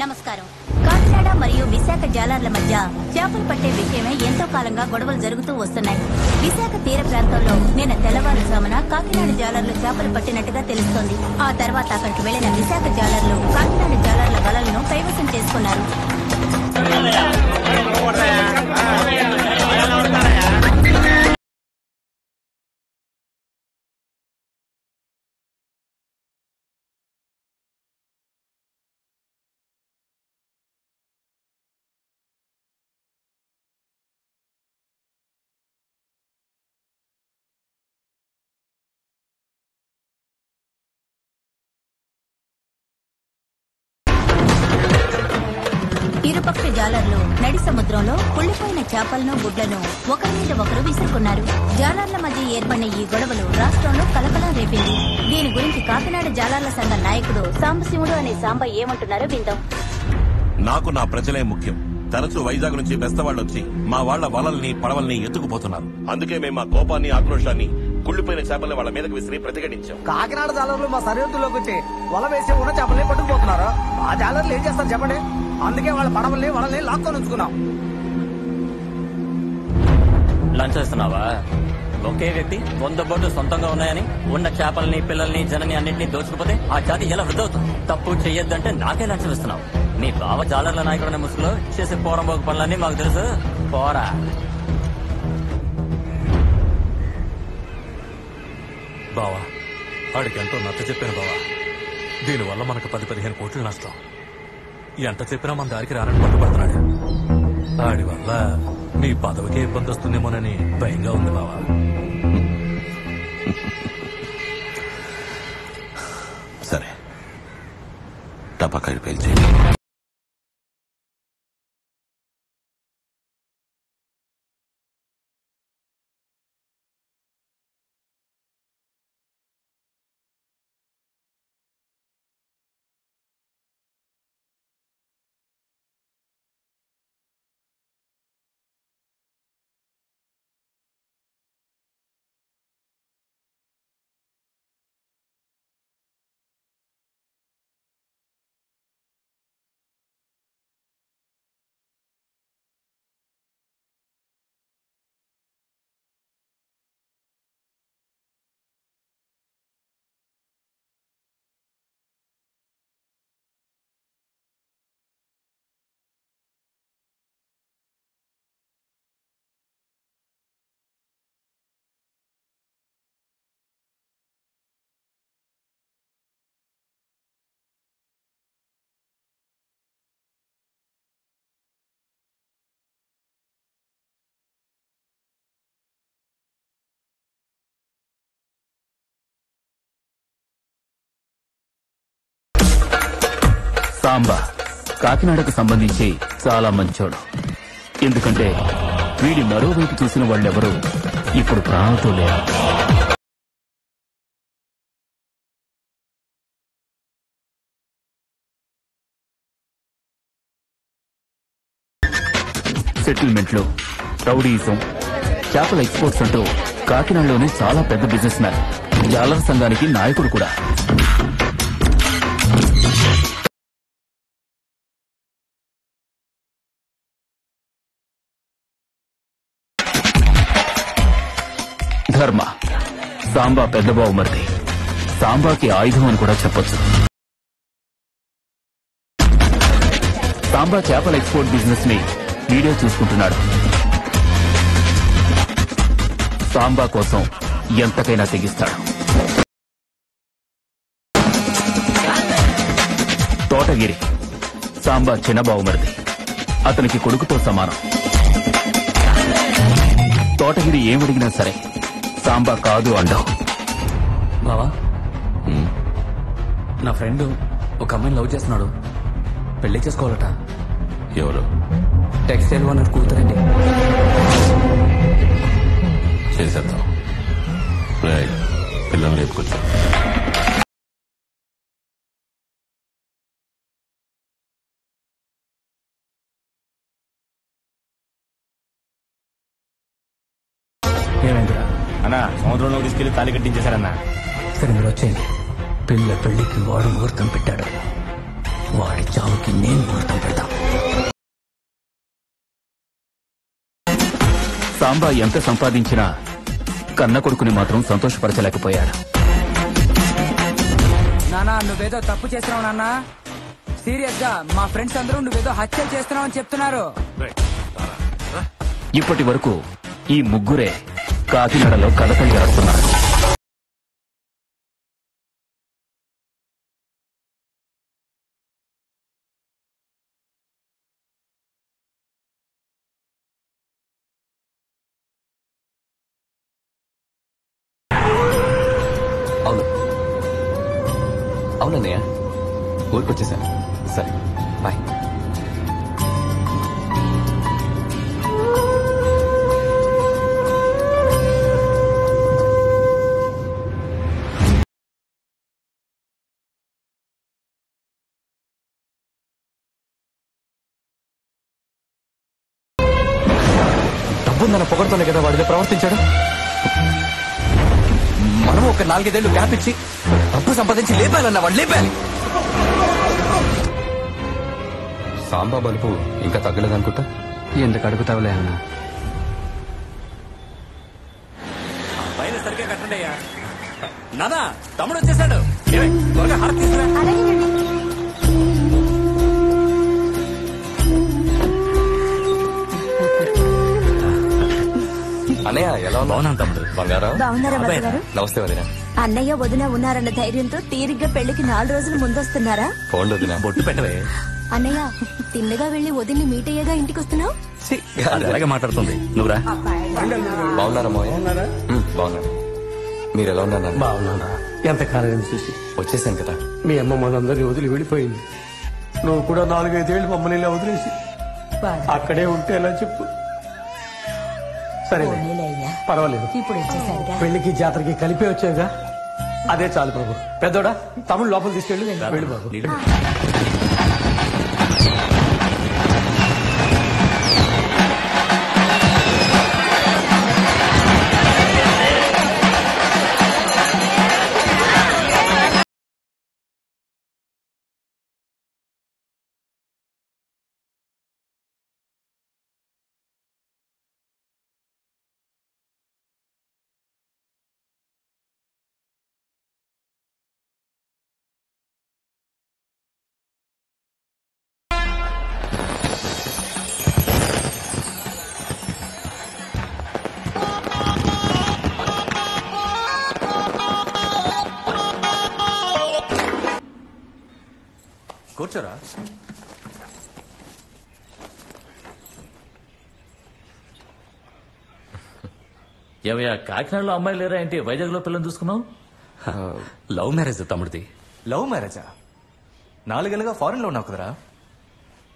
నమస్కారం. కాకినాడ మరియు విశాఖ జాలర్ల మధ్య చేపలు పట్టే విషయమై ఎంతో కాలంగా గొడవలు జరుగుతూ వస్తున్నాయి. విశాఖ తీర ప్రాంతంలో నిన్న తెల్లవారుజామున కాకినాడ జాలర్లు చేపలు పట్టినట్టుగా తెలుస్తోంది. ఆ తర్వాత అక్కడికి వెళ్లిన విశాఖ జాలర్లు కాకినాడ జాలర్ల వలలను కైవసం చేసుకున్నారు. ఇరుపక్ష జాలర్లు నడి సముద్రంలో కుళ్లిపోయిన చేపలను గుడ్లను ఒకరి మీద ఒకరు విసురుకున్నారు. జాలర్ల మధ్య ఏర్పడిన ఈ గొడవలు రాష్ట్రంలో కలకలం రేపింది. దీని గురించి కాకినాడ జాలర్ల సంఘ నాయకుడు సాంబశివుడు అనే సాంబ ఏమంటున్నారో విందాం. నాకు నా ప్రజలే ముఖ్యం. తరచూ వైజాగ్ నుంచి బెస్తవాళ్ళు వచ్చి మా వాళ్ల వలల్ని పడవల్ని ఎత్తుకుపోతున్నారు. అందుకే మేము మా కోపాన్ని ఆక్రోశాన్ని కుళ్లిపోయిన చేపల్ని వాళ్ళ మీదకి విసిరి ప్రతిఘటించాం. కాకినాడ జాలర్లు మా సరిహద్దులోకి వచ్చి వల వేసి ఉన్న చేపల్ని పట్టుకుపోతున్నారు. ఆ జాలర్లు ఏం చేస్తారు చెప్పండి? అందుకే వాళ్ళ పడవల్ని వలల్ని లాక్కొని ఉంచుకున్నాం. లంచ్ చేస్తున్నావా? ఒకే వ్యక్తి 100 బోట్లు సొంతంగా ఉన్నాయని ఉన్న చేపల్ని పిల్లల్ని జనని అన్నింటినీ దోచుకుపోతే ఆ జాతి ఎలా వృద్ధవుతుంది? తప్పు చెయ్యొద్దంటే నాకే లంచం ఇస్తున్నావు. నీ బావ జాలర్ల నాయకుడనే ముసుగులో చేసే పోరంబోక పనులన్నీ మాకు తెలుసు. పోరా. బావా, ఆడికి ఎంతో నచ్చ చెప్పాను బావా. దీనివల్ల మనకు 10-15 కోట్లు నష్టం. ఎంత చెప్పినా మన దారికి రానని పట్టుబడుతున్నాడు. ఆడి వల్ల నీ పదవికే ఇబ్బంది వస్తుందేమోనని భయంగా ఉంది బావా. సరే, టపాకాయలు పేల్చి సాంబా కాకినాడకు సంబంధించి చాలా మంచోడు. ఎందుకంటే వీడి మరోవైపు చూసిన వాళ్ళెవరూ ఇప్పుడు ప్రాణంతో లేరు. సెటిల్మెంట్లు, రౌడీయిజం, చేపల ఎక్స్పోర్ట్స్ అంటూ కాకినాడలోనే చాలా పెద్ద బిజినెస్ మ్యాన్. జాలర్ సంఘానికి నాయకుడు కూడా. ధర్మ సాంబా పెద్ద బావుమరిది. సాంబాకి ఆయుధం అని కూడా చెప్పొచ్చు. సాంబా చేపల ఎక్స్పోర్ట్ బిజినెస్ ని వీడియో చూసుకుంటున్నాడు. సాంబా కోసం ఎంతకైనా తెగిస్తాడు. తోటగిరి సాంబా చిన్న బావుమరిది. అతనికి కొడుకుతో సమానం. తోటగిరి ఏమడిగినా సరే సాంబా కాదు అండవు. బావా, నా ఫ్రెండ్ ఒక అమ్మాయిని లవ్ చేస్తున్నాడు. పెళ్లి చేసుకోవాలట. ఎవరు? టెక్స్టైల్ ఓనర్ కూతురండి. చేసేద్దాం. పిల్లల్ని లేపుకొచ్చా. ఏమైందిరా అన్నా? సముద్రంలో తీసుకెళ్లి తాళి కట్టించేశారన్నా. సరే మీరు వచ్చేయండి. పెళ్లికి వాడు ముహూర్తం పెట్టాడు. వాడి చావుకి నేను ముహూర్తం పెడతా. సాంబా ఎంత సంపాదించినా కన్న కొడుకుని మాత్రం సంతోషపరచలేకపోయాడు. నానా నువ్వేదో తప్పు చేస్తున్నావు నాన్న. సీరియస్ గా మా ఫ్రెండ్స్ అందరూ నువ్వేదో హత్యలు చేస్తున్నావు అని చెప్తున్నారు. ఇప్పటి వరకు ఈ ముగ్గురే కాకినాడలో కథకళి ఆడుతున్నారు. అవునన్నయ్య, ఊరికొచ్చేసాను. సరే బాయ్. డబ్బుందన్న పొగడుతోనే కదా వాడితో ప్రవర్తించాడు. మనం ఒక 4-5 ఏళ్ళు గ్యాప్ ఇచ్చి డబ్బు సంపాదించి లేపాలన్న వాడు లేపాలి. సాంబా బలుపు ఇంకా తగ్గలేదనుకుంటా. ఎందుకు అడుగుతావులే అన్న. పైన సరిగ్గా కట్టండి అయ్యా. నానా తమ్ముడు వచ్చేసాడు. త్వరగా హారతి తీసుకురా. అన్నయ్య ఎలా బాగున్నాను తమ్ముడు. బంగారం. బాగున్నారా బాబు? నమస్తే వదిన. అన్నయ్య వదిన ఉన్నారన్న ధైర్యంతో తీరిగ్గా పెళ్లికి 4 రోజులు ముందొస్తున్నారా? ఫోన్ వదిన. బొట్టు పెట్టవే. అన్నయ్య తిన్నగా వెళ్లి వదిన్ని మీట్ అయ్యేగా ఇంటికి వస్తున్నావు? అది అలాగే మాట్లాడుతుంది. నువ్వురా. బాగున్నారా మోయ? బాగున్నారు. మీరు ఎలా ఉన్నారు? బాగున్నారా? ఎంతకాలం చూసి వచ్చేసాను కదా. మీ అమ్మ మనందరినీ వదిలి వెళ్ళిపోయింది. నువ్వు కూడా 4-5 ఏళ్ళు మమ్మల్ని ఇలా వదిలేసి అక్కడే ఉంటే ఎలా చెప్పు. సరే పర్వాలేదు, ఇప్పుడు వచ్చేసరిగా పెళ్లికి జాతరకి కలిపి వచ్చావుగా, అదే చాలు బాబు. పెద్దోడా తమ్ముడు లోపల తీసుకెళ్ళి వెళ్ళు బాబు. కూర్చోరా. ఏమయ్యా కాకినాడలో అమ్మాయి లేరా ఏంటి? వైజాగ్ లో పిల్లలు చూసుకున్నావు? లవ్ మ్యారేజ్ తమ్ముడిది. లవ్ మ్యారేజా? 4 ఏళ్ళుగా ఫారెన్ లో ఉన్నావు కదరా.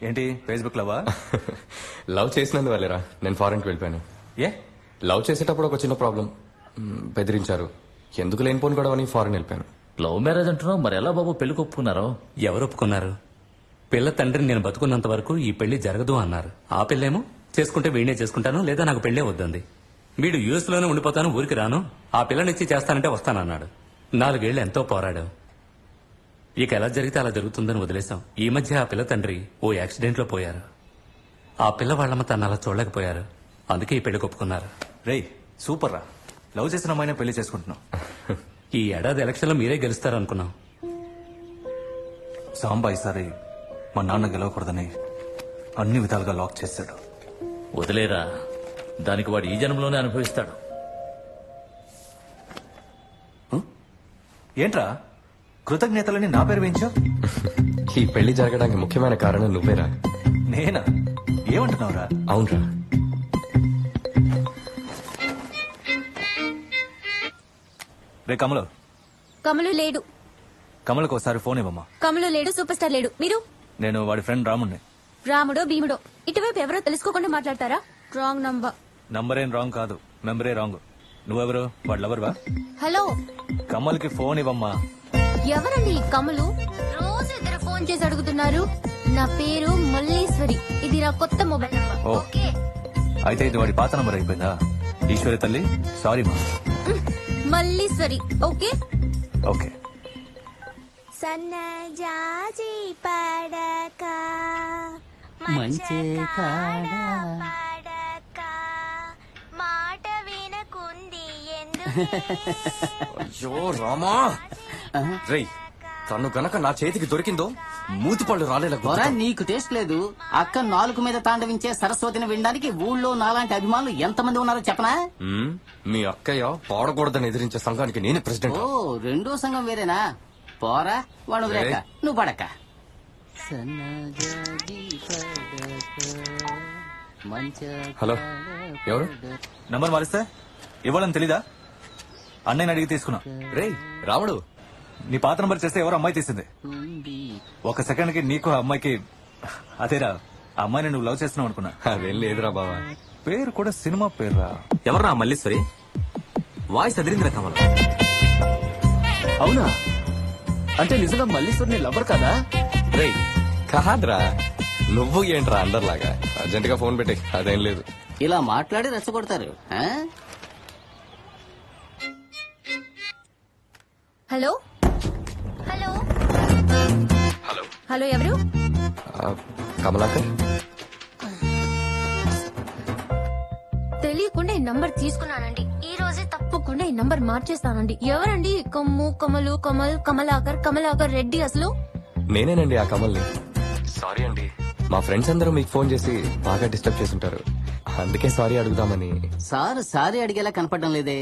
ఏంటి ఫేస్బుక్ లవా? లవ్ చేసినందువల్లేరా నేను ఫారెన్ కి వెళ్ళిపోయాను. ఏ లవ్ చేసేటప్పుడు ఒక చిన్న ప్రాబ్లం, బెదిరించారు. ఎందుకు లేనిపోని గొడవని ఫారెన్ వెళ్ళిపోయాను. లవ్ మ్యారేజ్ అంటున్నావు, మరి ఎలా బాబు పెళ్లికి ఒప్పుకున్నారో? ఎవరు ఒప్పుకున్నారు? పిల్ల తండ్రిని నేను బతుకున్నంత వరకు ఈ పెళ్లి జరగదు అన్నారు. ఆ పిల్లేమో చేసుకుంటే వీడినే చేసుకుంటాను, లేదా నాకు పెళ్లే వద్దంది. వీడు యూఎస్ లోనే ఉండిపోతాను, ఊరికి రాను, ఆ పిల్లనిచ్చి చేస్తానంటే వస్తానన్నాడు. 4 ఏళ్లు ఎంతో పోరాడావు. ఇక ఎలా జరిగితే అలా జరుగుతుందని వదిలేశాం. ఈ మధ్య ఆ పిల్ల తండ్రి ఓ యాక్సిడెంట్ లో పోయారు. ఆ పిల్ల వాళ్ళమ్మ తను అలా చూడలేకపోయారు. అందుకే ఈ పెళ్లి ఒప్పుకున్నారు. రేయ్ సూపర్ రా, లవ్ చేసిన అమ్మాయినే పెళ్లి చేసుకుంటున్నావు. ఈ ఏడాది ఎలక్షన్ లో మీరే గెలుస్తారనుకున్నాం. సాంబా ఈసారి మా నాన్న గెలవకూడదని అన్ని విధాలుగా లాక్ చేశాడు. వదిలేరా, దానికి వాడు ఈ జన్మలోనే అనుభవిస్తాడు. ఏంట్రా కృతజ్ఞతలని నా పేరు వేయించావు? ఈ పెళ్లి జరగడానికి ముఖ్యమైన కారణం నువ్వేరా. నేనా? ఏమంటున్నావురా? అవునరా. రే కమలు. కమలు లేడు. కమలకు ఒకసారి ఫోన్ ఇవ్వమ్మా. కమలు లేడు, సూపర్ స్టార్ లేడు. మీరు? నేను వాడి ఫ్రెండ్ రాముణ్ణి. రాముడో భీముడో ఇటువైపు ఎవరో తెలుసుకోకుండా మాట్లాడతారా? Wrong number. నంబర్ ఏం రాంగ్ కాదు, మెంబరే రాంగ్. నువ్వెవరు? వాడు లవర్వా? హలో, కమల్కి ఫోన్ ఇవ్వమ్మా. ఎవరండి ఈ కమలు? రోజు ఇద్దరు ఫోన్ చేసి అడుగుతున్నారు. నా పేరు మల్లీశ్వరి, ఇది నా కొత్త మొబైల్ నంబర్. ఓ. ఓకే, అయితే ఇది వాడి పాత నంబర్ అయిపోయిందా? ఈశ్వరి తల్లి సారీ మా. మల్లీశ్వరి. Okay okay. సన్నజాజి పడక మంచే కాడ పడక మాట వినకుంది ఎందుకు అయ్యో రామా రేయ్ తను గనక నా చేతికి దొరికిందో మూతిపళ్ళు రాలేలా పోరా, నీకు టేస్ట్ లేదు. అక్క నాలుగు మీద తాండవించే సరస్వతిని వినడానికి ఊళ్ళో నాలాంటి అభిమానులు ఎంతమంది ఉన్నారో చెప్పనా? మీ అక్కయ్య పాడకూడదని ఎదిరించే సంఘానికి నేనే ప్రెసిడెంట్. ఓ, రెండో సంఘం వేరేనా? పోరా, వాడు వదిలేక నువ్వు పడక. హలో, ఎవరు? నంబర్ మారిస్తే ఇవ్వాలని తెలీదా? అన్నయ్యని అడిగి తీసుకున్నా. రేయ్ రాముడు, నీ పాత నంబర్ చేస్తే ఎవరు అమ్మాయి తీసింది. ఒక సెకండ్ కి నీకు ఆ అమ్మాయికి అదేరా, ఆ అమ్మాయిని నువ్వు లవ్ చేస్తున్నావు అనుకున్నా. అదేం లేదురా బావా. పేరు కూడా సినిమా పేరురా. ఎవర్రా మల్లీశ్వరి? వాయిస్ అదిరిందిరా కమల. అవునా? అంటే నిజంగా మల్లీశ్వరిని లవ్వర్ కదా? రేయ్ కాదురా, నువ్వు ఏంట్రా అందరిలాగా అర్జెంట్ గా ఫోన్ పెట్టి. అదేం లేదు. ఇలా మాట్లాడి రెచ్చగొడతారు. హలో హలో హలో హలో, ఎవరు? కమలాకర్. తెలియకుండా ఈ నంబర్ తీసుకున్నానండి. ఈ రోజే తప్పకుండా ఈ నంబర్ మార్చేస్తానండి. ఎవరండి కమ్ము కమలు కమలాకర్ రెడ్డి? అసలు నేనేనండి ఆ కమల్ని. సారీ అండి, మా ఫ్రెండ్స్ అందరూ మీకు ఫోన్ చేసి బాగా డిస్టర్బ్ చేస్తుంటారు. అందుకే సారీ అడుగుదామని. సారీ అడిగేలా కనపడడం లేదే.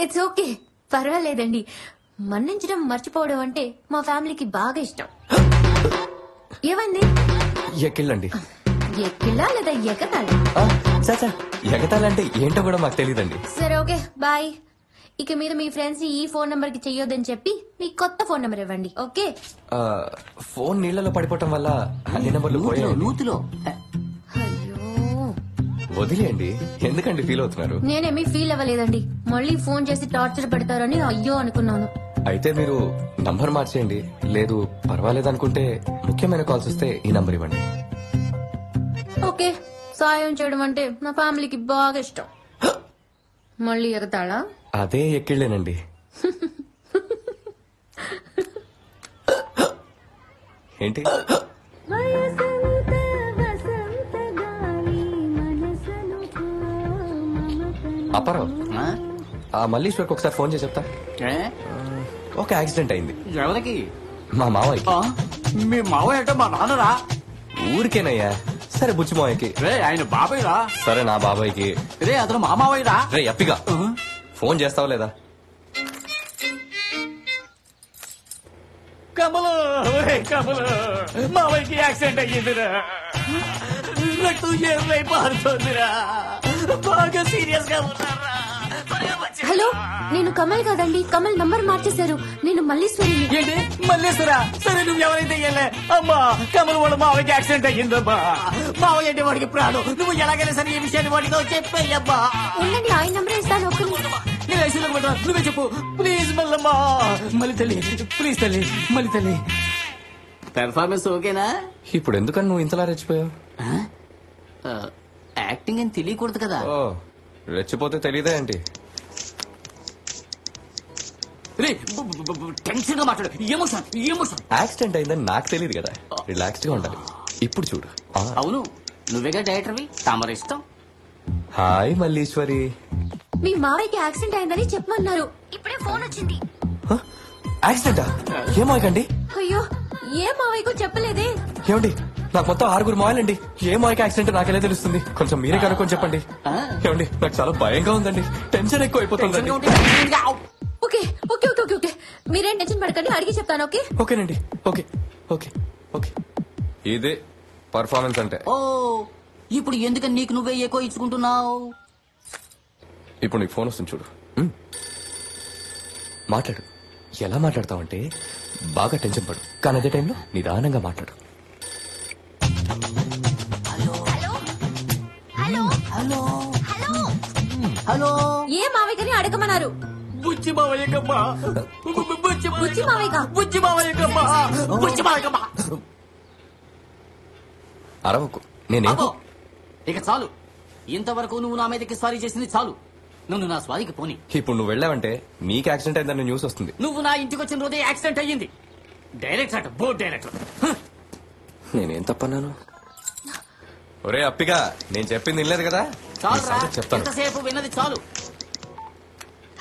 ఇట్స్ ఓకే, పర్వాలేదండి. మన్నించడం మర్చిపోవడం అంటే మా ఫ్యామిలీకి బాగా ఇష్టం. ఏమండి? ఎక్కిళ్ళండి. ఎక్కిళ్ళా లేదా ఎగతాళి? చాచా, ఎగతాలంటే ఏంటో కూడా మాకు తెలియదండి. సరే ఓకే, బాయ్. ఇక మీద మీ ఫ్రెండ్స్ ఈ ఫోన్ నంబర్ కి చెయ్యొద్దని చెప్పి మీ కొత్త ఫోన్ నంబర్ ఇవ్వండి. ఓకే? ఫోన్ నీళ్లలో పడిపోవటం వల్ల అన్ని నెంబర్లు నూతిలో. అయ్యో, వదిలేయండి, ఎందుకండి ఫీల్ అవుతున్నారు? నేనేమీ ఫీల్ అవ్వలేదండి. మళ్ళీ ఫోన్ చేసి టార్చర్ పెడతారని అయ్యో అనుకున్నాను. అయితే మీరు నంబర్ మార్చేయండి. లేదు పర్వాలేదనుకుంటే ముఖ్యమైన కాల్స్ వస్తే ఈ నంబర్ ఇవ్వండి. ఓకే, సాయం చేయడం అంటే నా ఫ్యామిలీకి బాగా ఇష్టం. మళ్ళీ ఎగతాళా? అదే ఎక్కిళ్ళేనండి. ఏంటి? అప్పారావు, ఆ మల్లీశ్వర్కి ఒకసారి ఫోన్ చేసి చెప్తా. ఒక యాక్సిడెంట్ అయింది. ఎవరికి? మా మావయ్యకి. మీ మావయ్య అంటే మా నాన్నరా? ఊరికేనయ్యా. సరే బుచ్చి మావయ్యకి. ఆయన బాబాయ్ రా. సరే నా బాబాయ్కి. రే అతను మా మావయ్య రా. రే అప్పిగా ఫోన్ చేస్తావా లేదా? కమలు మావయ్యకి యాక్సిడెంట్ అయ్యిందిరా. రక్తం ఏమై పారుతోందిరా. బాగా సీరియస్ గా ఉన్నారా? హలో, నేను కమల్ కాదండి. కమల్ నంబర్ మార్చేశారు. నేను మల్లీశ్వరిని. ఏంటి మల్లేశ్వరా? సరే నువ్వు ఎవరైతే వెళ్ళే. అమ్మా, కమల్ వాళ్ళ మావయ్యకి యాక్సిడెంట్ అయ్యిందమ్మా. మావయ్య అంటే వాడికి ప్రాణం. నువ్వు ఎలాగైనా సరే ఈ విషయాన్ని వాడితో చెప్పేయమ్మా. ఉండండి, ఆయన నంబర్ ఇస్తాను. ఒక్క నిమిషం. నేను ఐసీలో పెట్టా, నువ్వే చెప్పు ప్లీజ్. మల్లమ్మా, మళ్ళీ తల్లి ప్లీజ్, తల్లి మళ్ళీ తల్లి. పెర్ఫార్మెన్స్ ఓకేనా? ఇప్పుడు ఎందుకని నువ్వు ఇంతలా రెచ్చిపోయావు? యాక్టింగ్ అని తెలియకూడదు కదా. ఓ, రెచ్చిపోతే తెలియదా ఏంటి? టెన్షన్ గా మాట్లాడు. ఎమోషన్. యాక్సిడెంట్ అయిందని నాకు తెలియదు కదా. రిలాక్స్డ్ గా ఉండాలి. ఇప్పుడు చూడు. అవును, నువ్వేగా డైరెక్టర్వి, తమరిష్టం. హాయ్ మల్లీశ్వరి. మీ మావయ్యకి యాక్సిడెంట్ అయిందని చెప్పమన్నారు. ఇప్పుడే ఫోన్ వచ్చింది. యాక్సిడెంటా? ఏమాయకండి? అయ్యో, ఏ మావయ్యకు చెప్పలేదే. ఏమండి, నాకు మొత్తం 6 మాయలండి. ఏ మాయకి యాక్సిడెంట్ నాకెలా తెలుస్తుంది? కొంచెం మీరే కనుక్కొని చెప్పండి. ఏమండి, నాకు చాలా భయంగా ఉందండి. టెన్షన్ ఎక్కువ అయిపోతుందండి. Okay okay okay okay okay, మీరేం టెన్షన్ పడకండి, అడిగి చెప్తాను. ఓకే ఓకేనండి. Okay okay okay. ఇదే పర్ఫార్మెన్స్ అంటే. ఓ, ఇప్పుడు ఎందుకని నీకు నువ్వే ఎక్కువ ఇచ్చుకుంటున్నావు? ఇప్పుడు నీకు ఫోన్ వస్తుంది చూడు. మాట్లాడు. ఎలా మాట్లాడతావంటే బాగా టెన్షన్ పడు, కానీ అదే టైంలో నిదానంగా మాట్లాడు. Hello hello hello hello. ఏ మావయ్యని అడగమన్నారు? బుచ్చి మావయ్యకమ్మా. బుచ్చి మావయ్య. బుచ్చి మావయ్యకమ్మా. బుచ్చి మావయ్యకమ్మా. అరవకు. నేనే ఇక చాలు. ఇంతవరకు నువ్వు నా మీదకి సారీ చేసింది చాలు. నువ్వు నా స్వారీకి పోని. ఇప్పుడు నువ్వు వెళ్ళావంటే నీకు యాక్సిడెంట్ అయిందని న్యూస్ వస్తుంది. నువ్వు నా ఇంటికి వచ్చిన రోజే యాక్సిడెంట్ అయ్యింది. డైరెక్ట్ అట బోర్డు డైరెక్ట్. నేనేం తప్పన్నాను? ఒరే అప్పిగా, నేను చెప్పింది వినలేదు కదా? చెప్తాను. ఎంతసేపు విన్నది చాలు.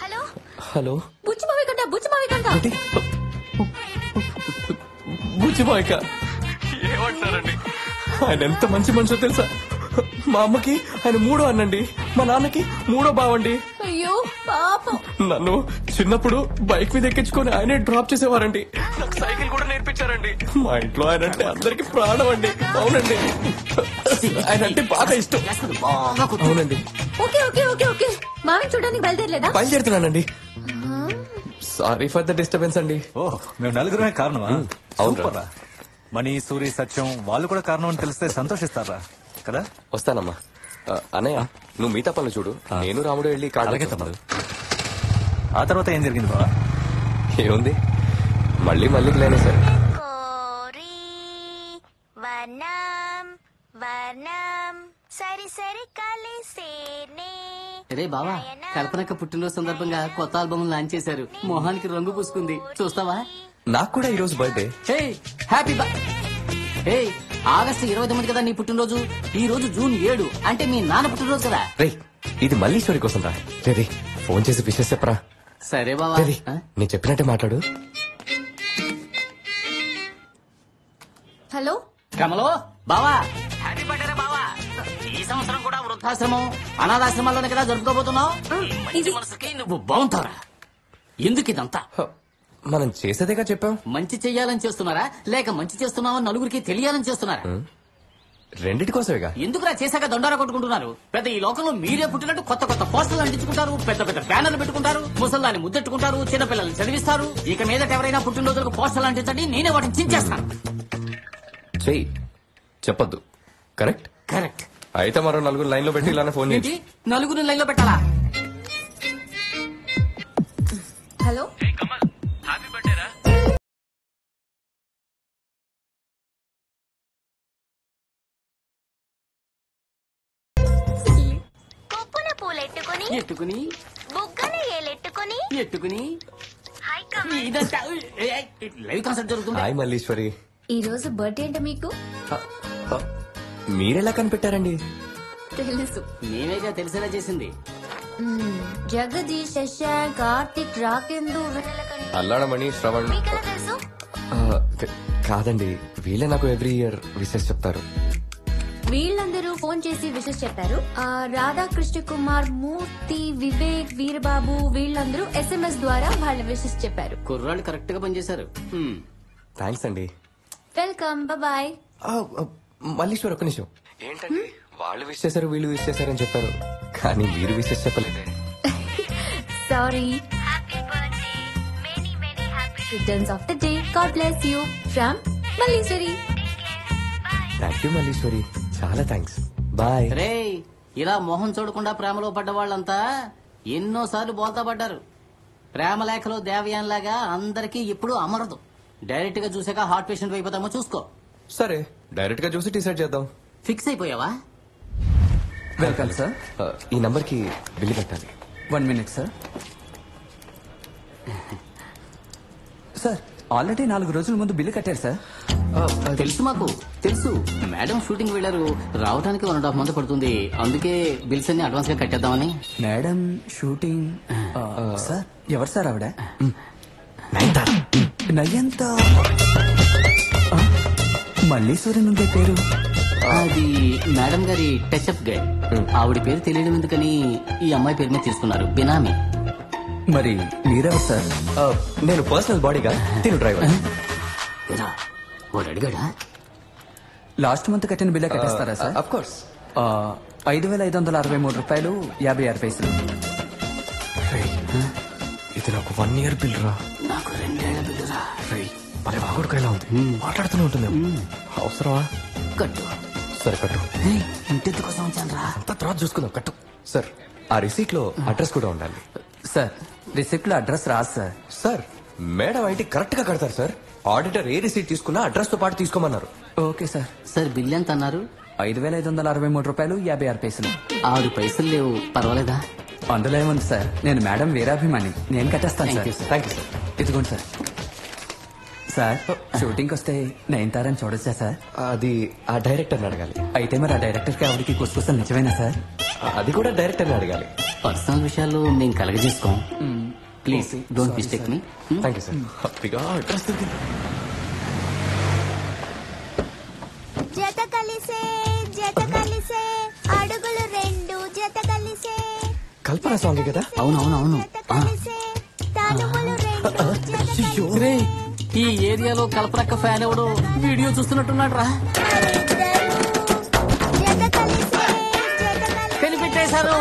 హలో హలో, బుచ్చిమావి కంట బుజ్జిబాయిక ఏమంటారండి? ఆయన ఎంత మంచి మనిషో తెలుసా? మా అమ్మకి ఆయన 3వ అన్నండి, మా నాన్నకి 3వ బావండి. అయ్యో పాపం. నన్ను చిన్నప్పుడు బైక్ మీద ఎక్కించుకొని ఆయనే డ్రాప్ చేసేవారండి. నాకు సైకిల్ కూడా నేర్పించారండి. మా ఇంట్లో ఆయన అంటే అందరికి ప్రాణం అండి. అవునండి, ఆయన అంటే బాగా ఇష్టం. అవునండి. ఓకే ఓకే ఓకే ఓకే మావిని చూడడానికి బయలుదేరలేదా? బయలుదేరుతున్నానండి. సారీ ఫర్ ద డిస్టర్బెన్స్ అండి. ఓ, మేము నలుగురమే కారణమా? అవును. మణి, సూరి, సత్యం వాళ్ళు కూడా కారణం అని తెలిస్తే సంతోషిస్తారా కదా? వస్తానమ్మా. అన్నయ్య, నువ్వు మిగతా పనులు చూడు, నేను రాముడు వెళ్ళి అలాగే తమ్ముడు. ఆ తర్వాత ఏం జరిగింది బావా? ఏముంది, మళ్ళీ మళ్ళీ ప్లానే సార్. సరి సరి కలిసేనే. రే బావా, కల్పనక్క పుట్టినరోజు సందర్భంగా కొత్త ఆల్బమ్ లాంచ్ చేశారు. మొహానికి రంగు పూసుకుంది, చూస్తావా? నాకు కూడా ఈ రోజు బర్త్డే. హ్యాపీ ఆగస్టు 29 కదా నీ పుట్టినరోజు. ఈ రోజు జూన్ 7 అంటే మీ నాన్న పుట్టినరోజు కదా. రే, ఇది మల్లీశ్వరి కోసం రా. రే, ఫోన్ చేసి విషెస్ చెప్పరా. సరే బావా, నేను చెప్పినట్టే మాట్లాడు. హలో కమలో బావా, హ్యాపీ బర్త్డే బావా. ఈ సంవత్సరం కూడా వృద్ధాశ్రమం, అనాథాశ్రమాల్లోనే కదా జరుపుకోబోతున్నావు. మంచి మనసుకి నువ్వు బాగుంటారా? ఎందుకు ఇదంతా? మనం చేసేదేగా చెప్పాం. మంచి చెయ్యాలని చేస్తున్నారా, లేక మంచి చేస్తున్నామని నలుగురికి తెలియాలని చేస్తున్నారా? రెండిటి కోసమేగా. ఎందుకురా చేశాక దండారా కొట్టుకుంటున్నారు? పెద్ద ఈ లోకంలో మీరే పుట్టినట్టు కొత్త కొత్త పోస్టర్లు అంటించుకుంటారు, పెద్ద పెద్ద బ్యానర్లు పెట్టుకుంటారు, ముసల్దాన్ని ముద్దెట్టుకుంటారు, చిన్నపిల్లల్ని చదివిస్తారు. ఇక మీదట ఎవరైనా పుట్టినరోజులకు పోస్టర్లు అంటించండి, నేనే వాటిని చించేస్తాను. చెయ్యి, చెప్పొద్దు. Correct correct. అయితే మరో 4 లైన్ లో పెట్టి ఇలానే ఫోన్ చేసి. 4 లైన్ లో పెట్టాలా? హలో కొప్పున పూలెట్టుకుని ఎట్టుకుని బుగ్గన ఏలెట్టుకుని ఎట్టుకుని ఇదంతా లైవ్ కాన్సర్ట్ జరుగుతుంది. హాయ్ మల్లీశ్వరి. ఈ రోజు బర్త్డే అంటే మీకు మీరెలా కనిపెట్టారండి? తెలుసు, నేనేగా తెలిసేలా చేసింది. జగదీష్, శశాంక్, కార్తిక్, రాకేందు, అల్లాడమణి, శ్రవణ్. మీకెలా తెలుసు? కాదండి, వీళ్ళే నాకు ఎవ్రీ ఇయర్ విషెస్ చెప్తారు. వీళ్ళందరూ ఫోన్ చేసి విషెస్ చెప్పారు. రాధాకృష్ణ కుమార్, మూర్తి, వివేక్, వీరబాబు వీళ్ళందరూ SMS ద్వారా వాళ్ళ విషెస్ చెప్పారు. కుర్రాళ్ళు కరెక్ట్ గా పనిచేశారు. థ్యాంక్స్ అండి. Welcome, bye. మల్లీశ్వర్, ఒక్క నిమిషం. ఏంటండి, వాళ్ళు విష్ చేశారు, వీళ్ళు విష్ చేశారని చెప్పారు, కానీ మీరు విషెస్ చెప్పలేదే. Sorry. Returns of the day. God bless you. From Malleshwari. Thank you Malleshwari, చాలా థ్యాంక్స్. బాయ్. రే, ఇలా మొహం చూడకుండా ప్రేమలో పడ్డ వాళ్ళంతా ఎన్నోసార్లు బోల్తా పడ్డారు. ప్రేమ లేఖలో దేవయాన్ లాగా అందరికీ ఇప్పుడు అమరదు. డైరెక్ట్ గా చూసాక హార్ట్ పేషెంట్ అయిపోతామో చూసుకో. సరే, డైరెక్ట్ గా చూసి డిసైడ్ చేద్దాం. ఫిక్స్ అయిపోయావా? Welcome sir. ఈ నంబర్ కి బిల్లు కట్టాలి. 1 minute సార్. సార్, ఆల్రెడీ 4 రోజుల ముందు బిల్లు కట్టారు సార్. తెలుసు, మాకు తెలుసు. మేడం షూటింగ్ వెళ్లారు, రావడానికి 1.5 month పడుతుంది. అందుకే బిల్స్ అన్ని అడ్వాన్స్ గా కట్టేద్దామని. Madam shooting. సార్, ఎవరు సార్ ఆవిడ? నయంత. మల్లీశ్వరి నుండే పేరు. అది మేడం గారి టచ్అప్ గైడ్. ఆవిడ పేరు తెలియడం ఎందుకని ఈ అమ్మాయి పేరు మీద తీసుకున్నారు, బినామీ. మరి మీరెవరు సార్? నేను పర్సనల్ బాడీగా, తిను డ్రైవర్. వాడు అడిగాడా? లాస్ట్ మంత్ కట్టిన బిల్లు కట్టేస్తారా సార్? Of course. 5,563 రూపాయలు 56 పైసలు. ఇది నాకు 1 year బిల్ రా. నాకు 2 ఏళ్ల బిల్లు రా. మరి వాగుడుకైనా ఉంది, మాట్లాడుతూనే ఉంటుంది. అవసరమా? కట్టు. సరే కట్టు. ఇంటి కోసం వచ్చాను రా. అంతా తర్వాత చూసుకుందాం, కట్టు. సార్, ఆ రిసీట్ లో అడ్రస్ కూడా ఉండాలి. సార్, రిసిప్ట్ లో అడ్రస్ రాదు sir. Sir, madam IT correct గా కడతారు సార్. ఆడిటర్ ఏ రిసీట్ తీసుకున్నా అడ్రస్ తో పాటు తీసుకోమన్నారు. Okay sir. సార్, బిల్ ఎంత అన్నారు? 5,563 రూపాయలు 56 పైసలు. 6 పైసలు లేవు, పర్వాలేదా? అందులో ఏముంది సార్, నేను మేడం వీరాభిమాని, నేను కట్టేస్తాను సార్. Thank you sir. ఇదిగోండి సార్. సార్ షూటింగ్ వస్తే నయనతారని చూడొచ్చా సార్? అది ఆ డైరెక్టర్ని అడగాలి. అయితే మరి ఆ డైరెక్టర్ కి ఆవిడకి కుసకుసలు నిజమేనా సార్? అది కూడా డైరెక్టర్ని అడగాలి. పర్సనల్ విషయాల్లో మేము కలగజేసుకోం. Please don't mistake me. Thank you sir. హ్యాపీగా అడ్రస్ దొరికింది. జత కలిసే అడుగులు రెండు జత కలిసే. కల్పన సాంగ్ కదా? అవునవునవును. ఈ ఏరియాలో కల్పనక్క ఫ్యాన్ ఎవడు వీడియో చూస్తున్నట్టున్నాడు రా. కనిపెట్టేశారు.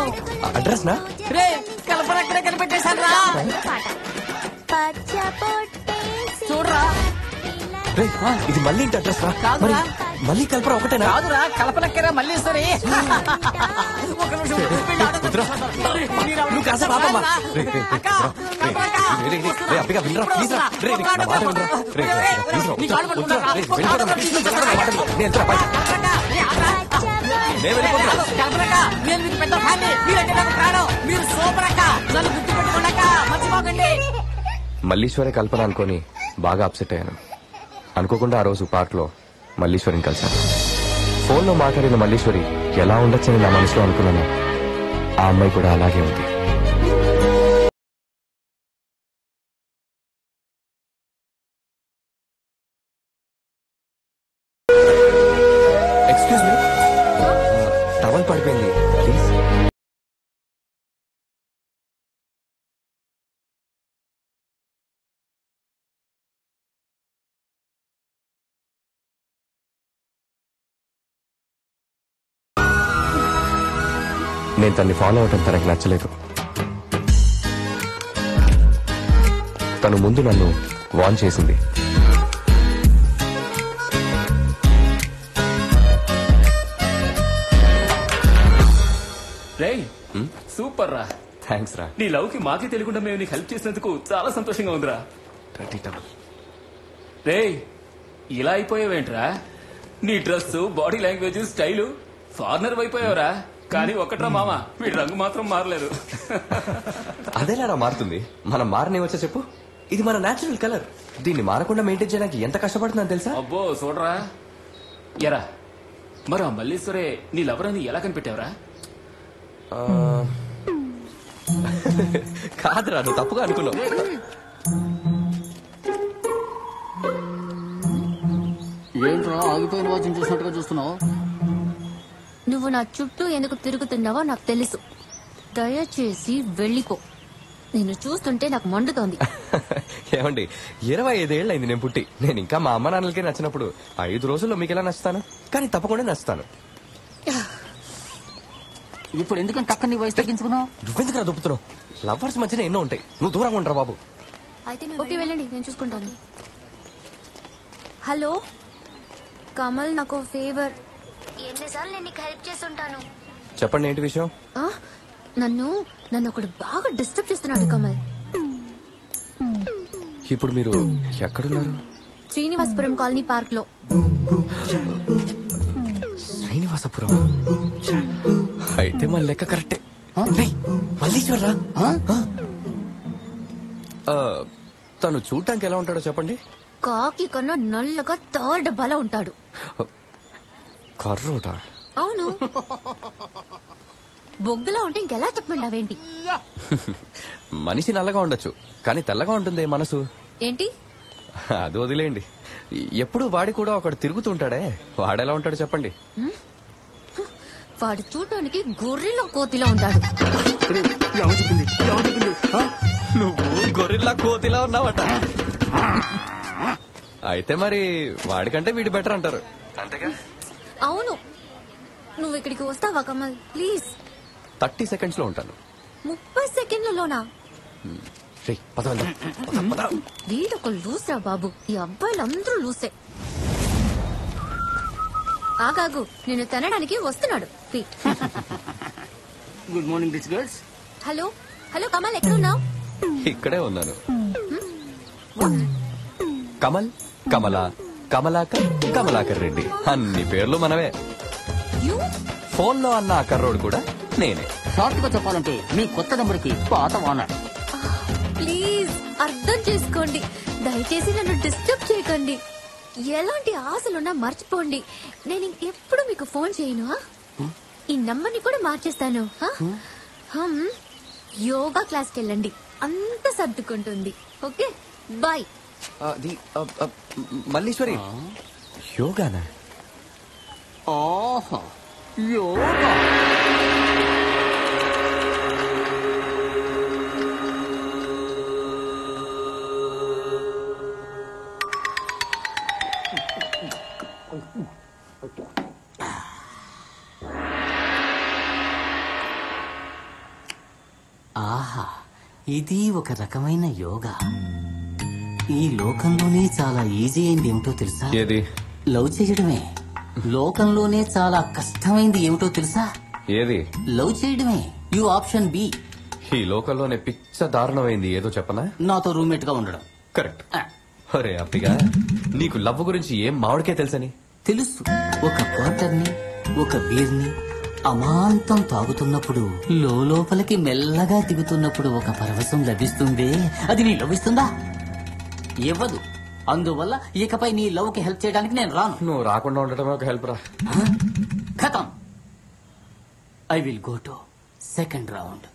అడ్రస్ నా? రే కల్పనక్కడే కనిపెట్టేశారు రా. చూడరా. ఇది మళ్ళీ ఇంటి అడ్రస్ రా? కాదురా. మళ్ళీ కల్పన ఒకటేనా? కాదురా కల్పనక్కరా మళ్ళీ సరే. నువ్వు కాసేపు ఆపమ్మా. అబ్బిగా వినరా ప్లీజ్ రా. నా మాట వినరా. ప్లీజ్ రా. నేను మీకు పెద్ద ఫ్యాన్. మీరంటే నాకు ప్రాణం. మీరు సూపర్ అక్క. నన్ను గుర్తు పెట్టుకోండి మర్చిపోకండి. మల్లీశ్వరి కల్పన అనుకొని బాగా అప్సెట్ అయ్యాను. అనుకోకుండా ఆ రోజు పార్క్ లో మల్లీశ్వరిని కలిశాను. ఫోన్ లో మాట్లాడిన మల్లీశ్వరి ఎలా ఉండొచ్చని నా మనసులో అనుకున్నాను. ఆ అమ్మాయి కూడా అలాగే ఉంది. ఎక్స్క్యూజ్ మీ, టవల్ పడిపోయింది ప్లీజ్. నేను తన్ని ఫాలో అవటం తనకి నచ్చలేదు. తను ముందు నన్ను వార్న్ చేసింది. రేయ్ సూపర్ రా. థ్యాంక్స్ రా. నీ లవ్ కి మాకే తెలియకుండా మేము నీకు హెల్ప్ చేసినందుకు చాలా సంతోషంగా ఉందిరా. రేయ్ ఇలా అయిపోయావేంట్రా? నీ dress, body language, style foreigner అయిపోయావురా. కానీ ఒక్కట్రా మామ, వీడి రంగు మాత్రం మారలేదు. అదేలా మారుతుంది? మనం మారనే వచ్చా చెప్పు. ఇది మన నేచురల్ కలర్. దీన్ని మారకుండా మెయింటైన్ చేయడానికి ఎంత కష్టపడుతుందని తెలుసా? అబ్బో చూడరా. ఎరా మరి ఆ మల్లీశ్వరే నీ లవర్ అని ఎలా కనిపెట్టావురా? కాదురా, నువ్వు తప్పుగా అనుకున్నావు. ఏంట్రా ఆగిపోయిన వాచ్ని చూసినట్టుగా చూస్తున్నావు? నువ్వు నా చుట్టూ ఎందుకు తిరుగుతున్నావో నాకు తెలుసు. దయచేసి వెళ్ళిపో. నిన్ను చూస్తుంటే నాకు మండుతోంది. ఏమండి, 25 ఏళ్ళైంది నేను పుట్టి. నేను ఇంకా మా అమ్మ నాన్నలకే నచ్చినప్పుడు 5 రోజుల్లో మీకు ఎలా నచ్చుతాను? కానీ తప్పకుండా నచ్చుతాను. ఇప్పుడు ఎందుకంటే టక్కని వయసు తగ్గించుకున్నావు? నువ్వెందుకు దుప్పుతున్నావు? లవర్స్ మధ్యన ఎన్నో ఉంటాయి. నువ్వు దూరంగా ఉంటారా బాబు. ఓకే వెళ్ళండి, నేను చూసుకుంటాను. హలో కమల్, నాకు ఫేవర్. ఎన్నిసార్లు నేను నీకు హెల్ప్ చేస్తుంటాను. చెప్పండి, ఏంటి విషయం? నన్ను ఒకడు బాగా డిస్టర్బ్ చేస్తున్నాడు కమల్. ఇప్పుడు మీరు ఎక్కడున్నారు? శ్రీనివాసపురం కాలనీ పార్క్ లో. శ్రీనివాసపురం అయితే మన లెక్క కరెక్టే. మల్లీశ్వరరా? తను చూడటానికి ఎలా ఉంటాడో చెప్పండి. కాకి కన్నా నల్లగా థర్డ్ బల ఉంటాడు. కర్రోడా? అవును. బొగ్గులా ఉంటే ఇంకెలా చెప్పమంటావేంటి? మనిషి నల్లగా ఉండొచ్చు, కానీ తెల్లగా ఉంటుంది మనసు. ఏంటి? అది వదిలేండి. ఎప్పుడు వాడి కూడా ఒకడు తిరుగుతుంటాడే, వాడెలా ఉంటాడు చెప్పండి. వాడు చూడటానికి గొర్రెలో కోతిలా ఉంటాడు. నువ్వు గొర్రెల్లా కోతిలా ఉన్నావట. అయితే మరి వాడికంటే వీడి బెటర్ అంటారు, అంతేగా? అవును. నువ్వు ఇక్కడికి వస్తావా కమల్ ప్లీజ్? 30 seconds లో ఉంటాను. 30 సెకండ్లలోనా? వీడొక లూసా బాబు. ఈ అబ్బాయిలందరూ లూసే. ఆగాగు, నేను తినడానికి వస్తున్నాడు. Good morning rich girls. Hello Kamal, ఎక్కడున్నావు? ఇక్కడే ఉన్నాను. కమల్, కమల, కమలాకర్, కమలాకర్ రెడ్డి అన్ని పేర్లు మనవే. ఫోన్ లో అన్న కర్రోడు కూడా నేనే. షార్ట్ గా చెప్పాలంటే మీ కొత్త నెంబర్ కి పాత ఓనర్. ప్లీజ్ అర్థం చేసుకోండి. దయచేసి నన్ను డిస్టర్బ్ చేయకండి. ఎలాంటి ఆశలున్నా మర్చిపోండి. నేను ఇంకెప్పుడు మీకు ఫోన్ చేయను. ఈ నంబర్ని కూడా మార్చేస్తాను. యోగా క్లాస్కి వెళ్ళండి, అంత సర్దుకుంటుంది. Okay, bye. మల్లీశ్వరి, యోగానా? ఓహో, యోగా. ఆహా, ఇది ఒక రకమైన యోగా. ఈ లోకంలోనే చాలా ఈజీ అయింది ఏమిటో తెలుసా? ఏది? లవ్ చేయడమే. లోకంలోనే చాలా కష్టమైంది ఏమిటో తెలుసా? ఏది? లవ్ చేయడమే. You option B. ఈ లోకంలోనే పిచ్చ దారుణమైంది ఏదో చెప్పనా? నాతో రూమ్మేట్ గా ఉండడం. కరెక్ట్. అరే అప్పిగా, నీకు లవ్ గురించి ఏం మామిడికే తెలుసని? తెలుసు. ఒక క్వార్టర్ ని, ఒక బీర్ ని అమాంతం తాగుతున్నప్పుడు, లోపలికి మెల్లగా దిగుతున్నప్పుడు ఒక పరవశం లభిస్తుంది. అది నీ లభిస్తుందా? ఇవ్వదు. అందువల్ల ఇకపై నీ లవ్ కి హెల్ప్ చేయడానికి నేను రాను. నువ్వు రాకుండా ఉండటమే ఒక హెల్ప్ రా. ఖతం. I will go to second round.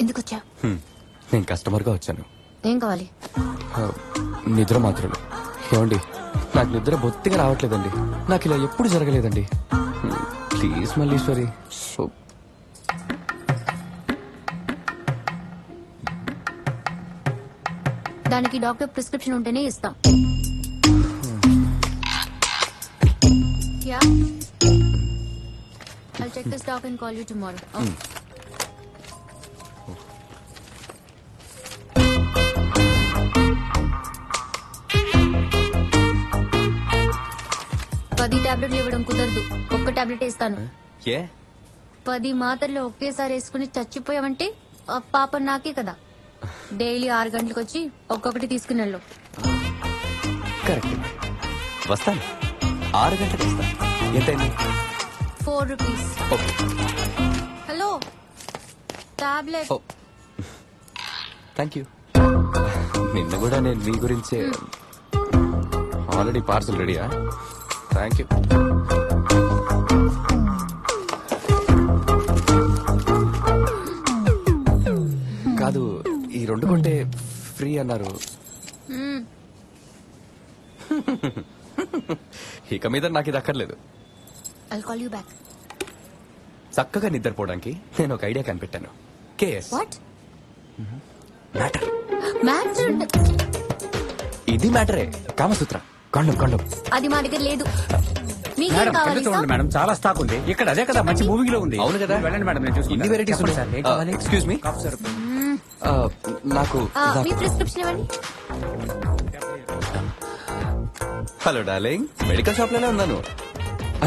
ఎందుకు వచ్చా? నేను కస్టమర్ గా వచ్చాను. ఏం కావాలి? నిద్ర మాత్రలు. ఏమండి, నాకు నిద్ర బొత్తిగా రావట్లేదండి. నాకు ఇలా ఎప్పుడు జరగలేదండి. ప్లీజ్ మల్లీశ్వరి. దానికి డాక్టర్ ప్రిస్క్రిప్షన్ ఉంటేనే ఇస్తాం. Yeah. I'll check this doc and call you tomorrow. Oh. పది టాబ్లెట్లు ఇవ్వడం కుదరదు. ఒక్క టాబ్లెట్ ఇస్తాను. 10 మాత్రలు ఒకేసారి వేసుకుని చచ్చిపోయావంటే ఆ పాప నాకే కదా. డైలీ 6 గంటలకు వచ్చి ఒక్కొక్కటి తీసుకుని వెళ్ళు. కరెక్ట్. వస్తాను. 6 గంటలకు వస్తాను. ఎంతైంది? 4 rupees. Hello, tablet. Thank you. నిన్న కూడా నేను మీ గురించే. ఆల్రెడీ పార్సల్ రెడీయా? Thank you. కాదు, ఈ 2 కొంటే ఫ్రీ అన్నారు. ఇక మీద నాకు ఇది అక్కర్లేదు. I'll call you back. చక్కగా నిద్రపోవడానికి నేను ఒక ఐడియా కనిపెట్టాను. కేఎస్. What? మ్యాటర్. మ్యాటర్? ఇది మ్యాటరే. కామసూత్ర. కొండం. అది మా దగ్గర లేదు. మీకేం కావాలి? చూడండి మేడం, చాలా స్టాక్ ఉంది ఇక్కడ. అదే కదా మంచి మూవింగ్ ఉంది. అవును కదా, వెళ్ళండి మేడం. నేను చూసుకుంటాను. ఇన్ని వెరైటీస్ ఉన్నాయి. ఎక్స్క్యూజ్ మీ, నాకు మీ ప్రిస్క్రిప్షన్ ఇవ్వండి. హలో డార్లింగ్, మెడికల్ షాప్ లోనే ఉన్నాను.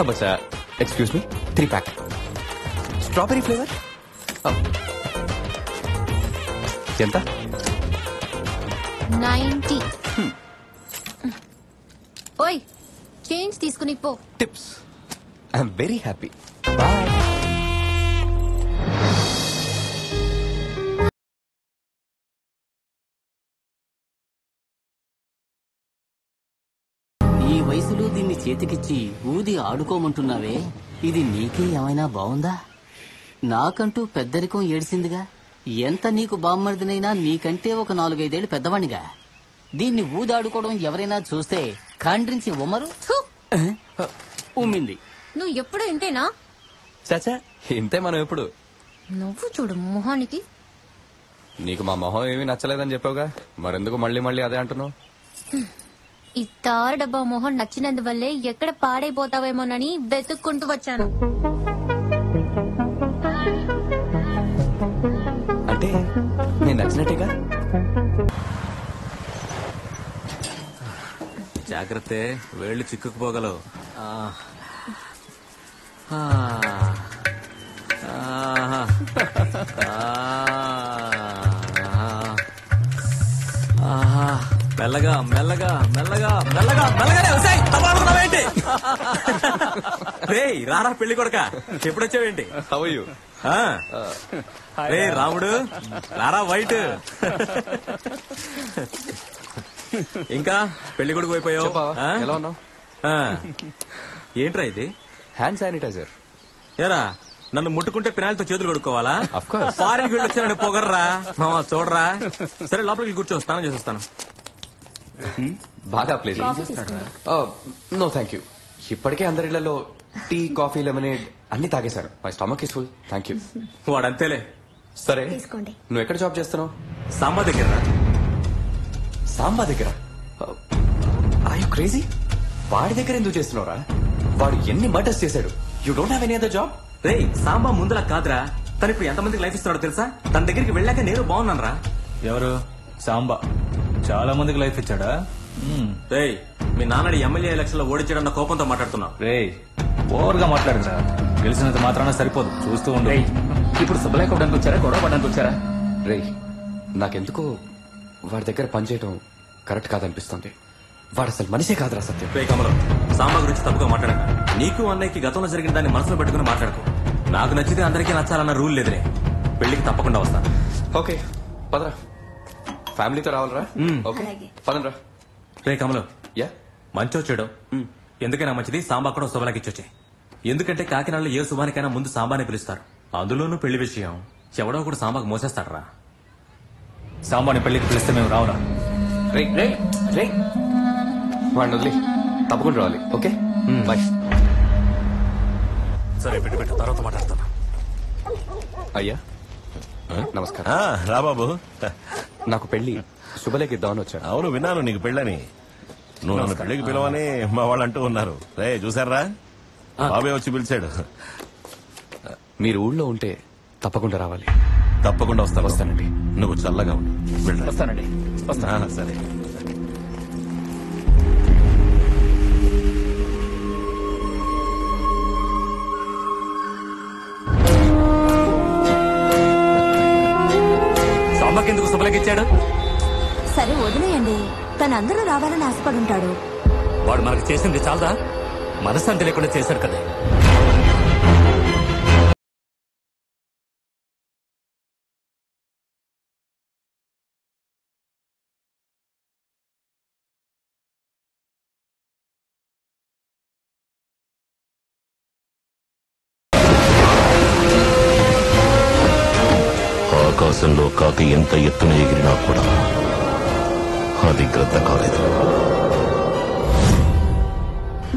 బచ్చా, excuse me, 3 pack strawberry flavour. ఎంత? 90. ఓయ్, చేంజ్ తీసుకుని పో. Tips. I'm very happy. Bye. ఈ వయసులో దీన్ని చేతికిచ్చి ఊది ఆడుకోమంటున్నావే, ఇది నీకే ఏమైనా బావుందా? నాకంటూ పెద్దరికం ఏడిసిందిగా. ఎంత నీకు బామ్మర్దినైనా నీకంటే ఒక 4-5 ఏళ్ళు పెద్దవాణ్ణిగా. దీన్ని ఊదాడుకోవడం ఎవరైనా చూస్తే ఖండ్రించి ఉమ్మరు. ఉమ్మింది. నువ్వు ఎప్పుడు ఇంతేనా? చాచా, ఇంతే మనం ఎప్పుడు. నువ్వు చూడు మొహానికి. నీకు మా మొహం ఏమీ నచ్చలేదని చెప్పావుగా, మరెందుకు మళ్ళీ అదే అంటున్నావు? ఈ తారు డబ్బా మొహం నచ్చినందువల్లే ఎక్కడ పాడైపోతావేమోనని వెతుక్కుంటూ వచ్చాను. అంటే నేను నచ్చినట్టేగా. జాగ్రత్త, వేళ్ళు చిక్కుకుపోగలవు. మెల్లగా మెల్లగా మెల్లగా మెల్లగా మెల్లగానే వస్తాయి. తపాడుతున్నావేంటి? రే రారా పెళ్లి కొడక, ఎప్పుడొచ్చావేంటి? రే రాముడు రారా వైట్. ఇంకా పెళ్లి కొడుకు అయిపోయావు. ఎలా ఉన్నావు? ఏంట్రా ఇది? Hand sanitizer. ఏరా నన్ను ముట్టుకుంటే పినాలతో చేతులు కొడుకోవాలా? అఫ్కోర్స్. ఫారెన్కి వెళ్ళి వచ్చానండి పొగర్రా మామ, చూడరా. సరే లోపలికి కూర్చో, స్నానం చేసేస్తాను. బాగా ప్లేస్. No thank you. ఇప్పటికే అందరిళ్లలో టీ, కాఫీ, లెమనేడ్ అన్ని తాగేశాను. My stomach is full. Thank you. వాడంతేలే. సరే నువ్వు ఎక్కడ జాబ్ చేస్తున్నావు? సాంబా దగ్గర. సాంబా దగ్గర? I you crazy? వాడి దగ్గర ఎందుకు చేస్తున్నావురా? వాడు ఎన్ని మర్డర్స్ చేశాడు. You don't have any other job? రే సాంబా ముందులా కాదురా, తను ఇప్పుడు ఎంతమందికి లైఫ్ ఇస్తున్నాడో తెలుసా? తన దగ్గరికి వెళ్ళాక నేను బాగున్నాను రా. ఎవరు? సాంబా చాలా మందికి లైఫ్ ఇచ్చాడా? రే మీ నాన్నడి ఎమ్మెల్యే ఎలక్షన్ లో ఓడించాడన్న కోపంతో మాట్లాడుతున్నావు. రే ఓవర్గా మాట్లాడరా, గెలిచినంత మాత్రాన సరిపోదు, చూస్తూ ఉండే. ఇప్పుడు శుభలేఖ అవడానికి వచ్చారా, గొడవ పడడానికి వచ్చారా? రే నాకెందుకో వాడి దగ్గర పనిచేయటం కరెక్ట్ కాదనిపిస్తుంది. వాడు అసలు మనిషే కాదురా సత్యం. రే కమలం, సాంబా గురించి తప్పుగా మాట్లాడక. నీకు అన్నయ్యకి గతంలో జరిగిన దాన్ని మనసులో పెట్టుకుని మాట్లాడుకో. నాకు నచ్చితే అందరికీ నచ్చాలన్న రూల్ లేదురే. పెళ్లికి తప్పకుండా వస్తా. ఓకే పదరా, ఫ్యామిలీతో రావాలరా? ఓకే పదండ్రా. రే కమలం, యా మంచో చెడో ఎందుకైనా మంచిది సాంబా కూడా శుభలాకి ఇచ్చొచ్చే. ఎందుకంటే కాకినాడలో ఏ శుభానికైనా ముందు సాంబానే పిలుస్తారు. అందులోనూ పెళ్లి విషయం ఎవడో కూడా సాంబాకు మోసేస్తాడరా. సాంబాని పెళ్లికి పిలిస్తే మేము రావురా. రే రే రే వాడిని వదిలే, తప్పకుండా రావాలి. Okay bye. సరే పెట్టు, తర్వాత మాట్లాడతాను. అయ్యా నమస్కారం. రా బాబు. నాకు పెళ్లి శుభలేఖ ఇద్దామని వచ్చాను. అవును విన్నాను నీకు పెళ్ళని. నువ్వు నన్ను పెళ్లికి పిలవని మా వాళ్ళు అంటూ ఉన్నారు. రే చూసారా, బాబే వచ్చి పిలిచాడు. మీరు ఊళ్ళో ఉంటే తప్పకుండా రావాలి. తప్పకుండా వస్తానండి. నువ్వు చల్లగా ఉండు. వస్తానండి. సరే. సాంబాకెందుకు శుభలేఖ ఇచ్చాడు? సరే వదిలేయండి, తను అందరూ రావాలని ఆశపడుంటాడు. వాడు మనకు చేసింది చాలదా? మనశ్శాంతి లేకుండా చేశాడు కదా. ఆకాశంలో కాకి ఎంత ఎత్తున ఎగిరినా కూడా అది గ్రద్ద కాలేదు.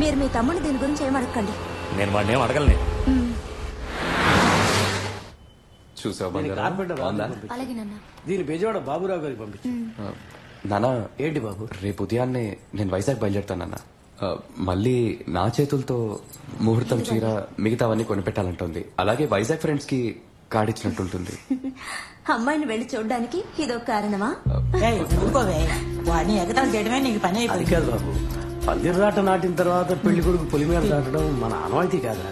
మీరు మీ తమ్ముడు దీని గురించి ఏమడకండి. నేను వాడిని ఏం అడగలనే. చూసావా అలాగే నాన్న. దీని బెజవాడ బాబురావు గారికి పంపించు. నానా ఏంటి బాబు? రేపు ఉదయాన్నే నేను వైజాగ్ బయలుదేరుతానన్నా. మళ్ళీ నా చేతులతో ముహూర్తం చీర మిగతావన్నీ కొనిపెట్టాలంటుంది. అలాగే వైజాగ్ ఫ్రెండ్స్ కి కార్డు ఇచ్చినట్టుంటుంది. అమ్మాయిని వెళ్లి చూడడానికి ఇదో కారణమా? వాడిని ఎగతాలు చేయడమే నీకు పని అది అయిపోయింది. కాదు బాబు, పందిర్రాట నాటిన తర్వాత పెళ్లి కొడుకు పొలి మీద దాటడం మన ఆనవాయితీ కాదా?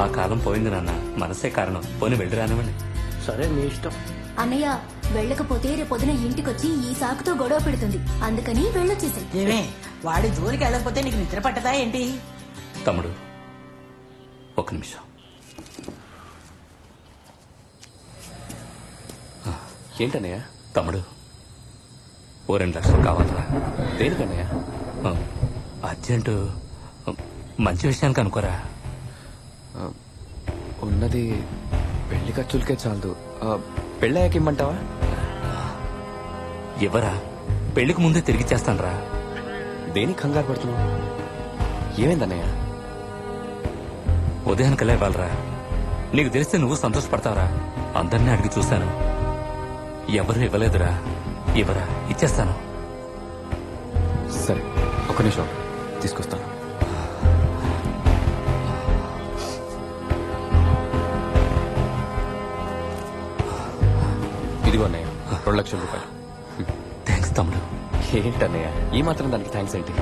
ఆ కాలం పోయింది నాన్న, మనసే కారణం. పోనీ వెళ్ళి రానివ్వండి. సరే మీ ఇష్టం. అన్నయ్య వెళ్ళకపోతే రేపొద్దున ఇంటికొచ్చి ఈ సాకుతో గొడవ పెడుతుంది. అందుకని వెళ్ళొచ్చేసాయి. ఏమే వాడి జోలికి వెళ్ళకపోతే నీకు నిద్ర పట్టదా ఏంటి? తమ్ముడు ఒక నిమిషం. ఏంటన్నయ్య? తమ్ముడు ఓ 2 లక్షలు కావాలరా. దేనికన్నయ్య? అర్జెంటు మంచి విషయానికి అనుకోరా. ఉన్నది పెళ్లి ఖర్చులకే చాలదు. పెళ్ళయ్యాక ఇమ్మంటావా? ఎవరా? పెళ్లికి ముందే తిరిగి చేస్తానరా. దేనికి కంగారు పడుతున్నావు? ఏమైందన్నయ్య? ఉదయానికల్లా ఇవ్వాలరా. నీకు తెలిస్తే నువ్వు సంతోషపడతావరా. అందరినీ అడిగి చూశాను, ఎవరు ఇవ్వలేదురా. ఇవ్వరా, ఇచ్చేస్తాను. సరే ఒక నిమిషం తీసుకొస్తాను. ఇదిగో అన్నయ్య 2 లక్షల రూపాయలు. థ్యాంక్స్ తమ్ముడు. ఏంటన్నయ్య ఈ మాత్రం దానికి థ్యాంక్స్ ఏంటి?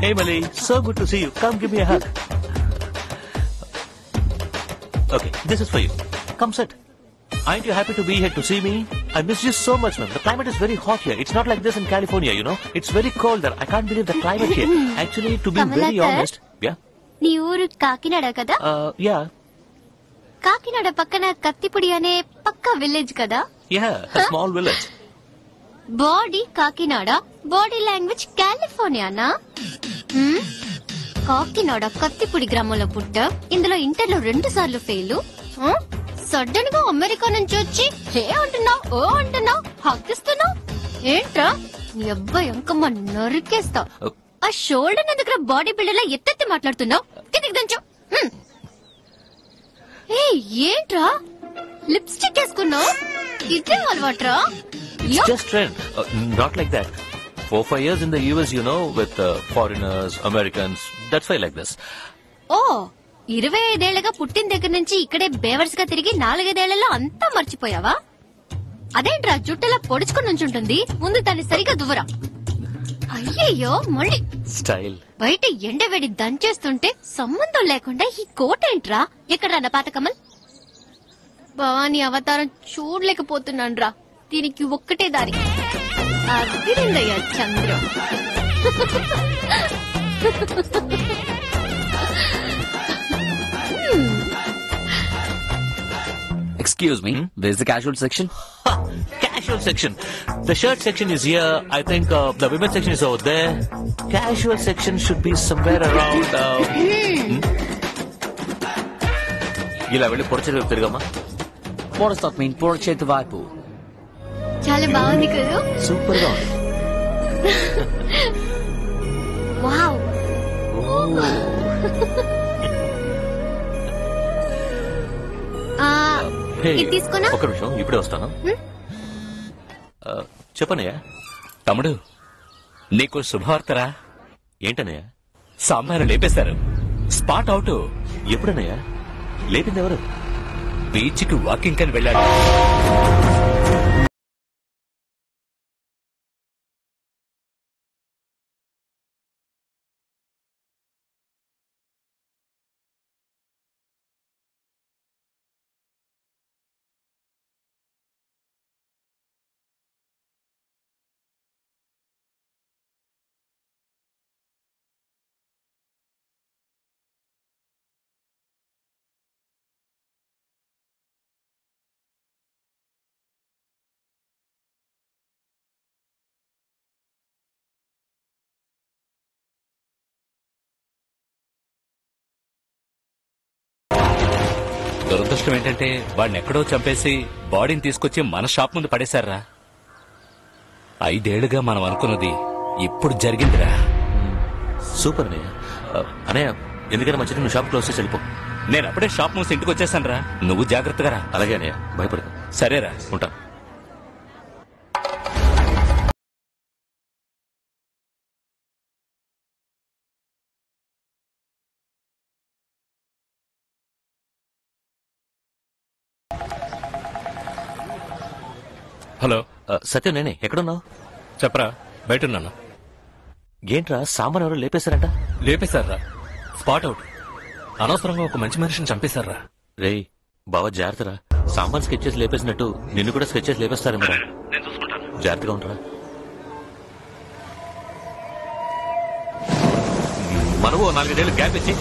Hey Mali, so good to see you. Come give me a hug. Okay, this is for you. Come sit. Aren't you happy to be here to see me? I miss you so much, man. The climate is very hot here. It's not like this in California, you know. It's very cold there. I can't believe the climate here. Actually, to be very honest, yeah. నీ ఊరు కాకినాడ కదా? Yeah. Kakinada పక్కన కత్తిపుడి అనే పక్క village కదా? Yeah, a small village. Body Kakinada, body language కాలిఫోర్నియానా? కాకినాడ కత్తిపుడి గ్రామంలో పుట్ట, ఇందులో ఇంటర్లో 2 సార్లు ఫెయిల్. సడన్ గా అమెరికా నుంచి వచ్చి హే అంటున్నావు, ఓ అంటున్నావు, హక్కిస్తున్నావు. ఏంట్రా నీ అబ్బాయి అంకమ్మ నరికేస్తా. ఆ షోల్డర్ దగ్గర బాడీ బిల్డర్ ఎత్తెత్తి మాట్లాడుతున్నావు. కిందికి దంచు. ఏంట్రా లిప్స్టిక్ వేసుకున్నావు? ఇదే అలవాట్రా? It's just trend. Not like that. 4-5 years in the US, you know, with foreigners, Americans. That's why like this. ఓ 25 ఏళ్లుగా పుట్టిన దగ్గర నుంచి ఇక్కడే బేవర్స్ గా తిరిగి 4-5 ఏళ్లలో అంతా మర్చిపోయావా? అదేంట్రా జుట్టలా పొడుచుకుని నుంచుంటుంది. ముందు దాన్ని సరిగా దువ్వరా. అయ్యయ్యో మళ్ళీ స్టైల్. బయట ఎండవేడి దంచేస్తుంటే సంబంధం లేకుండా ఈ కోట్ ఏంట్రా? ఎక్కడ్రా నా పాత కమల్? భవానీ అవతారం చూడలేకపోతున్నాను రా. దీనికి ఒక్కటే దారి. అదిరిందయ్యా Chandram. Excuse me, where's the casual section? Casual section. The shirt section is here. I think the women's section is over there. Casual section should be somewhere around. ఇలా వెళ్ళి పొరచేతి వైపు తిరగమ్మా. What mean? పొరచేతి వైపు. చాలా బాగుంది కదా? సూపర్ గా ఉంది. వావ్. ఇది తీసుకున్నా? ఒక నిమిషం, ఇప్పుడే వస్తాను. చెప్పనయ్యా. తమ్ముడు నీకు శుభవార్తరా. ఏంటనయ్యా? సాంబారు లేపేశారు. Spot out. ఎప్పుడనయ్యా? లేపింది ఎవరు? బీచ్కి వాకింగ్ అని వెళ్ళాడు. దురదృష్టం ఏంటంటే వాడిని ఎక్కడో చంపేసి బాడీని తీసుకొచ్చి మన షాప్ ముందు పడేశారా. 5 ఏళ్లుగా మనం అనుకున్నది ఇప్పుడు జరిగిందిరా. సూపర్ అన్నయ్య. అన్నయ్య ఎందుకైనా మంచిది నువ్వు షాప్ క్లోజ్ చేసి వెళ్ళిపో. నేను అప్పుడే షాప్ మూసి ఇంటికి వచ్చేసాను రా. నువ్వు జాగ్రత్తగా రా. అలాగే అన్నయ్య, భయపడకు. సరేరా, ఉంటా. హలో సత్యం, నేనే. ఎక్కడున్నావు? చెప్పరా. బయటన్నాను. ఏంట్రా సాంబార్ ఎవరో లేపేశారంట? లేపేశారా? Spot out. అనవసరంగా ఒక మంచి మనిషిని చంపేశారా. రే బావ, జాగ్రత్తరా. సాంబార్ స్కెచ్ చేసి లేపేసినట్టు నిన్ను కూడా స్కెచ్ చేసి లేపేస్తారేమరా. జాగ్రత్తగా ఉంటారా. మనము 4 ఏళ్ళు గ్యాప్ ఇచ్చి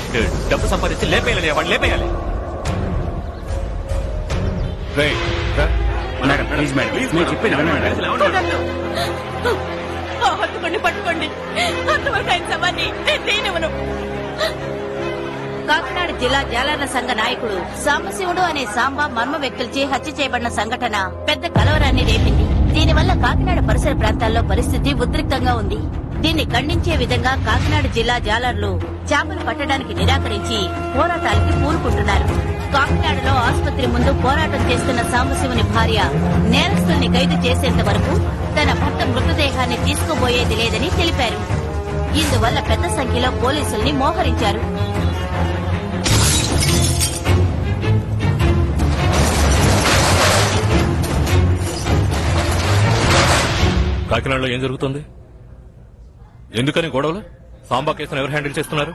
డబ్బు సంపాదించి లేపేయాలి. వాడు లేపేయాలి. పట్టుకోండి. అంతవరకు ఆయన సమాన్ని నేనేమను. కాకినాడ జిల్లా జాలర్ల సంఘ నాయకుడు సాంబశివుడు అనే సాంబా మర్మ వ్యక్తులచే హత్య చేయబడిన సంఘటన పెద్ద కలవరాన్ని రేపింది. దీనివల్ల కాకినాడ పరిసర ప్రాంతాల్లో పరిస్థితి ఉద్రిక్తంగా ఉంది. దీన్ని ఖండించే విధంగా కాకినాడ జిల్లా జాలర్లు చేపలు పట్టడానికి నిరాకరించి పోరాటాలకి పూనుకుంటున్నారు. కాకినాడలో ఆసుపత్రి ముందు పోరాటం చేస్తున్న సాంబశివుని భార్య నేరస్తుల్ని ఖైదు చేసేంత వరకు తన భర్త మృతదేహాన్ని తీసుకుపోయేది లేదని తెలిపారు. ఇందువల్ల పెద్ద సంఖ్యలో పోలీసుల్ని మోహరించారు. కాకినాడలో ఏం జరుగుతుంది? ఎందుకని గొడవలు? సాంబా కేసును ఎవరు హ్యాండిల్ చేస్తున్నారు?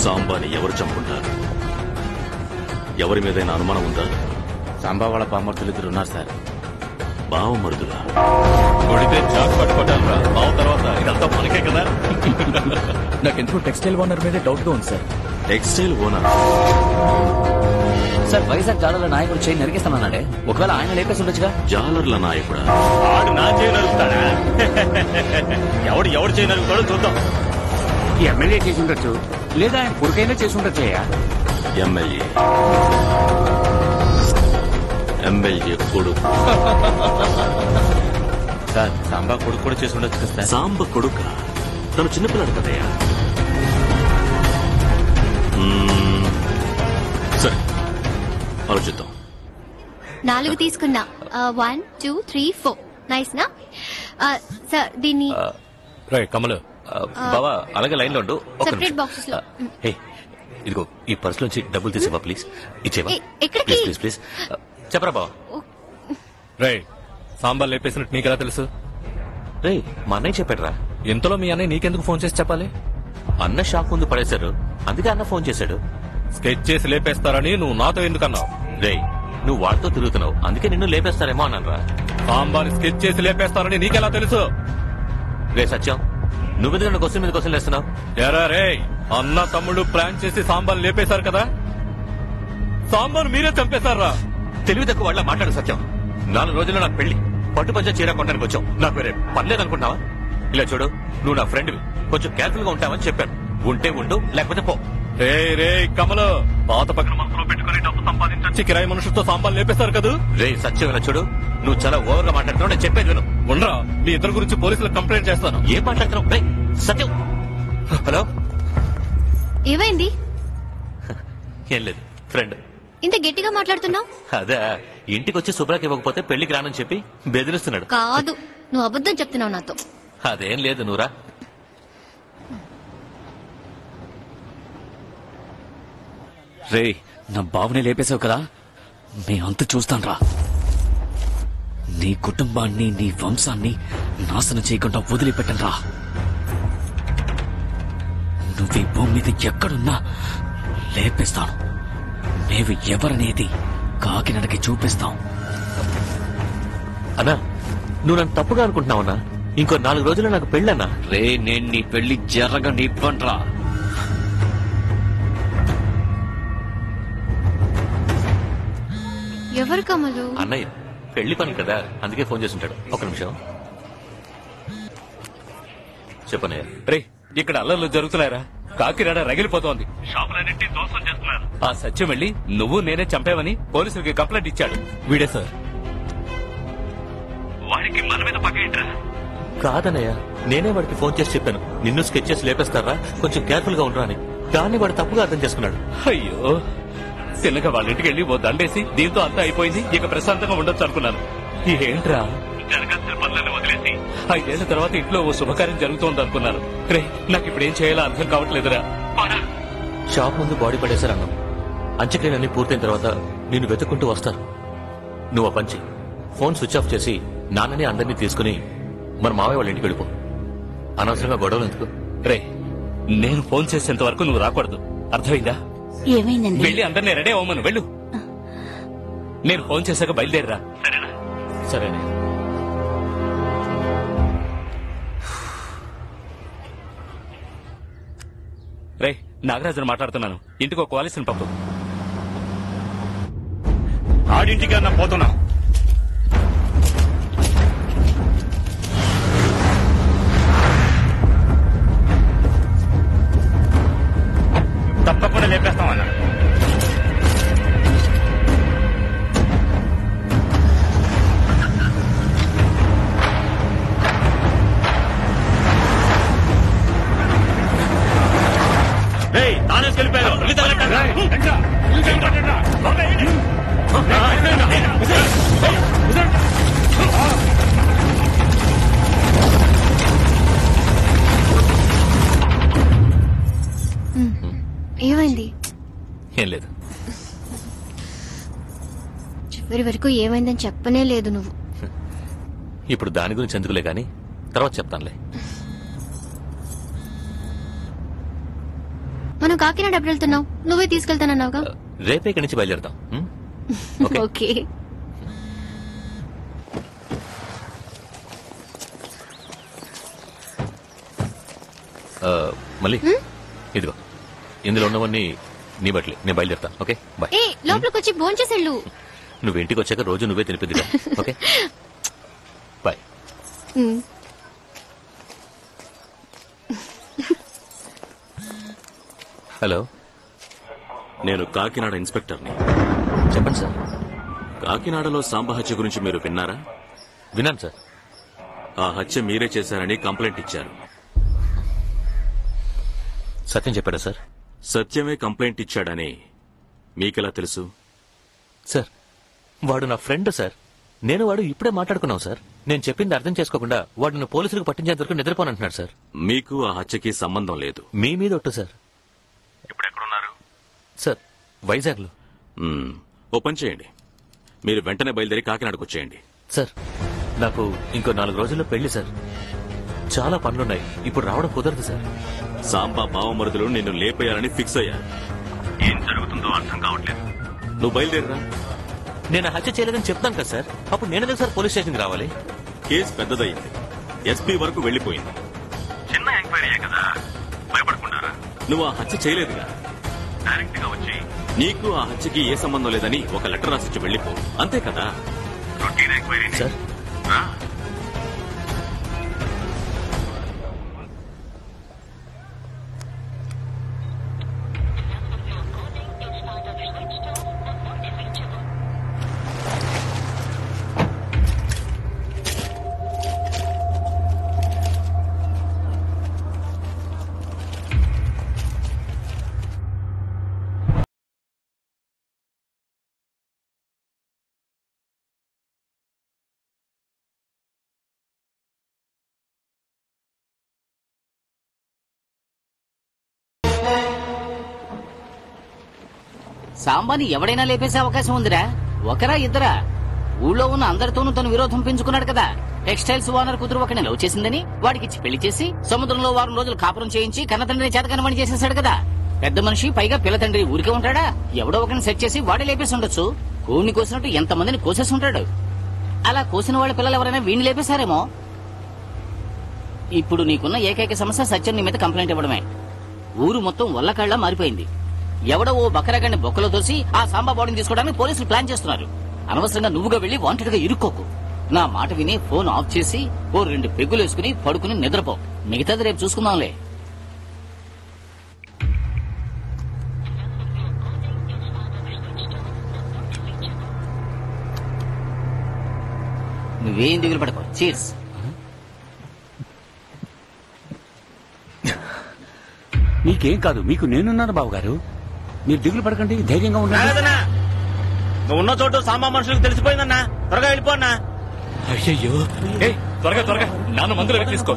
సాంబాని ఎవరు చంపుకుంటారు? ఎవరి మీదైనా అనుమానం ఉందా? సాంబా వాళ్ళ బామ్మర్తులు ఇద్దరు ఉన్నారు సార్. బావమరుదులా? కొడితే చాకు పట్టుకోవటాలరా బావ తర్వాత ఇదంతా మనకే కదా. నాకెందుకు టెక్స్టైల్ ఓనర్ మీదే డౌట్ గా ఉంది sir. Textile owner sir Vizag జాలర్ల నాయకుడు చేయి నరికేస్తామన్నాడే, ఒకవేళ ఆయన లేపేసి ఉండొచ్చుగా. జాలర్ల నాయకుడా? ఆడు నా చేయి నరుకుతాడా? ఎవడు చేయి నరుకుతాడో చూద్దాం. ఎమ్మెల్యే చేసి ఉండొచ్చు, లేదా ఆయన కొడుకైనా చేసి ఉండొచ్చయ్యా. ఎమ్మెల్యే కొడుకు సార్ సాంబా కొడుకు కూడా చేసి ఉండొచ్చు కదా సార్. సాంబ కొడుక? తను చిన్నపిల్లడు కదయ్యా. సరే ఆలోచిద్దాం. 4 తీసుకున్నా. 1 2 3 4 నైస్ నా సార్. దీన్ని కమలు బావా అలాగే లైన్ లో ఉండు. సెపరేట్ బాక్సెస్ లో. హే ఇదిగో ఈ పర్స్ నుంచి డబ్బులు తీసేవా ప్లీజ్. ఇచ్చేవా ఎక్కడికి? Please please please. చెప్పరా బావా. రే సాంబా లేపేసినట్టు నీకెలా తెలుసు? రే మా అన్నయ్య చెప్పాడురా. ఇంతలో మీ అన్నయ్య నీకెందుకు ఫోన్ చేసి చెప్పాలి? అన్న షాక్ ముందు పడేశారు, అందుకే అన్న ఫోన్ చేశాడు. స్కెచ్ చేసి లేపేస్తారని నువ్వు నాతో ఎందుకన్నావు? రే నువ్వు వాడితో తిరుగుతున్నావు, అందుకే నిన్ను లేపేస్తారేమో అన్నారా. సాంబాని స్కెచ్ చేసి లేపేస్తారని నీకెలా తెలుసు? రే సత్యం, నువ్వెందుకు నన్ను క్వశ్చన్ మీద క్వశ్చన్ వేస్తున్నావు? ఎరా రే, అన్న తమ్ముడు ప్లాన్ చేసి సాంబాన్ లేపేశారు కదా, సాంబాన్ మీరే చంపేశారా? తెలివి తక్కువ వాళ్ళ మాట్లాడు సత్యం. 4 రోజుల్లో నాకు పెళ్లి, పట్టుపంచ చీర కొనడానికి వచ్చావు. నాకు వేరే పర్లేదనుకుంటున్నావా? ఇలా చూడు, నువ్వు నా ఫ్రెండ్వి, కొంచెం కేర్ఫుల్ గా ఉంటావని చెప్పాను. ఉంటే ఉండు, లేకపోతే పో. రే రే కమలు, పాత పక్కన మనసులో పెట్టుకుని డబ్బు సంపాదించొచ్చి కిరాయి మనుషులతో సాంబాన్ లేపేశారు కదా. రే సత్యం ఇలా చూడు, నువ్వు చాలా ఓవర్ గా మాట్లాడుతున్నావు. నేను చెప్పేది విను. ఉండరా, నీ ఇద్దరు గురించి పోలీసులకు కంప్లైంట్ చేస్తాను. ఏం మాట్లాడుతున్నావు? రే సత్యం. హలో, ఏమైంది? ఏం లేదు, ఫ్రెండ్. ఇంత గట్టిగా మాట్లాడుతున్నావు? అదే ఇంటికి వచ్చి శుభ్రకి ఇవ్వకపోతే పెళ్లికి రానని చెప్పి బెదిరిస్తున్నాడు. కాదు, నువ్వు అబద్ధం చెప్తున్నావు నాతో. అదేం లేదు, నువ్వురా. రే నా బావనే లేపేశావు కదా, నీ అంత చూస్తాను రా. నీ కుటుంబాన్ని, నీ వంశాన్ని నాశనం చేయకుండా వదిలిపెట్టను రా. నువ్వు ఈ భూమి మీద ఎక్కడున్నా లేపేస్తాను. మేము ఎవరనేది కాకినాడకి చూపిస్తాం. అన్నా నువ్వు నన్ను తప్పుగా అనుకుంటున్నావన్నా. ఇంకో 4 రోజుల్లో నాకు పెళ్ళన్నా. రే నేను నీ పెళ్లి జరగనివ్వనురా. ఎవరు కమలు? అన్నయ్య పెళ్లి పని కదా, అందుకే ఫోన్ చేసి ఉంటాడు. ఒక నిమిషం చెప్పనయ్య. రే ఇక్కడ అల్లర్లు జరుగుతున్నారా? కాకినాడ రగిలిపోతోంది. షాపులన్నింటినీ దోసం చేస్తున్నారు. ఆ సత్యం వెళ్ళి నువ్వు నేనే చంపావని పోలీసులకి కంప్లైంట్ ఇచ్చాడు. వీడే సార్. వాడికి మన మీద పగేంట్రా? కాదన్నయ్య, నేనే వాడికి ఫోన్ చేసి చెప్పాను, నిన్ను స్కెచ్ చేసి లేపేస్తారా, కొంచెం కేర్ఫుల్ గా ఉండరా అని. దాన్ని వాడు తప్పుగా అర్థం చేసుకున్నాడు. అయ్యో, చిన్నగా వాళ్ళ ఇంటికి వెళ్ళి ఓ దండేసి దీంతో అంతా అయిపోయింది, ఇక ప్రశాంతంగా ఉండొచ్చు అనుకున్నాను. ఏంట్రా జరగాల్సిన పనులను వదిలేసి 5 ఏళ్ల తర్వాత ఇంట్లో ఓ శుభకార్యం జరుగుతోంది అనుకున్నాను. రే నాకు ఇప్పుడు ఏం చేయాలో అర్థం కావట్లేదురా. షాప్ ముందు బాడీ పడేశారు అన్నం. అంత్యక్రియలన్నీ పూర్తయిన తర్వాత నిన్ను వెతుక్కుంటూ వస్తారు. నువ్వు ఆ పంచి ఫోన్ స్విచ్ ఆఫ్ చేసి నాన్నని అందరినీ తీసుకుని మన మావయ్య వాళ్ళ ఇంటికి వెళ్ళిపో. అనవసరంగా గొడవలు ఎందుకు? రే నేను ఫోన్ చేసేంత వరకు నువ్వు రాకూడదు, అర్థమైందా? ఏమైందండి? వెళ్ళి అందరినీ రెడీ అవ్వమను, వెళ్ళు. నేను ఫోన్ చేశాక బయలుదేరరా. సరేనా? సరేనే. రే నాగరాజును మాట్లాడుతున్నాను, ఇంటికి ఒక కాలేసిన పంపు. ఆడింటికి అన్నా పోతున్నా. తప్పకుండా లేపేస్తామన్నా. ఏం లేదు. చివరి వరకు ఏమైందని చెప్పనే లేదు నువ్వు. ఇప్పుడు దాని గురించి ఎందుకులే గాని తర్వాత చెప్తానులే. మనం కాకినాడ ఎప్పుడు వెళ్తున్నావు? నువ్వే తీసుకెళ్తానన్నావుగా. రేపే ఇక్కడి నుంచి బయలుదేరతాం. ఓకే. మళ్ళీ ఇదిగో ఇందులో ఉన్నవన్నీ నీ బట్టలే. నేను బయలుదేరతా. Okay bye. ఏ లోపలికి వచ్చి భోంచేసెళ్ళు. నువ్వు ఇంటికి వచ్చాక రోజు నువ్వే తినిపిద్దిగా. Okay bye. హలో, నేను కాకినాడ ఇన్స్పెక్టర్ని. చెప్పండి సార్. కాకినాడలో సాంబ హత్య గురించి మీరు విన్నారా? విన్నాను సార్. ఆ హత్య మీరే చేశారని కంప్లైంట్ ఇచ్చారు. సత్యం చెప్పాడా సార్? సత్యమే కంప్లైంట్ ఇచ్చాడని మీకెలా తెలుసు? సార్ వాడు నా ఫ్రెండ్ సార్. నేను వాడు ఇప్పుడే మాట్లాడుకున్నాం సార్. నేను చెప్పింది అర్థం చేసుకోకుండా వాడు నన్ను పోలీసులకు పట్టించేంత వరకు నిద్రపోనంటున్నాడు సార్. మీకు ఆ హత్యకి సంబంధం లేదు. మీ మీద ఒట్టు సార్. ఇప్పుడు ఎక్కడున్నారు సార్? వైజాగ్ లో. ఓ పని చేయండి, మీరు వెంటనే బయలుదేరి కాకినాడకు వచ్చేయండి. సార్ నాకు ఇంకో 4 రోజుల్లో పెళ్లి సార్. చాలా పనులున్నాయి. ఇప్పుడు రావడం కుదరదు సార్. సాంబా బావమరుదులు నిన్ను లేపేయాలని ఫిక్స్ అయ్యారు. ఏం జరుగుతుందో అర్థం కావట్లేదు. నువ్వు బయలుదేరిరా. నేను హత్య చేయలేదని చెప్తాను కదా సార్. అప్పుడు నేను సార్ పోలీస్ స్టేషన్కి రావాలి? కేసు పెద్దదయ్యింది, ఎస్పీ వరకు వెళ్లిపోయింది. చిన్న ఎంక్వైరీయే కదా, భయపడకుండారా. నువ్వు ఆ హత్య చేయలేదుగా. డైరెక్ట్ గా వచ్చి నీకు ఆ హత్యకి ఏ సంబంధం లేదని ఒక లెటర్ రాసిచ్చి వెళ్లిపో. అంతే కదా. Routine enquiry sir. సాంబాని ఎవడైనా లేపేసే అవకాశం ఉందిరా. ఒకరా ఇద్దరా? ఊళ్ళో ఉన్న అందరితోనూ తను విరోధం పెంచుకున్నాడు కదా. టెక్స్టైల్స్ ఓనర్ కూతురు ఒకని లవ్ చేసిందని వాడికిచ్చి పెళ్లి చేసి సముద్రంలో 1 వారం రోజులు కాపురం చేయించి కన్నతండ్రిని చేతకనమని చేసేసాడు కదా. పెద్ద మనిషి, పైగా పిల్ల తండ్రి ఊరికే ఉంటాడా? ఎవడో ఒకరిని సెట్ చేసి వాడే లేపేసి ఉండొచ్చు. కోడిని కోసినట్టు ఎంతమందిని కోసేసి ఉంటాడు. అలా కోసిన వాళ్ళ పిల్లలు ఎవరైనా వీణ్ణి లేపేశారేమో. ఇప్పుడు నీకున్న ఏకైక సమస్య సత్యం నీ మీద కంప్లైంట్ ఇవ్వడమే. ఊరు మొత్తం వల్లకాళ్లా మారిపోయింది. ఎవడో ఓ బకరగాన్ని బొక్కలో తోసి ఆ సాంబా బాడీని తీసుకోవడానికి పోలీసులు ప్లాన్ చేస్తున్నారు. అనవసరంగా నువ్వుగా వెళ్లి వాంటెడ్ గా ఇరుక్కోకు. నా మాట విని ఫోన్ ఆఫ్ చేసి ఓ 2 పెగ్గులు వేసుకుని పడుకుని నిద్రపో. మిగతాది రేపు చూసుకుందాంలే. నువ్వేం దిగులు పడకో. చీర్స్. మీకేం కాదు, మీకు నేనున్నాను బావగారు. మీరు దిగులు పడకండి, ధైర్యంగా ఉండండి. నువ్వు ఉన్న చోటు సాంబా మనుషులకు తెలిసిపోయిందన్నా. త్వరగా వెళ్ళిపోన్నా. అయ్యయ్యో, త్వరగా త్వరగా నాన్న మందులు తీసుకో.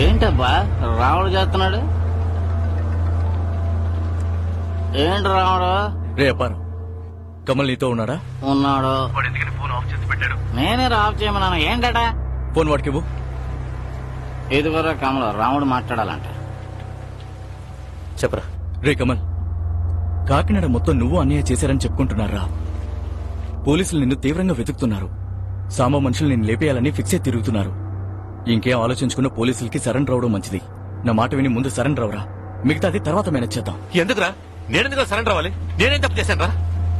ఏంటబ్బా రాముడు చేస్తున్నాడు? ఏంటి రాముడు? రే అప్పారు, కమల్ నీతో ఉన్నాడా? ఉన్నాడు. ఫోన్ ఆఫ్ చేసి పెట్టాడు. నేనే ఆఫ్ చేయమన్నాను. ఏంటడా? ఫోన్ వాడికి ఇవ్వు. ఇదిగోరా కమల్, రాముడు మాట్లాడాలంట. చెప్పరా. రే కమల్, కాకినాడ మొత్తం నువ్వు అన్నయ్య చేశారని చెప్పుకుంటున్నారా? పోలీసులు నిన్ను తీవ్రంగా వెతుకుతున్నారు. సాంబా మనుషులు నిన్ను లేపేయాలని ఫిక్స్ అయి తిరుగుతున్నారు. ఇంకేం ఆలోచించుకున్న పోలీసులకి సరెండర్ అవడం మంచిది. నా మాట విని ముందు సరెండర్ అవరా. మిగతాది తర్వాత మేనేజ్ చేద్దాం. ఎందుకురా? నేనెందుకు సరెండర్ అవ్వాలి? నేనేం తప్పు చేశాను రా?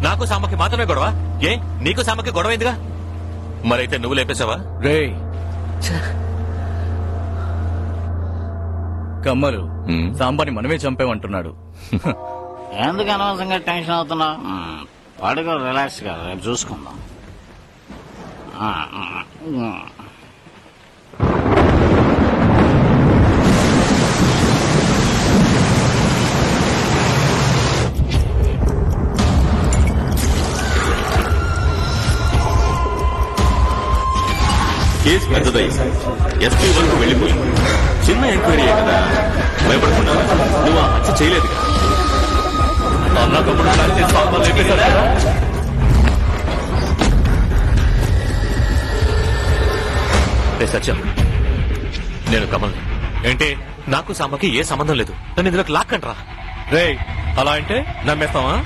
నాకు సాంబకి మాత్రమే గొడవ. ఏ నీకు సాంబకి గొడవ ఎందుగా? మరైతే నువ్వు లేపేశావా? రే కమ్మలు, సాంబాని మనమే చంపామంటున్నాడు. ఎందుకు అనవసరంగా టెన్షన్ అవుతున్నావు? పడుకో, రిలాక్స్ గా, రేపు చూసుకుందాం. కేసు పెద్దదై ఎస్పీ వరకు వెళ్ళిపోయింది. చిన్న ఎంక్వైరీ కదా, భయపడకుండా నువ్వు ఆ హత్య చేయలేదుగా. సత్యం, నేను కమల్. ఏంటి? నాకు సాంబకి ఏ సంబంధం లేదు. నన్ను ఇందులోకి లాక్కంట్రా. రే, అలా అంటే నమ్మేస్తావా?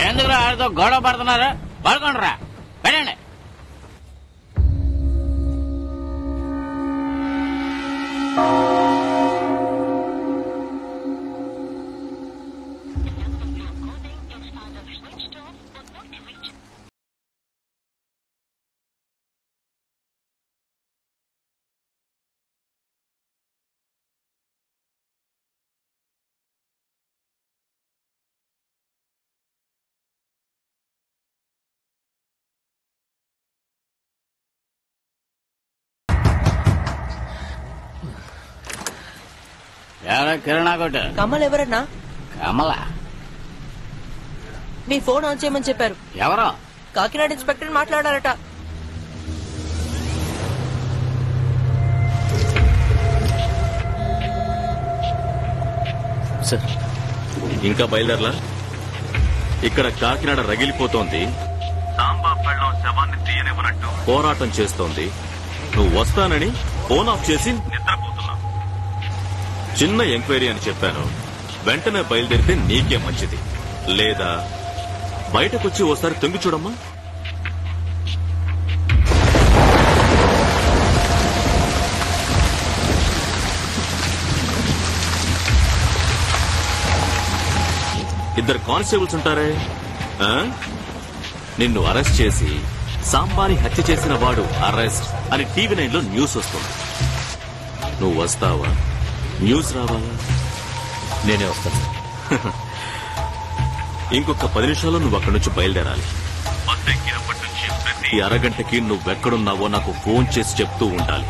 ఎందుకు ఆడితో గొడవ పడుతున్నారు? పడుకోండిరా, వెళ్ళండి. కిరణా కొట్టు. కమల్ ఎవరన్నా? కమల. మీ ఫోన్ ఆన్ చేయమని చెప్పారు. ఎవరో? కాకినాడ ఇన్స్పెక్టర్ మాట్లాడారట. సార్, ఇంకా బయలుదేరలా? ఇక్కడ కాకినాడ రగిలిపోతోంది. సాంబా పెళ్ళం శవాన్ని తీయనివ్వనట్టు పోరాటం చేస్తోంది. నువ్వు వస్తానని ఫోన్ ఆఫ్ చేసి నిద్రపోతున్నావు. చిన్న ఎంక్వైరీ అని చెప్పాను. వెంటనే బయలుదేరితే నీకే మంచిది. లేదా బయటకొచ్చి ఓసారి తొంగి చూడమ్మా. ఇద్దరు కానిస్టేబుల్స్ ఉంటారే, నిన్ను అరెస్ట్ చేసి సాంబాని హత్య చేసిన వాడు అరెస్ట్ అని టీవీ 9లో న్యూస్ వస్తుంది. నువ్వు వస్తావా? న్యూస్ రావాలా? నేనే వస్తాను. ఇంకొక 10 నిమిషాల్లో నువ్వు అక్కడి నుంచి బయలుదేరాలి. బస్సు ఎక్కినప్పటి నుంచి ప్రతి అరగంటకి నువ్వెక్కడున్నావో నాకు ఫోన్ చేసి చెప్తూ ఉండాలి.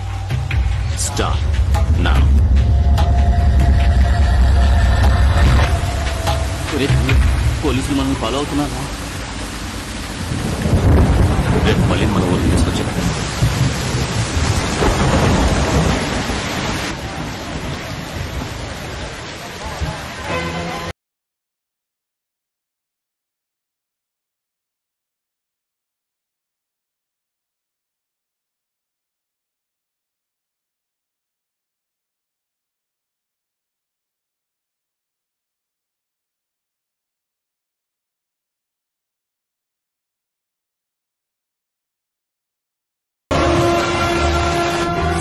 స్టార్ట్ నా. పోలీసులు మనం ఫాలో అవుతున్నారా? రేపు మళ్ళీ మన ఊరికి తీసుకొచ్చాను.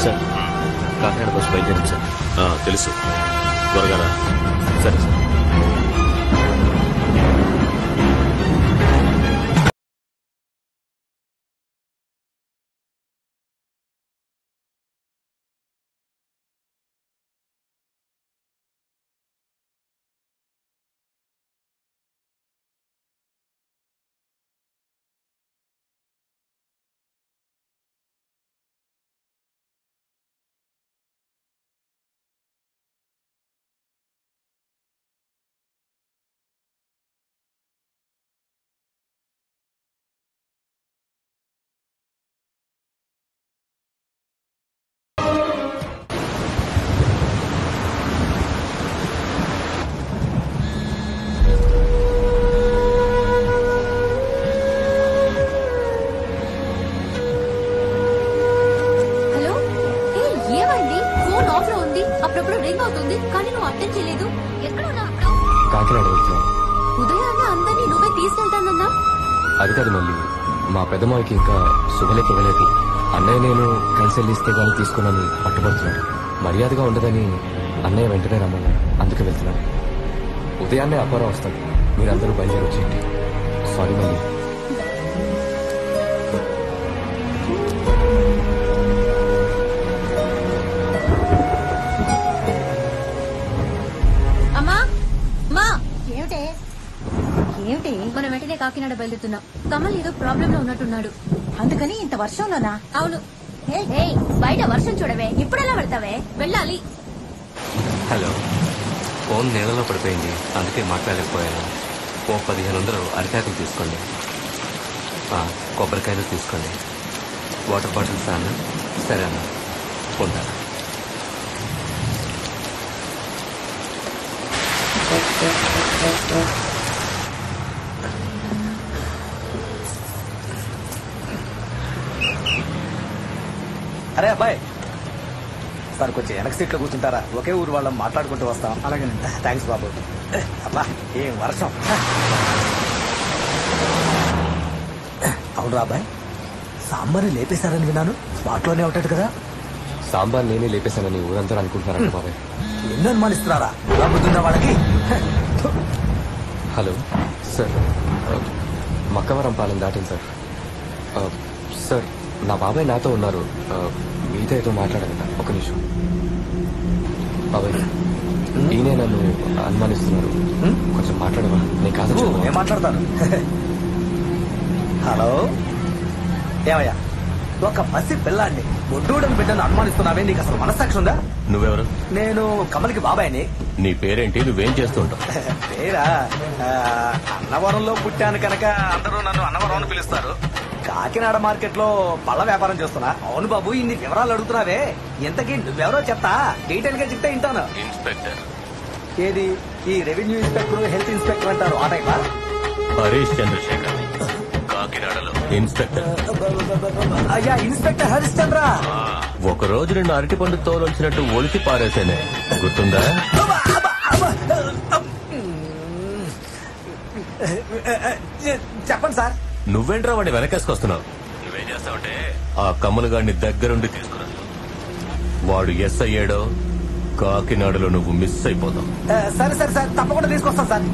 సార్, కాకినాడ బస్సు బయలుదేరింది సార్. తెలుసు, త్వరగా రా. సరే సార్. అది కాదు మళ్ళీ, మా పెద్దమ్మాయికి ఇంకా శుభలేఖ ఇవ్వలేదు. అన్నయ్య నేను కన్సల్ట్ ఇస్తే గానీ తీసుకున్నాను పట్టుబడుతున్నాడు. మర్యాదగా ఉండదని అన్నయ్య వెంటనే రమ్మన్నాడు, అందుకే వెళ్తున్నాను. ఉదయాన్నే అప్పారావు వస్తాడు, మీరందరూ బయలుదేరి వచ్చేయండి. సారీ మళ్ళీ. ఏమిటి? మనం వెంటనే కాకినాడ బయలుదేరుతున్నాం. కమల్ ఏదో ప్రాబ్లం లో ఉన్నట్టున్నాడు. అందుకని ఇంత వర్షంలోనా? అవును. బయట వర్షం చూడవే, ఇప్పుడు ఎలా పడతావే? వెళ్ళాలి. హలో, ఫోన్ నీళ్ళలో పడిపోయింది, అందుకే మాట్లాడలేకపోయాను. ఓ 1500 అరిటాకులు తీసుకోండి, కొబ్బరికాయలు తీసుకోండి, వాటర్ బాటిల్స్ అన్న. సరే అన్న, ఉంటాను. అరే అబ్బాయి, సార్ కొంచెం వెనక సీట్లో కూర్చుంటారా? ఒకే ఊరు వాళ్ళం మాట్లాడుకుంటూ వస్తాం. అలాగే థ్యాంక్స్ బాబు. అబ్బా ఏం వర్షం. అవునరా అబ్బాయి, సాంబార్ని లేపేశారని విన్నాను. స్పాట్లోనే ఉంటాడు కదా? సాంబార్ నేనే లేపేశానని ఊరంతా అనుకుంటున్నారంట బాబాయ్. ఎన్నో అనుమానిస్తున్నారా? ఎలా బుద్ధిందా వాళ్ళకి? హలో సార్, మక్కవరం పాలెం దాటింది సార్. సార్ నా బాబాయ్ నాతో ఉన్నారు, మీతో ఏదో మాట్లాడాలంట. ఒక నిమిషం బాబాయ్, ఈయనే నన్ను అనుమానిస్తున్నారు. కొంచెం మాట్లాడవా? నేను కాదు, నేను మాట్లాడతాను. హలో, ఏమయ్యా, ఒక పసి పిల్లాన్ని బొడ్డూడని బిడ్డను అనుమానిస్తున్నావే? నీకు అసలు మనస్సాక్షి ఉందా? నువ్వెవరు? నేను కమల్కి బాబాయ్ని. నీ పేరేంటి? నువ్వేం చేస్తుంటావు? పేరా? అన్నవరంలో పుట్టాను కనుక అందరూ నన్ను అన్నవరం అని పిలుస్తారు. కాకినాడ మార్కెట్ లో పళ్ళ వ్యాపారం చేస్తున్నా. అవును బాబు, ఇన్ని వివరాలు అడుగుతున్నావే, ఇంతకీ నువ్వెవరో చెప్తా, డీటెయిల్ గా చెప్తే వింటాను. ఇన్స్పెక్టర్. ఏది? ఈ రెవెన్యూ ఇన్స్పెక్టర్, హెల్త్ ఇన్స్పెక్టర్ అంటారు ఆ టైపా? హరీష్ చంద్రశేఖర్, కాకినాడలో ఇన్స్పెక్టర్. అయ్యా, ఇన్స్పెక్టర్ హరీష్ చంద్ర. ఒక రోజు నిన్ను అరటిపండు తోలొచ్చినట్టు ఒలిచి పారేసేనే, గుర్తుందా? చెప్పండి సార్. నువ్వేంట్రా వాడిని వెనకేసుకొస్తున్నావు? నువ్వేం చేస్తావంటే ఆ కమలు గాడిని దగ్గరుండి తీసుకురా. వాడు ఎస్ అయ్యాడో కాకినాడలో నువ్వు మిస్ అయిపోతావు. సరే సరే సార్, తప్పకుండా తీసుకొస్తాను సార్.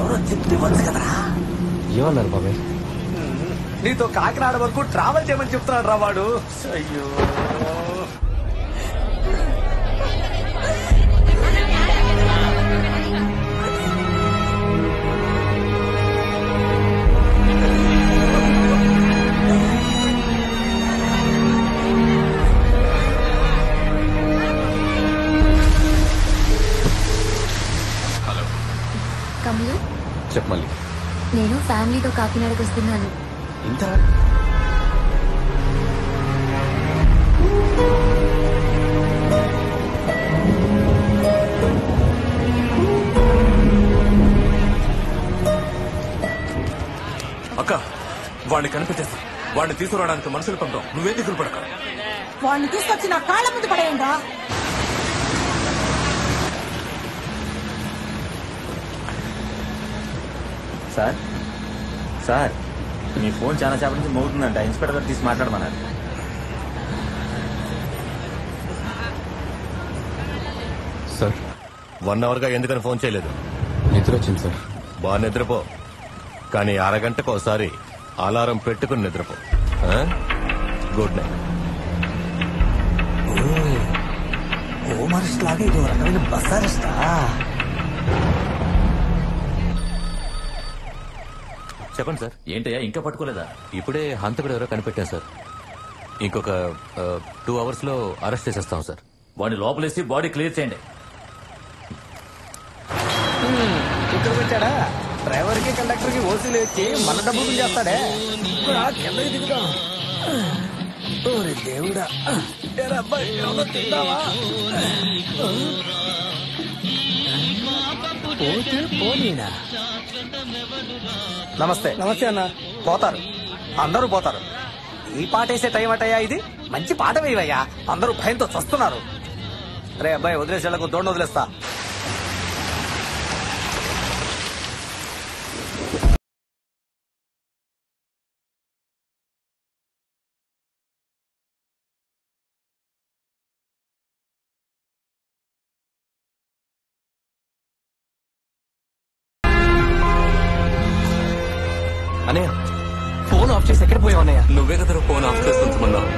ఎవరో చెప్తే వచ్చు కదరా. ఏమన్నారు బాబాయ్? నీతో కాకినాడ వరకు ట్రావెల్ చేయమని చెప్తున్నాడు రా వాడు. అయ్యో, కమలు, చెప్పమల్లి. నేను ఫ్యామిలీతో కాకినాడకు వస్తున్నాను. ఇంత అక్క, వాడిని కనిపెట్టేసి వాడిని తీసుకురావడానికి మనుషులు పంపాం. నువ్వేం దిగులు పడక. వాడిని తీసుకొచ్చి నా కాళ్ళ ముందు పడేయండా. సార్ సార్, మీ ఫోన్ చాలా సేపటి నుంచి మోగుతుందంట. ఇన్స్పెక్టర్ గారు తీసి మాట్లాడమన్నారు. సార్, 1 అవర్ గా ఎందుకని ఫోన్ చేయలేదు? నిద్ర వచ్చింది సార్. బాగా నిద్రపో, కానీ అరగంటకు ఒకసారి అలారం పెట్టుకుని నిద్రపో. Good night. హోమ్ అరెస్ట్ లాగా ఇది ఒక రకమైన బస్ అరెస్టా? చెప్పండి సార్. ఏంటయ్యా ఇంకా పట్టుకోలేదా? ఇప్పుడే హంతకుడు ఎవరో కనిపెట్టాం సార్. ఇంకొక 2 అవర్స్ లో అరెస్ట్ చేసేస్తాం సార్. వాడిని లోపలేసి బాడీ క్లియర్ చేయండి. ఇక్కడికి వచ్చాడా? డ్రైవర్ కి కండక్టర్ కి ఓసీలు ఇచ్చి మన డబ్బులు చేస్తాడే. కిందకి దిగుదాం. ఓరే దేవుడా, అబ్బాయి ఏమన్నా తిందావా? పోతే పోనీనా. నమస్తే. నమస్తే అన్న. పోతారు, అందరూ పోతారు. ఈ పాట వేసే టైం అటయ్యా ఇది? మంచి పాట వేయవయ్యా, అందరూ భయంతో చస్తున్నారు. రే అబ్బాయి, వదిలేసేళ్లకు దోణ వదిలేస్తా. అన్నయ్య, ఫోన్ ఆఫ్ చేసి ఎక్కడ పోయావు అన్నయ్య? నువ్వే కదా ఫోన్ ఆఫ్ చేసి ఉంచమన్నావు.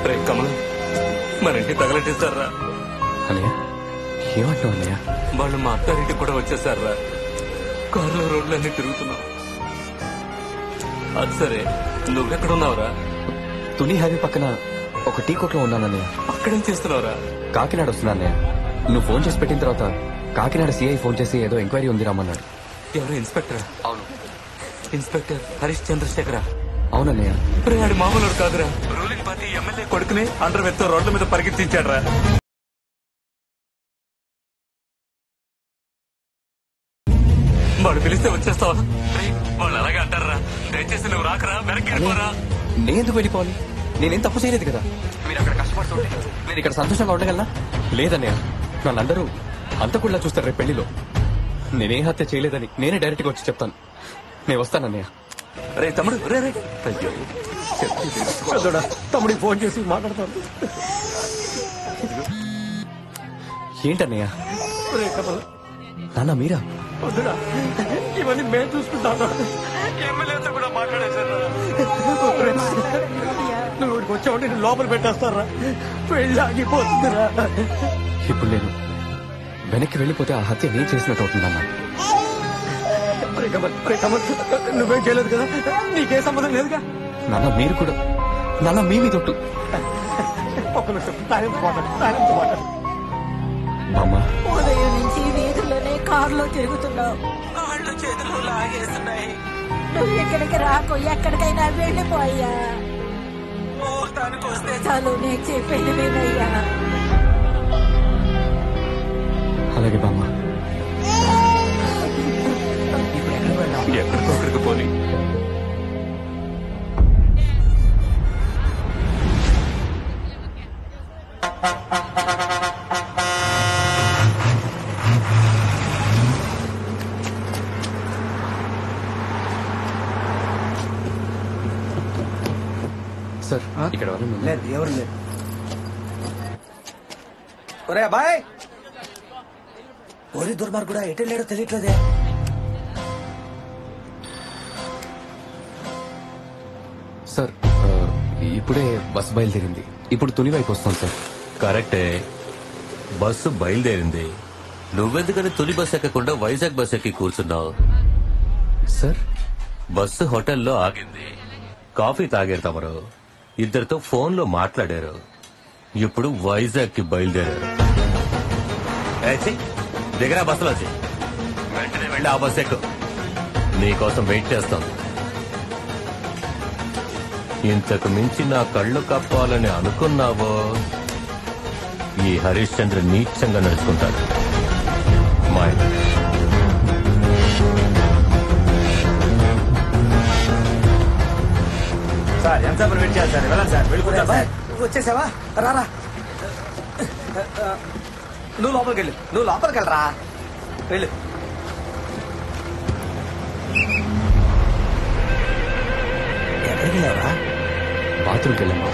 రే కమల్, మన ఇంటి తగలటిస్తారా? అన్నయ్య ఏమంటావు అన్నయ్య? వాళ్ళు మా అత్తారింటికి కూడా వచ్చేసారా? కారులో రోడ్లన్నీ తిరుగుతున్నావు. అది సరే, నువ్వెక్కడున్నావురా? తుని హైవే పక్కన ఒక టీ కొట్లో ఉన్నానన్నయ్య. అక్కడేం చేస్తున్నావురా? కాకినాడ వస్తున్నానన్నయ్య. నువ్వు ఫోన్ చేసి పెట్టిన తర్వాత కాకినాడ సిఐ ఫోన్ చేసి ఏదో ఎంక్వైరీ ఉంది రమ్మన్నాడు. ఎవరు? ఇన్స్పెక్టర్? అవును. ఇన్స్పెక్టర్ హరీష్ చంద్రశేఖర? అవునన్నయ్య. ఆడి మామూలు కాదురా. రూలింగ్ పార్టీ ఎమ్మెల్యే కొడుకుని అండర్ వెత్తో రోడ్ల మీద పరిగెత్తించాడ్రా. వాడు పిలిస్తే వచ్చేస్తావా? వాళ్ళు అలాగే అంటారా? దయచేసి నువ్వు రాకరా, వెనక్కి వెళ్ళిపోరా. నేను ఎందుకు వెళ్ళిపోవాలి? నేనేం తప్పు చేయలేదు కదా. మీరు అక్కడ కష్టపడుతుంటే నేను ఇక్కడ సంతోషంగా ఉండగలనా? లేదన్నయ్య, నన్నందరూ అంతకుళ్ళ చూస్తారు రేపు పెళ్లిలో. నేనే హత్య చేయలేదని నేనే డైరెక్ట్ గా వచ్చి చెప్తాను. నేను వస్తానన్నయ్య. రే తమ్ముడు, రే రే. అయ్యో తమ్ముడికి ఫోన్ చేసి మాట్లాడతాను. ఏంటన్నయ్య? నాన్న మీరా? వద్దురా, ఇవన్నీ మేము చూసుకుంటాను. ఎమ్మెల్యేతో కూడా మాట్లాడేశారు. నువ్వు ఇక్కడికి వచ్చావు, నేను లోపల పెట్టేస్తారా? పెళ్ళి ఆగిపోతుందిరా. ఇప్పుడు నేను వెనక్కి వెళ్ళిపోతే ఆ హత్య నేను చేసినట్టు అవుతుందన్నా. నువ్వేం చేయలేదు కదా, నీకే సంబంధం లేదుగా. నాన్న మీరు కూడా, నాన్న మీ మీద ఒట్టు. ఒక్క నిమిషం, నాయనతో మాట్లాడు. బామ్మ, ఉదయం నుంచి వీధుల్లోనే కారులో తిరుగుతున్నావు. కాళ్ళు చేతులు లాగేస్తున్నాయి. నువ్వు ఎక్కడికి రాకు, ఎక్కడికైనా వెళ్ళిపోయా. ముహూర్తానికి వస్తే చాలు, నేను చెప్పేది వినయ్యా. అలాగే బామ్మ. ఎక్కడికొక్కడికి పోనీ. సార్ ఇక్కడ లేదు, ఎవరు లేదు. ఒరే అబ్బాయ్, ఓరి దుర్మార్గుడా, ఎటు లేడో తెలియట్లేదే. సార్ ఇప్పుడే బస్సు బయలుదేరింది. ఇప్పుడు తుని వైపు వస్తాం సార్. కరెక్టే, బస్సు బయలుదేరింది. నువ్వెందుకని తొలి బస్సు ఎక్కకుండా వైజాగ్ బస్సు ఎక్కి కూర్చున్నావు? సార్ బస్సు హోటల్లో ఆగింది. కాఫీ తాగారు తమరు, ఇద్దరితో ఫోన్లో మాట్లాడారు. ఇప్పుడు వైజాగ్ కి బయలుదేరారు. దిగరా బస్సులో వచ్చి, వెంటనే వెళ్ళి ఆ బస్సు ఎక్కు. నీకోసం వెయిట్ చేస్తాం. ఇంతకు మించి నా కళ్ళు కప్పాలని అనుకున్నావో ఈ హరీష్ చంద్ర నీచంగా నడుచుకుంటాడు. మాయ సార్, ఎంత వెయిట్ చేయాలి సార్? వెళ్ళండి సార్, వెళ్ళిపోతాం సార్. వచ్చేసావా? రారా, నువ్వు లోపలికి వెళ్ళు. నువ్వు లోపలికి వెళ్ళరా, వెళ్ళు. ఎక్కడికి వెళ్ళావరా? బాత్రూమ్కి వెళ్ళమ్మా.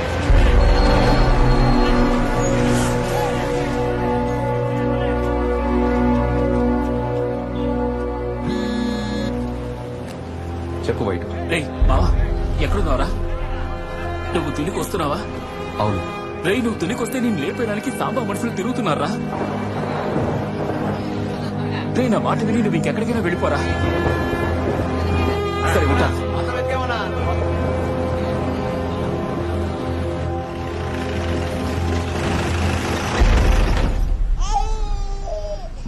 చెప్పు వైట్. రేయ్ బావా, ఎక్కడున్నావురా? నువ్వు తునికి వస్తున్నావా? అవును. రేయ్, నువ్వు తునికి వస్తే నేను లేపేయడానికి సాంబా మనుషులు తిరుగుతున్నారా? రే, నా మాట విని నువ్వు ఇంకెక్కడికైనా వెళ్ళిపోరా. సరే ఉంటా.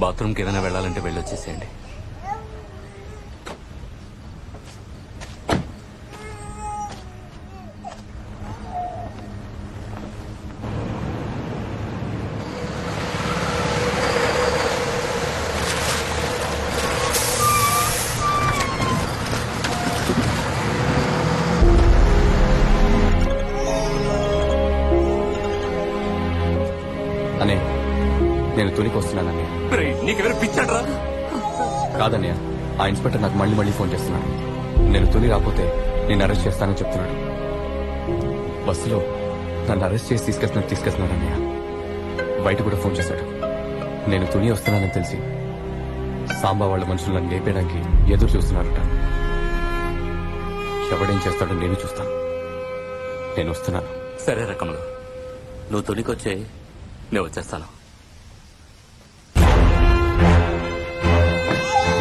బాత్రూమ్కి ఏదైనా వెళ్ళాలంటే వెళ్ళొచ్చేసేయండి. అనే నేను తునికి వస్తున్నానన్నయ్య. నీకెవరు పిచ్చాడ్రా? కాదన్నయ్య, ఆ ఇన్స్పెక్టర్ నాకు మళ్ళీ మళ్ళీ ఫోన్ చేస్తున్నాడు. నేను తుని రాకపోతే నేను అరెస్ట్ చేస్తానని చెప్తున్నాడు. బస్సులో నన్ను అరెస్ట్ చేసి తీసుకెళ్తున్నాడు అన్నయ్య. బయట కూడా ఫోన్ చేశాడు. నేను తుని వస్తున్నానని తెలిసి సాంబా వాళ్ళ మనుషులు నన్ను లేపేయడానికి ఎదురు చూస్తున్నారట. ఎవడేం చేస్తాడో నేను చూస్తాను. నేను వస్తున్నాను. సరే రకములు, నువ్వు తొలికొచ్చే, నేను వచ్చేస్తాను.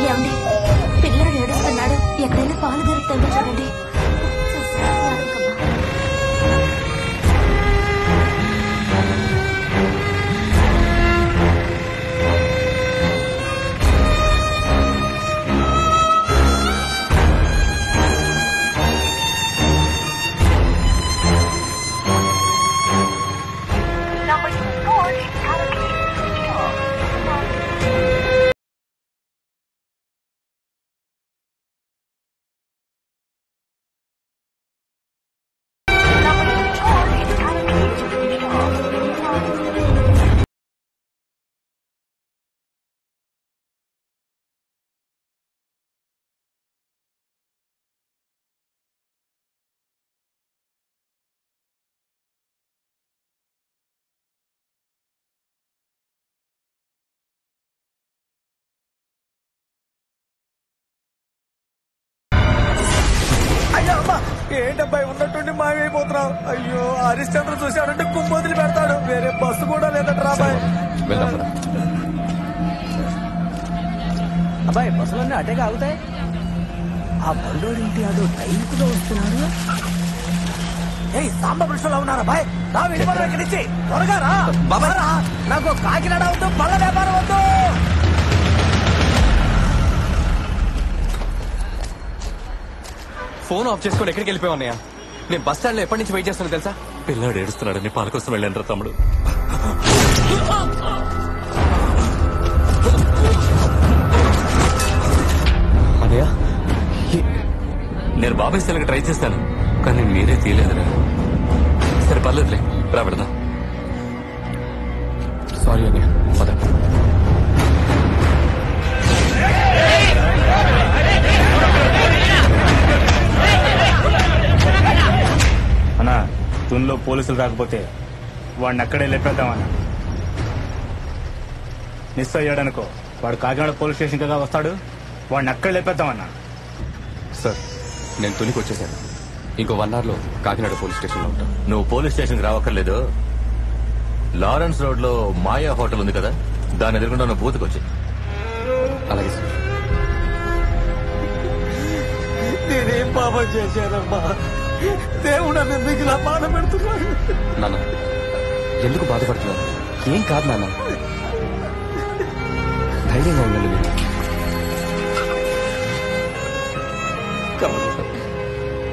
ఏమండి, పిల్లాడు ఏడుస్తున్నాడు. ఎక్కడైనా పాలు దొరుకుతుందో చూడండి. ఏంటబ్బాయి ఉన్నట్టుండి మాయమైపోతున్నావు. అయ్యో హరిశ్చంద్ర చూశాడంటే కుమ్మొదిలి పెడతాడు. వేరే బస్సు కూడా లేదట రాబాయ్. అబ్బాయి బస్సులన్నీ అటేగా ఆగుతాయి. ఆ బండోడింటి అదో టైంకులో వస్తున్నాడు. ఏయ్ సాంబ పురుషులు ఉన్నారా బాయ్? రా వెళ్ళిపోవడం ఇక్కడి నుంచి త్వరగా రా. రా. నాకు కాకినాడ వద్దు, పళ్ళ వ్యాపారం వద్దు. ఫోన్ ఆఫ్ చేసుకొని ఎక్కడికి వెళ్ళిపోయావన్నయ్య? నేను బస్ స్టాండ్ లో ఎప్పటి నుంచి వెయిట్ చేస్తాను తెలుసా? పిల్లాడు ఏడుస్తున్నాడని పాల కోసం వెళ్ళాను రా తమ్ముడు. అన్నయ్య నేను బాబాయ్ సెల్కి ట్రై చేస్తాను, కానీ మీరే తీయలేదురా. సరే పర్లేదులే, రా పెడదాం. సారీ అన్నయ్య, పద. అన్నా తున్లో పోలీసులు రాకపోతే వాడిని అక్కడే లేపేద్దామన్నా. మిస్ అయ్యాడనుకో, వాడు కాకినాడ పోలీస్ స్టేషన్ కదా వస్తాడు, వాడిని అక్కడే లేపేద్దామన్నా. సార్ నేను తునికి వచ్చేసాను. ఇంకో 1 hour లో కాకినాడ పోలీస్ స్టేషన్ లో ఉంటాను. నువ్వు పోలీస్ స్టేషన్ కి రావక్కర్లేదు. లారెన్స్ రోడ్ లో మాయా హోటల్ ఉంది కదా, దాని ఎదురుకుండా ఉన్న బూత్కి వచ్చి. అలాగే సార్. నేనేం పాపం చేశానమ్మా? దేవుడు ఎందుకు ఇలా బాధ పెడుతున్నాడు? నాన్న ఎందుకు బాధపడుతున్నాను? ఏం కాదు నాన్న, ధైర్యంగా ఉండండి మీరు.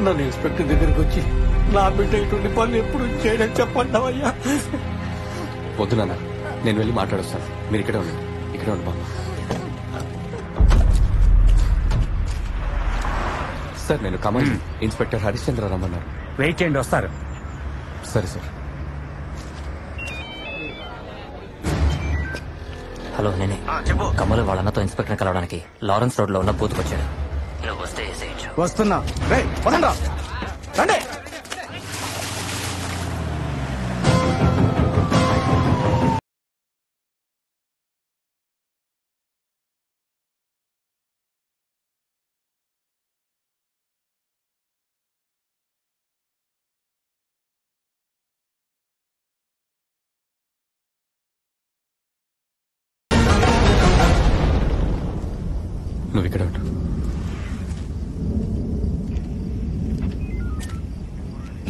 నన్ను ఇన్స్పెక్టర్ దగ్గరికి వచ్చి నా బిడ్డ ఇటువంటి పనులు ఎప్పుడు చేయడం చెప్పంటావయ్యా? వద్దు నాన్న, నేను వెళ్ళి మాట్లాడొస్తాను. మీరు ఇక్కడే ఉండండి. ఇక్కడే ఉండి బాబు. సార్ నేను కమల్, ఇన్స్పెక్టర్ హరిశ్చంద్ర రమ్మన్నారు. వెయిట్ చేయండి, వస్తారు. సరే సార్. హలో నేనే. కమలు వాళ్ళన్నతో ఇన్స్పెక్టర్ కలవడానికి లారెన్స్ రోడ్ లో ఉన్న బూత్కి వచ్చాడు. నువ్వు వస్తే వస్తున్నా. రండి. నువ్వు ఇక్కడ ఉండు.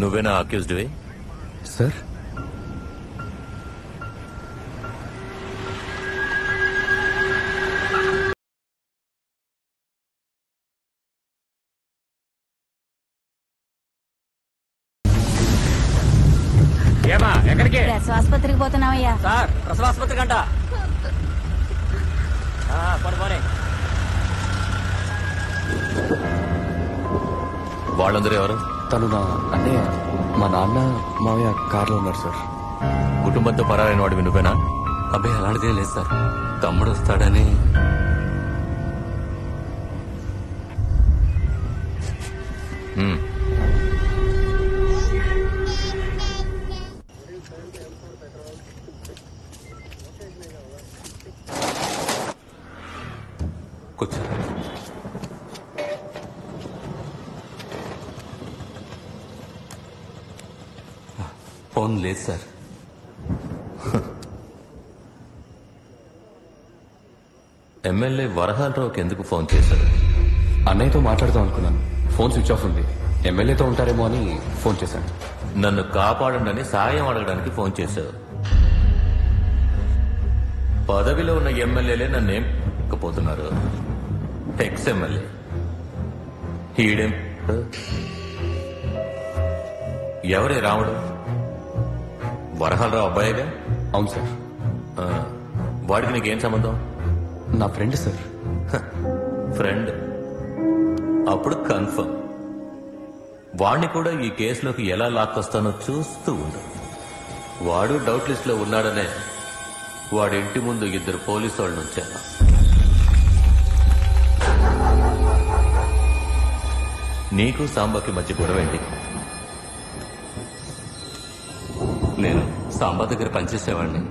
నువ్వేనా అక్యూజ్డ్వి? సార్ ఏమా ఎక్కడికి? ప్రసవాసుపత్రికి పోతున్నావయ్యా? సార్ ప్రసవాసుపత్రి కంట. పడుకోనే. వాళ్ళందరూ ఎవరు? తను నా అన్నయ్య. మా నాన్న మావయ్య కార్లో ఉన్నారు సార్. కుటుంబంతో పరారైన వాడివి నువ్వేనా? అబ్బాయి అలాంటిదే లేదు సార్, తమ్ముడు వస్తాడని. కూర్చో. ఫోన్ లేదు సార్. ఎమ్మెల్యే వరహాలరావుకి ఎందుకు ఫోన్ చేశారు? అన్నయ్యతో మాట్లాడదాం అనుకున్నాను. ఫోన్ స్విచ్ ఆఫ్ ఉంది. ఎమ్మెల్యేతో ఉంటారేమో అని ఫోన్ చేశాను. నన్ను కాపాడండి సాయం అడగడానికి ఫోన్ చేశావు. పదవిలో ఉన్న ఎమ్మెల్యేలే నన్నేం పోతున్నారు. ఎక్స్ ఎమ్మెల్యే ఈడేం? ఎవరే రాముడు? వరహాలరావు అబ్బాయిగా? అవును సార్. వాడికి నీకేం సంబంధం? నా ఫ్రెండ్ సార్. ఫ్రెండ్? అప్పుడు కన్ఫర్మ్. వాడిని కూడా ఈ కేసులోకి ఎలా లాక్కొస్తానో చూస్తూ ఉండు. వాడు డౌట్ లిస్ట్ లో ఉన్నాడనే వాడి ఇంటి ముందు 2 పోలీసు వాళ్ళు ఉంచాను. నీకు సాంబాకి మధ్య గొడవ ఏంటి? నేను సాంబా దగ్గర పనిచేసేవాడిని.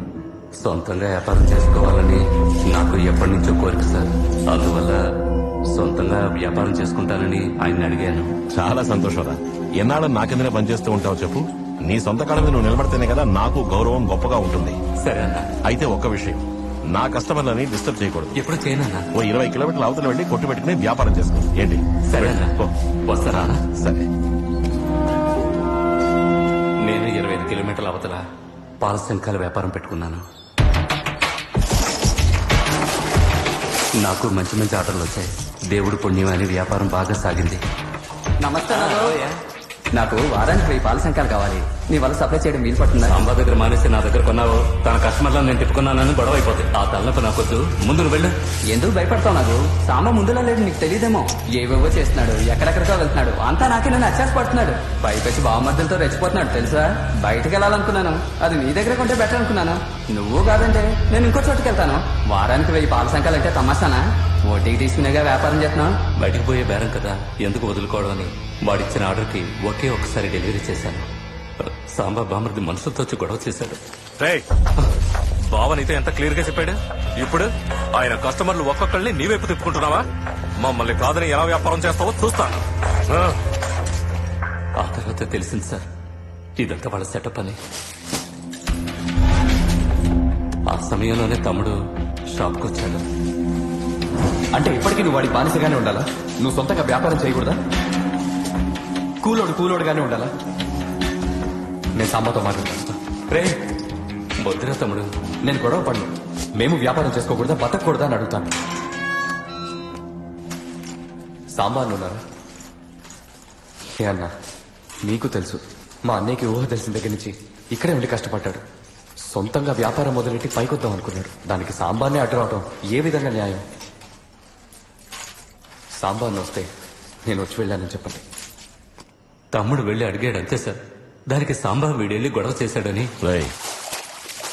సొంతంగా వ్యాపారం చేసుకోవాలని నాకు ఎప్పటి నుంచో కోరిక సార్. అందువల్ల సొంతంగా వ్యాపారం చేసుకుంటానని ఆయన్ని అడిగాను. చాలా సంతోషం రా. ఎన్నాళ్ళు నాకెందునే పనిచేస్తూ ఉంటావు చెప్పు. నీ సొంత కాళ్ళ మీద నువ్వు నిలబడితేనే కదా నాకు గౌరవం గొప్పగా ఉంటుంది. సరే అన్న. అయితే ఒక్క విషయం, నా కస్టమర్లని డిస్టర్బ్ చేయకూడదు. ఎప్పుడు చేయనన్నా. ఓ 20 కిలోమీటర్ల అవతల వెళ్లి కొట్టు పెట్టుకుని వ్యాపారం చేసుకో. ఏంటి? సరే వస్తారా? సరే. నేను 25 కిలోమీటర్ల అవతల పాల శంఖాల వ్యాపారం పెట్టుకున్నాను. నాకు మంచి మంచి ఆర్డర్లు వచ్చాయి. దేవుడు పుణ్యం అని వ్యాపారం బాగా సాగింది. నమస్తే. నాకు వారానికి 1000 పాల సంఖ్యలు కావాలి. నీ వల్ల సప్లై చేయడం వీలు పడుతుందా? సాంబా దగ్గర మానేసి నా దగ్గర కొన్నావు. తన కస్టమర్లను నేను తిప్పుకున్నానని గొడవ అయిపోతుంది. ఆ తలనొప్పి నాకొద్దు. ముందు నువ్వు వెళ్ళు. ఎందుకు భయపడతావు? నాకు సాంబా ముందులా లేడు, నీకు తెలియదేమో. ఏవేవో చేస్తున్నాడు, ఎక్కడెక్కడికో వెళ్తున్నాడు. అంతా నాకే నన్ను అచ్చేసి పడుతున్నాడు. పైపెచ్చి బావమర్దులతో రెచ్చిపోతున్నాడు తెలుసా. బయటకు వెళ్ళాలనుకున్నాను, అది నీ దగ్గర కొంటే బెటర్ అనుకున్నాను. నువ్వు కాదంటే నేను ఇంకో చోటుకి వెళ్తాను. వారానికి 1000 పాల సంఖ్యలు అంటే తమాషానా? ఓటీకి తీసుకునేగా వ్యాపారం చేస్తున్నావు. బయటకు పోయే బేరం కదా, ఎందుకు వదులుకోవడం అని వాడిచ్చిన ఆర్డర్కి ఒకే ఒక్కసారి డెలివరీ చేశాను. సాంబా బామర్ది మనుషులతో వచ్చి గొడవ చేశాడు. బావనైతే ఎంత క్లియర్ గా చెప్పాడు. ఇప్పుడు ఆయన కస్టమర్లు ఒక్కొక్కరిని నీ వైపు తిప్పుకుంటున్నావా? మమ్మల్ని కాదని ఎలా వ్యాపారం చేస్తావో చూస్తాను. ఆ తర్వాత తెలిసింది సార్, ఇదంతా వాళ్ళ సెటప్ అని. ఆ సమయంలోనే తమ్ముడు షాప్కి వచ్చాడు. అంటే ఇప్పటికీ నువ్వు వాడి బానిసగానే ఉండాలా? నువ్వు సొంతంగా వ్యాపారం చేయకూడదా? కూలోడుగానే ఉండాలా? నేను సాంబాతో మాట్లాడతాను. రే వద్దురా తమ్ముడు, నేను గొడవ పడను. మేము వ్యాపారం చేసుకోకూడదా, బతకూడదా అని అడుగుతాను. సాంబాను ఉన్నారా? ఏ అన్నా, నీకు తెలుసు మా అన్నయ్యకి ఊహ తెలిసిన దగ్గర నుంచి ఇక్కడే ఉండి కష్టపడ్డాడు. సొంతంగా వ్యాపారం మొదలెట్టి పైకొద్దాం అనుకున్నాడు. దానికి సాంబానే అడ్డు రావడం ఏ విధంగా న్యాయం? సాంబాను వస్తే నేను వచ్చి వెళ్ళానని చెప్పండి. తమ్ముడు వెళ్ళి అడిగాడు అంతే సార్. దానికి సాంబా వీడెళ్ళి గొడవ చేశాడని.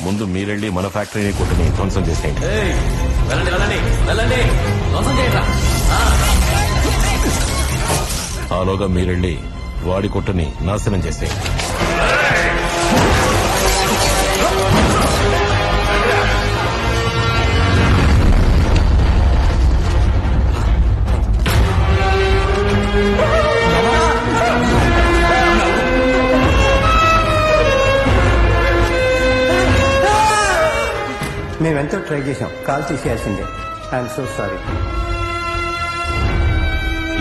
ముందు మీరెళ్ళి మన ఫ్యాక్టరీని కొట్టుని ధ్వంసం చేసేయండి. ఆలోగా మీరెళ్ళి వాడి కొట్టుని నాశనం చేసేయండి. మేమెంతో ట్రై చేశాం, కాల్ తీసేయాల్సిందే. I'm so sorry.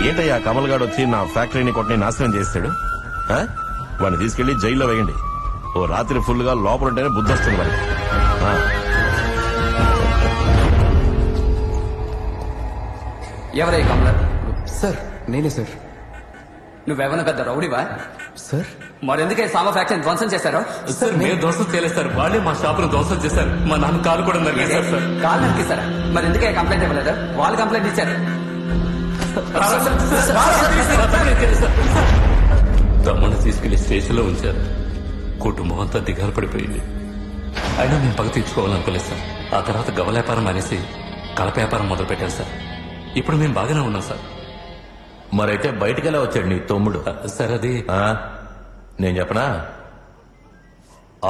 ఏంటయ్యా కమల్ గారు వచ్చి నా ఫ్యాక్టరీని కొట్టుని నాశనం చేస్తాడు? వాడిని తీసుకెళ్లి జైల్లో వేయండి. ఓ రాత్రి ఫుల్ గా లోపల ఉంటేనే బుద్ధి వస్తుంది మరి. ఎవరై కమలర్? సార్ నేనే సార్. నువ్వేమన్నా పెద్ద రౌడీవా? సార్ మరెందుకే సాంబా ఫ్యాక్టరీ ధ్వంసం చేశారు? సార్ మేము ధ్వంసం చేయలేదు సార్, వాళ్ళే మా షాపును ధ్వంసం చేశారు. మా నాన్న కాలు కూడా నరికేశారు సార్. కాలు నరికేశారా? మరి ఎందుకే కంప్లైంట్ ఇవ్వలేదు? వాళ్ళు కంప్లైంట్ ఇచ్చారు. తమ్ముడిని తీసుకెళ్లి స్టేషన్ లో ఉంచారు. కుటుంబం అంతా దిగాలు పడిపోయింది. అయినా మేము పగ తీర్చుకోవాలనుకోలేదు సార్. ఆ తర్వాత గవ వ్యాపారం అనేసి కలప వ్యాపారం మొదలు పెట్టారు సార్. ఇప్పుడు మేము బాగానే ఉన్నాం సార్. మరైతే బయటకెలా వచ్చాడు నీ తమ్ముడు? సార్ అది నేను చెప్పనా,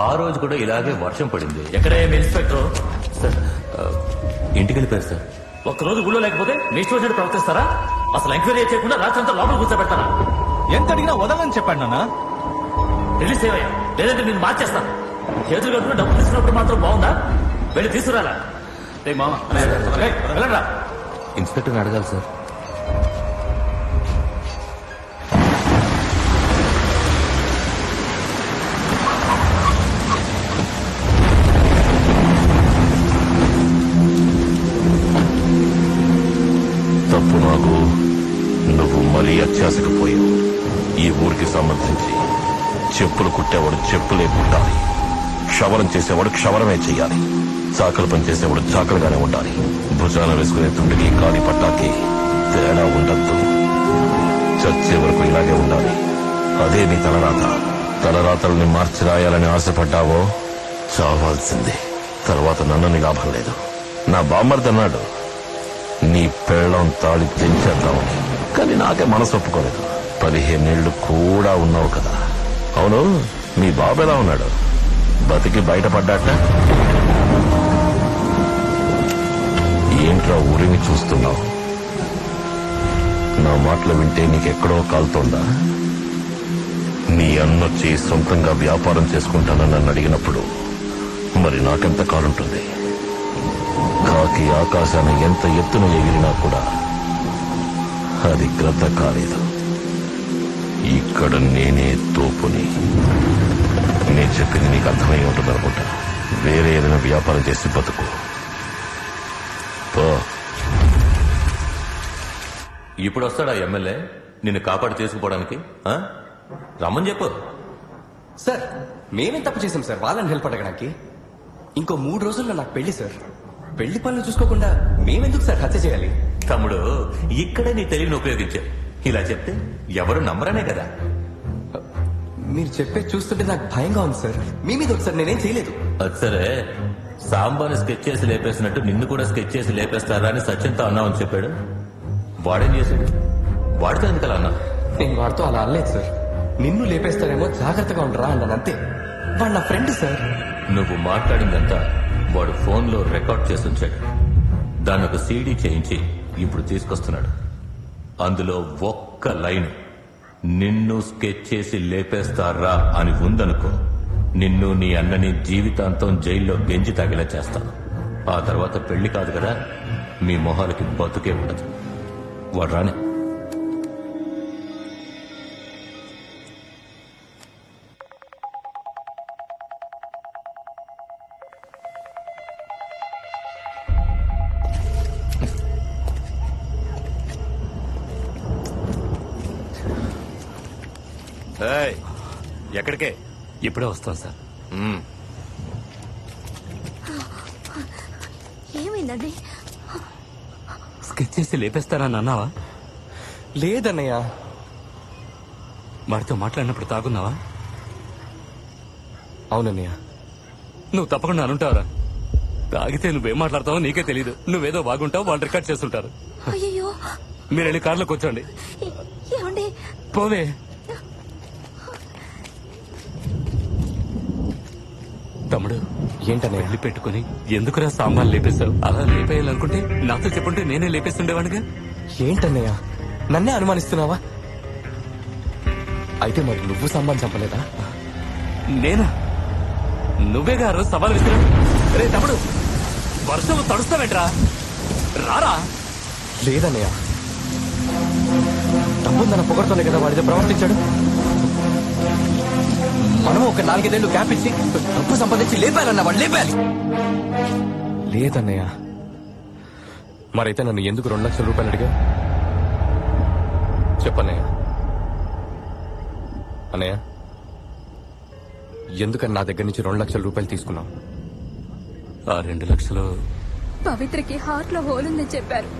ఆ రోజు కూడా ఇలాగే వర్షం పడింది. ఎక్కడే మీ ఇన్స్పెక్టర్? సార్ ఇంటికి వెళ్ళిపోయారు సార్. ఒక్కరోజు ఊళ్ళో లేకపోతే మీ ఇష్టం ప్రవర్తిస్తారా? అసలు ఎంక్వైరీ చేయకుండా రాత్రంతా లోపల కూర్చోబెడతారా? ఎంత అడిగినా వదలని చెప్పాడు నాన్న. రిలీజ్ అయ్యా, లేదంటే నేను మార్చేస్తాను. చేతులు కట్టుకుని డబ్బు తీసుకున్నప్పుడు మాత్రం బాగుందా? వెళ్ళి తీసుకురాలా? వెళ్ళరా. ఇన్స్పెక్టర్ని అడగాలి సార్. తప్పు నాకు, నువ్వు మరీ అత్యాశకు పోయావు. ఈ ఊరికి సంబంధించి చెప్పులు కుట్టేవాడు చెప్పులే కుట్టాలి, క్షవరం చేసేవాడు క్షవరమే చెయ్యాలి, చాకలి పని చేసేవాడు చాకలిగానే ఉండాలి. భుజాన వేసుకునే తుండికి కాలి పట్టాకి తేడా ఉండద్దు. చచ్చే వరకు ఇలాగే ఉండాలి. అదే నీ తలరాత. తలరాతల్ని మార్చి రాయాలని ఆశపడ్డావో చావాల్సిందే. తర్వాత నన్ను లాభం లేదు. నా బామ్మర్ది అన్నాడు నీ పెళ్ళం తాళి తెంచేద్దామని, కానీ నాకే మనసు ఒప్పుకోలేదు. 15 ఏళ్లు కూడా ఉన్నావు కదా. అవును, మీ బాబు ఎలా ఉన్నాడు? బతికి బయటపడ్డాట? ఏంట్రా ఊరిని చూస్తున్నావు? నా మాటలు వింటే నీకెక్కడో కాలుతోందా? అన్నొచ్చి సొంతంగా వ్యాపారం చేసుకుంటానని నన్ను అడిగినప్పుడు మరి నాకెంత కాలుంటుంది? కాకి ఆకాశాన్ని ఎంత ఎత్తున ఎగిరినా కూడా అది గ్రద్ద కాలేదు. ఇక్కడ నేనే తోపుని. నేను చెప్పింది నీకు అర్థమై ఉంటుంది అనుకుంటా. వేరే ఏదైనా వ్యాపారం చేసి బతుకు. ఇప్పుడు వస్తాడా ఎమ్మెల్యే నిన్ను కాపాడి తీసుకుపోవడానికి? రమ్మని చెప్పు. సార్ మేమేం తప్పు చేసాం సార్ వాళ్ళని హెల్ప్ అడగడానికి? ఇంకో 3 రోజుల్లో నాకు పెళ్లి సార్. పెళ్లి పనులు చూసుకోకుండా మేమెందుకు సార్ హత్య చేయాలి? తమ్ముడు, ఇక్కడే నీ తెలివిని ఉపయోగించావు. ఇలా చెప్తే ఎవరు నమ్మరనే కదా. మీరు చెప్పేది చూస్తుంటే నాకు భయంగా ఉంది సార్. మీ మీద ఒకసారి నేనేం చేయలేదు. అది సరే, సాంబార్ని స్కెచ్ చేసి లేపేసినట్టు నిన్ను కూడా స్కెచ్ చేసి లేపేస్తారా అని సచిన్తో అన్నావని చెప్పాడు. వాడేం చేశాడు? వాడితో ఎందుకలా అన్నా? నేను వాడితో అలా అనలేదు సార్. నిన్ను లేపేస్తారేమో జాగ్రత్తగా ఉండరా అన్నాను అంతే. వాడు నా ఫ్రెండ్ సార్. నువ్వు మాట్లాడిందంతా వాడు ఫోన్లో రికార్డ్ చేసి ఉంచాడు. దాన్ని ఒక సీడీ చేయించి ఇప్పుడు తీసుకొస్తున్నాడు. అందులో ఒక్క లైన్ నిన్ను స్కెచ్ చేసి లేపేస్తారా అని ఉందనుకో, నిన్ను నీ అన్నని జీవితాంతం జైల్లో గెంజి తగిలా చేస్తాను. ఆ తర్వాత పెళ్లి కాదు కదా, మీ మొహాలకి బతుకే ఉండదు. వాడు రాని. ఎక్కడికే? ఇప్పుడే వస్తాం సార్. ఏమైందండి? స్కెచ్ చేసి లేపేస్తారని అన్నావా? లేదన్నయ్య. వాడితో మాట్లాడినప్పుడు తాగున్నావా? అవునన్నయ్య. నువ్వు తప్పకుండా అనుంటావురా. తాగితే నువ్వేం మాట్లాడతావో నీకే తెలీదు. నువ్వేదో బాగుంటావు, వాళ్ళు రికార్డ్ చేస్తుంటారు. అయ్యో, మీరు వెళ్ళి కార్లో కూర్చోండి. ఏమండి? పోవే. తమ్ముడు, ఏంటనే వెళ్ళి పెట్టుకుని ఎందుకురా సాంబార్ లేపేశావు? అలా లేపేయాలనుకుంటే నాతో చెప్పుంటే నేనే లేపేస్తుండేవాడిగా. ఏంటన్నయ్య, నన్నే అనుమానిస్తున్నావా? అయితే మరి నువ్వు సాంబార్ చంపలేదా? నేనా? నువ్వేగా రోజు సవాల్ విసిరా. రే తమ్ముడు, వర్షం తడుస్తావేంట్రా? రారా. లేదన్నయ్య, తమ్ముందన్న పొగడుతోనే కదా వాడితో ప్రవర్తించాడు. మనం ఒక 4-5 ఏళ్ళు గ్యాప్ ఇచ్చి డబ్బు సంపాదించి లేపాలన్న వాడు లేపాలి. లేదన్నయ్య. మరైతే నన్ను ఎందుకు 2 లక్షల రూపాయలు అడిగా? చెప్పన్నయ్య. అన్నయ్య, ఎందుకని నా దగ్గర నుంచి 2 లక్షల రూపాయలు తీసుకున్నావు? ఆ 2 లక్షలు పవిత్రకి హార్ట్ లో హోల్ ఉందని చెప్పారు.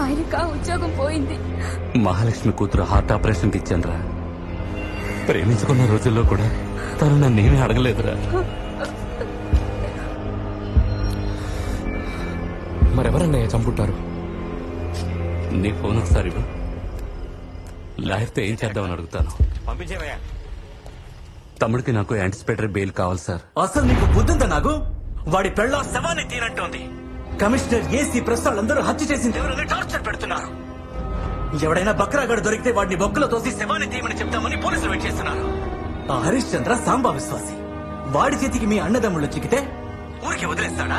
ఆయనకు ఆ ఉద్యోగం పోయింది. మహాలక్ష్మి కూతురు హార్ట్ ఆపరేషన్ కి ఇచ్చానురా. ప్రేమించుకున్న రోజుల్లో కూడా తను నన్నేమీ అడగలేదురా. మరెవరన్నయ్య చంపుంటారు? నీ ఫోన్ ఒకసారి ఇవ్వు. లాయర్తో ఏం చేద్దామని అడుగుతాను. పంపించేవయ్యా. తమ్ముడికి నాకు యాంటిసిపేటరీ బెయిల్ కావాలి సార్. అసలు నీకు బుద్ధుందా? నాకు వాడి పెళ్ళ శవాన్ని తీరంటోంది. కమిషనర్ ఏసీ ప్రెస్ వాళ్ళందరూ హత్య చేసింది ఎవరైనా టార్చర్ పెడుతున్నారు. ఎవడైనా బక్రాగడు దొరికితే వాడిని బొక్కలో తోసి శవాన్ని తీయమని చెప్తామని పోలీసులు వెయిట్ చేస్తున్నారు. ఆ హరీష్ చంద్ర సాంబా విశ్వాసి. వాడి చేతికి మీ అన్నదమ్ముళ్ళు చిక్కితే ఊరికి వదిలేస్తాడా?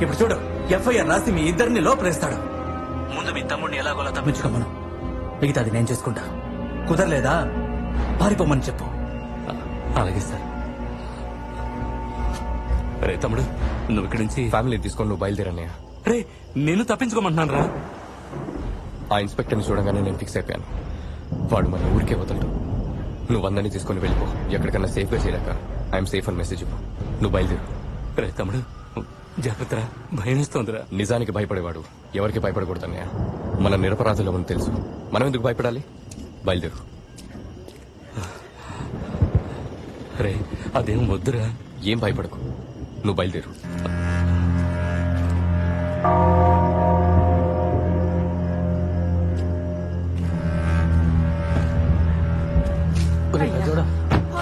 ఇప్పుడు చూడు, ఎఫ్ఐఆర్ రాసి మీ ఇద్దరిని లోపలేస్తాడు. ముందు మీ తమ్ముడిని ఎలాగోలా తప్పించుకోమను. మిగతాది నేను చేసుకుంటా. కుదరలేదా పారిపోమని చెప్పు. అలాగే సార్. రే తమ్ముడు, నువ్వు ఇక్కడి నుంచి ఫ్యామిలీ తీసుకొని నువ్వు బయలుదేరన్నయ్య. రే, నేను తప్పించుకోమంటున్నాను రా. ఆ ఇన్స్పెక్టర్ని చూడగానే నేను ఫిక్స్ అయిపోయాను. వాడు మన ఊరికే వదలడు. నువ్వు అందరినీ తీసుకొని వెళ్ళిపో. ఎక్కడికన్నా సేఫ్ గా చేయలేక ఐఎమ్ సేఫ్ అని మెసేజ్ ఇవ్వు. నువ్వు బయలుదేరు. రే తమ్ముడు, జాగ్రత్త. భయం ఇస్తోందిరా. నిజానికి భయపడేవాడు ఎవరికి భయపడకూడదన్నయ్య. మన నిరపరాధులమని తెలుసు. మనం ఎందుకు భయపడాలి? బయలుదేరు. రే, అదేం వద్దురా. ఏం భయపడకు, నువ్వు బయలుదేరు.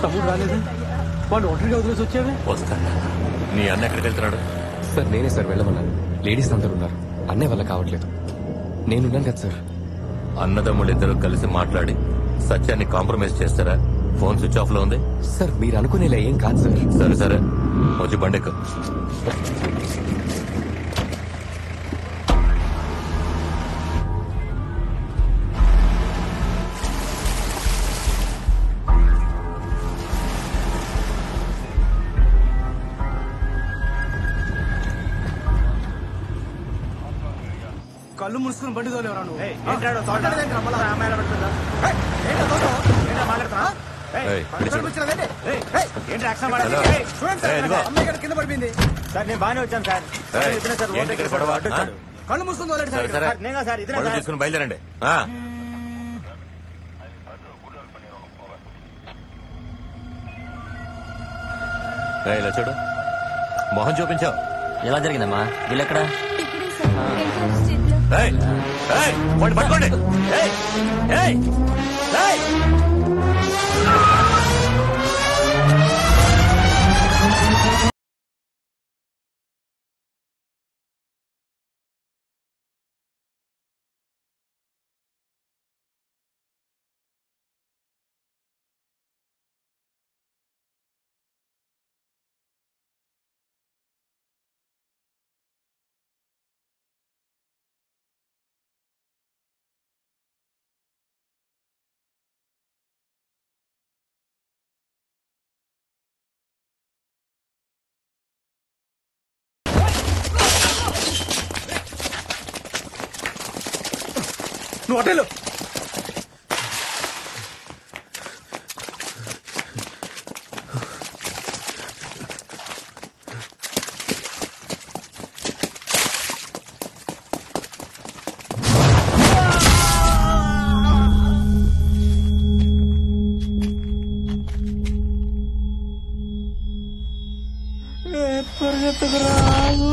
తమ్ముడు రాలేదు. వాడు ఒంటరిగా వదిలేసి వచ్చావే. వస్తాను. నీ అన్న ఎక్కడికి వెళ్తున్నాడు? సార్ నేనే సార్ వెళ్ళమన్నాను. లేడీస్ అందరూ ఉన్నారు. అన్నయ్య వల్ల కావట్లేదు. నేనున్నాను కదా సార్. అన్నదమ్ముళ్ళిద్దరూ కలిసి మాట్లాడి సత్యాన్ని కాంప్రమైజ్ చేస్తారా? ఫోన్ స్విచ్ ఆఫ్ లో ఉంది. సార్ మీరు అనుకునేలా ఏం కాదు సార్. సరే సరే వచ్చి బండెక్కు. కళ్ళు ముసుకుని బండి తోలేవరా నువ్వు? కింద పడిపోయింది సార్. నేను బాగానే వచ్చాను సార్. కళ్ళు ముసుకుని తోలేడు సరే సరే సార్. బండి తీసుకుని బయలుదేరండి. ఇలా చూడు, మొహం చూపించావు. ఎలా జరిగిందమ్మా? వీళ్ళెక్కడా? పట్టుకోండి. నువ్వు హోటల్ పరిగెత్తుకురాదు.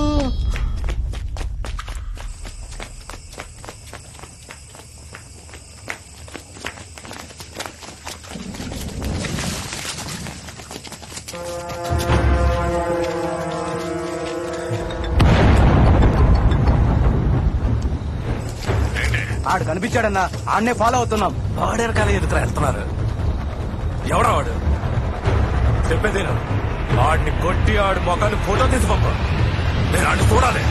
ఆడు కనిపించాడన్నా, ఆడనే ఫాలో అవుతున్నాం. వాడెరకాల ఎదురు వెళ్తున్నారు. ఎవడా వాడు? చెప్పేది వాడిని కొట్టి ఆడు మొఖాన్ని ఫోటో తీసి పంప. నేను ఆడు చూడాలి.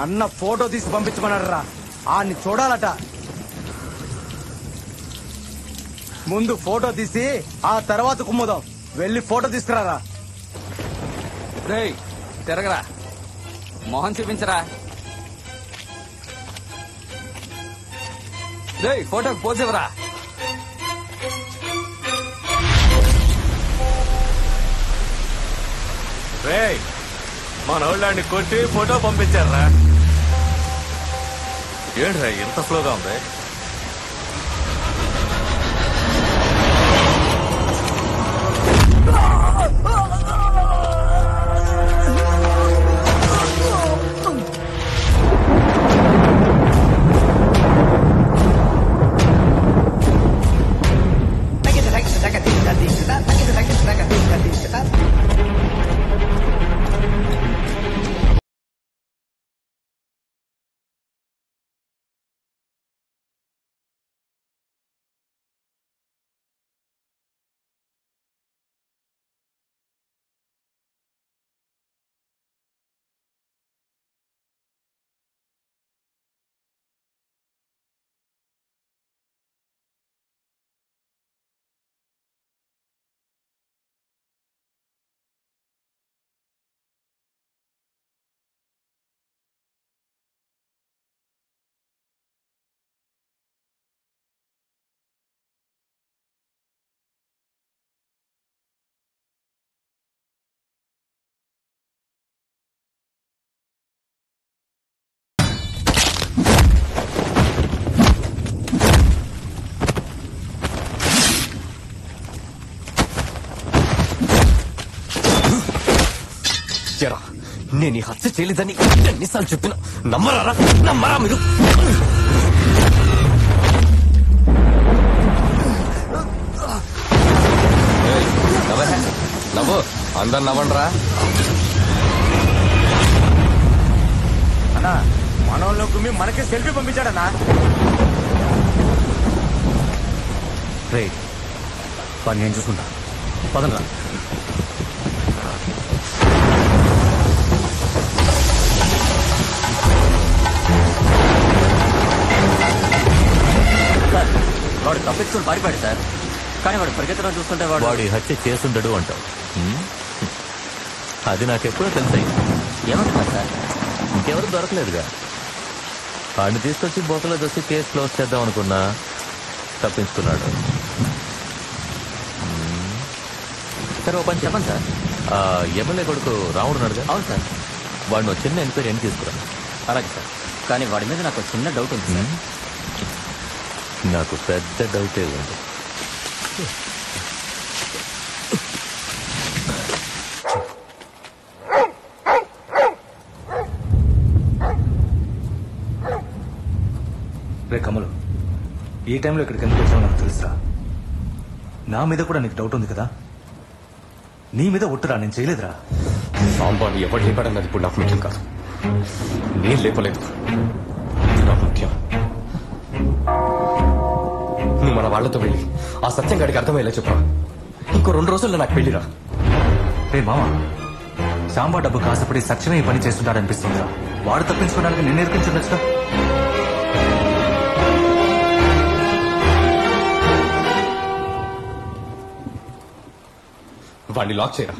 అన్న ఫోటో తీసి పంపించమన్నారా? ఆన్ని చూడాలట. ముందు ఫోటో తీసి ఆ తర్వాత కుమ్ముదాం. వెళ్ళి ఫోటో తీసుకురారా. రేయ్ తిరగరా, మొహం చూపించరా. రేయ్ ఫోటోకి పోజ్ ఇవ్వరా. రేయ్ మన వాళ్ళని కొట్టి ఫోటో పంపించారా? ఏంట్రా ఎంత స్లోగా ఉంది? ఎరా నేను ఈ హత్య చేయలేదని ఎన్నిసార్లు చెప్పినా నమ్మరా మీరు? నవ్వు అందరు నవ్వండిరా. అన్నా మనోళ్ళు గుమ్మి మనకే సెల్ఫీ పంపించాడన్నా. రే పని నేను చూసుకుంటా, పదండ్రా. వాడు తప్పించుకుని పారిపోయాడు సార్. కానీ వాడు పరిగెత్తడం చూస్తుంటే వాడి హత్య చేసుండడు అంటావు. అది నాకెప్పుడో తెలుసాయి. ఏమంటున్నారు సార్? ఇంకెవరు దొరకలేదుగా. వాడిని తీసుకొచ్చి బోతలో దొచ్చి కేసు క్లోజ్ చేద్దాం అనుకున్నా, తప్పించుకున్నాడు. సరే ఓ పని చెప్పండి సార్. ఎమ్మెల్యే కొడుకు రాముడు ఉన్నాడుగా? అవును సార్. వాడిని చిన్న ఎంక్వైరీ అని తీసుకురా. అలాగే సార్. కానీ వాడి మీద నాకు చిన్న డౌట్ ఉంది సార్. నాకు పెద్ద డౌటే ఉంది. రే కమలు, ఈ టైంలో ఇక్కడికి ఎందుకు వచ్చావు నాకు తెలుసా. నా మీద కూడా నీకు డౌట్ ఉంది కదా. నీ మీద ఒట్టురా, నేను చేయలేదురా. సాంబాను ఎవరు లేపాడన్నది ఇప్పుడు నాకు ముఖ్యం కాదు. నేను లేపలేదు, ఇది నాకు ముఖ్యం. నువ్వు మన వాళ్లతో వెళ్ళి ఆ సత్యం గడికి అర్థమయ్యేలా చెప్పా. ఇంకో 2 రోజుల్లో నాకు పెళ్లిరా. రే మామ, సాంబా డబ్బు కాసపడి సత్యమే ఈ పని చేస్తుంటాడనిపిస్తుందిరా. వాడు తప్పించుకోవడానికి నేను నేర్పించుండొచ్చుగా. వాడిని లాక్ చేయరా.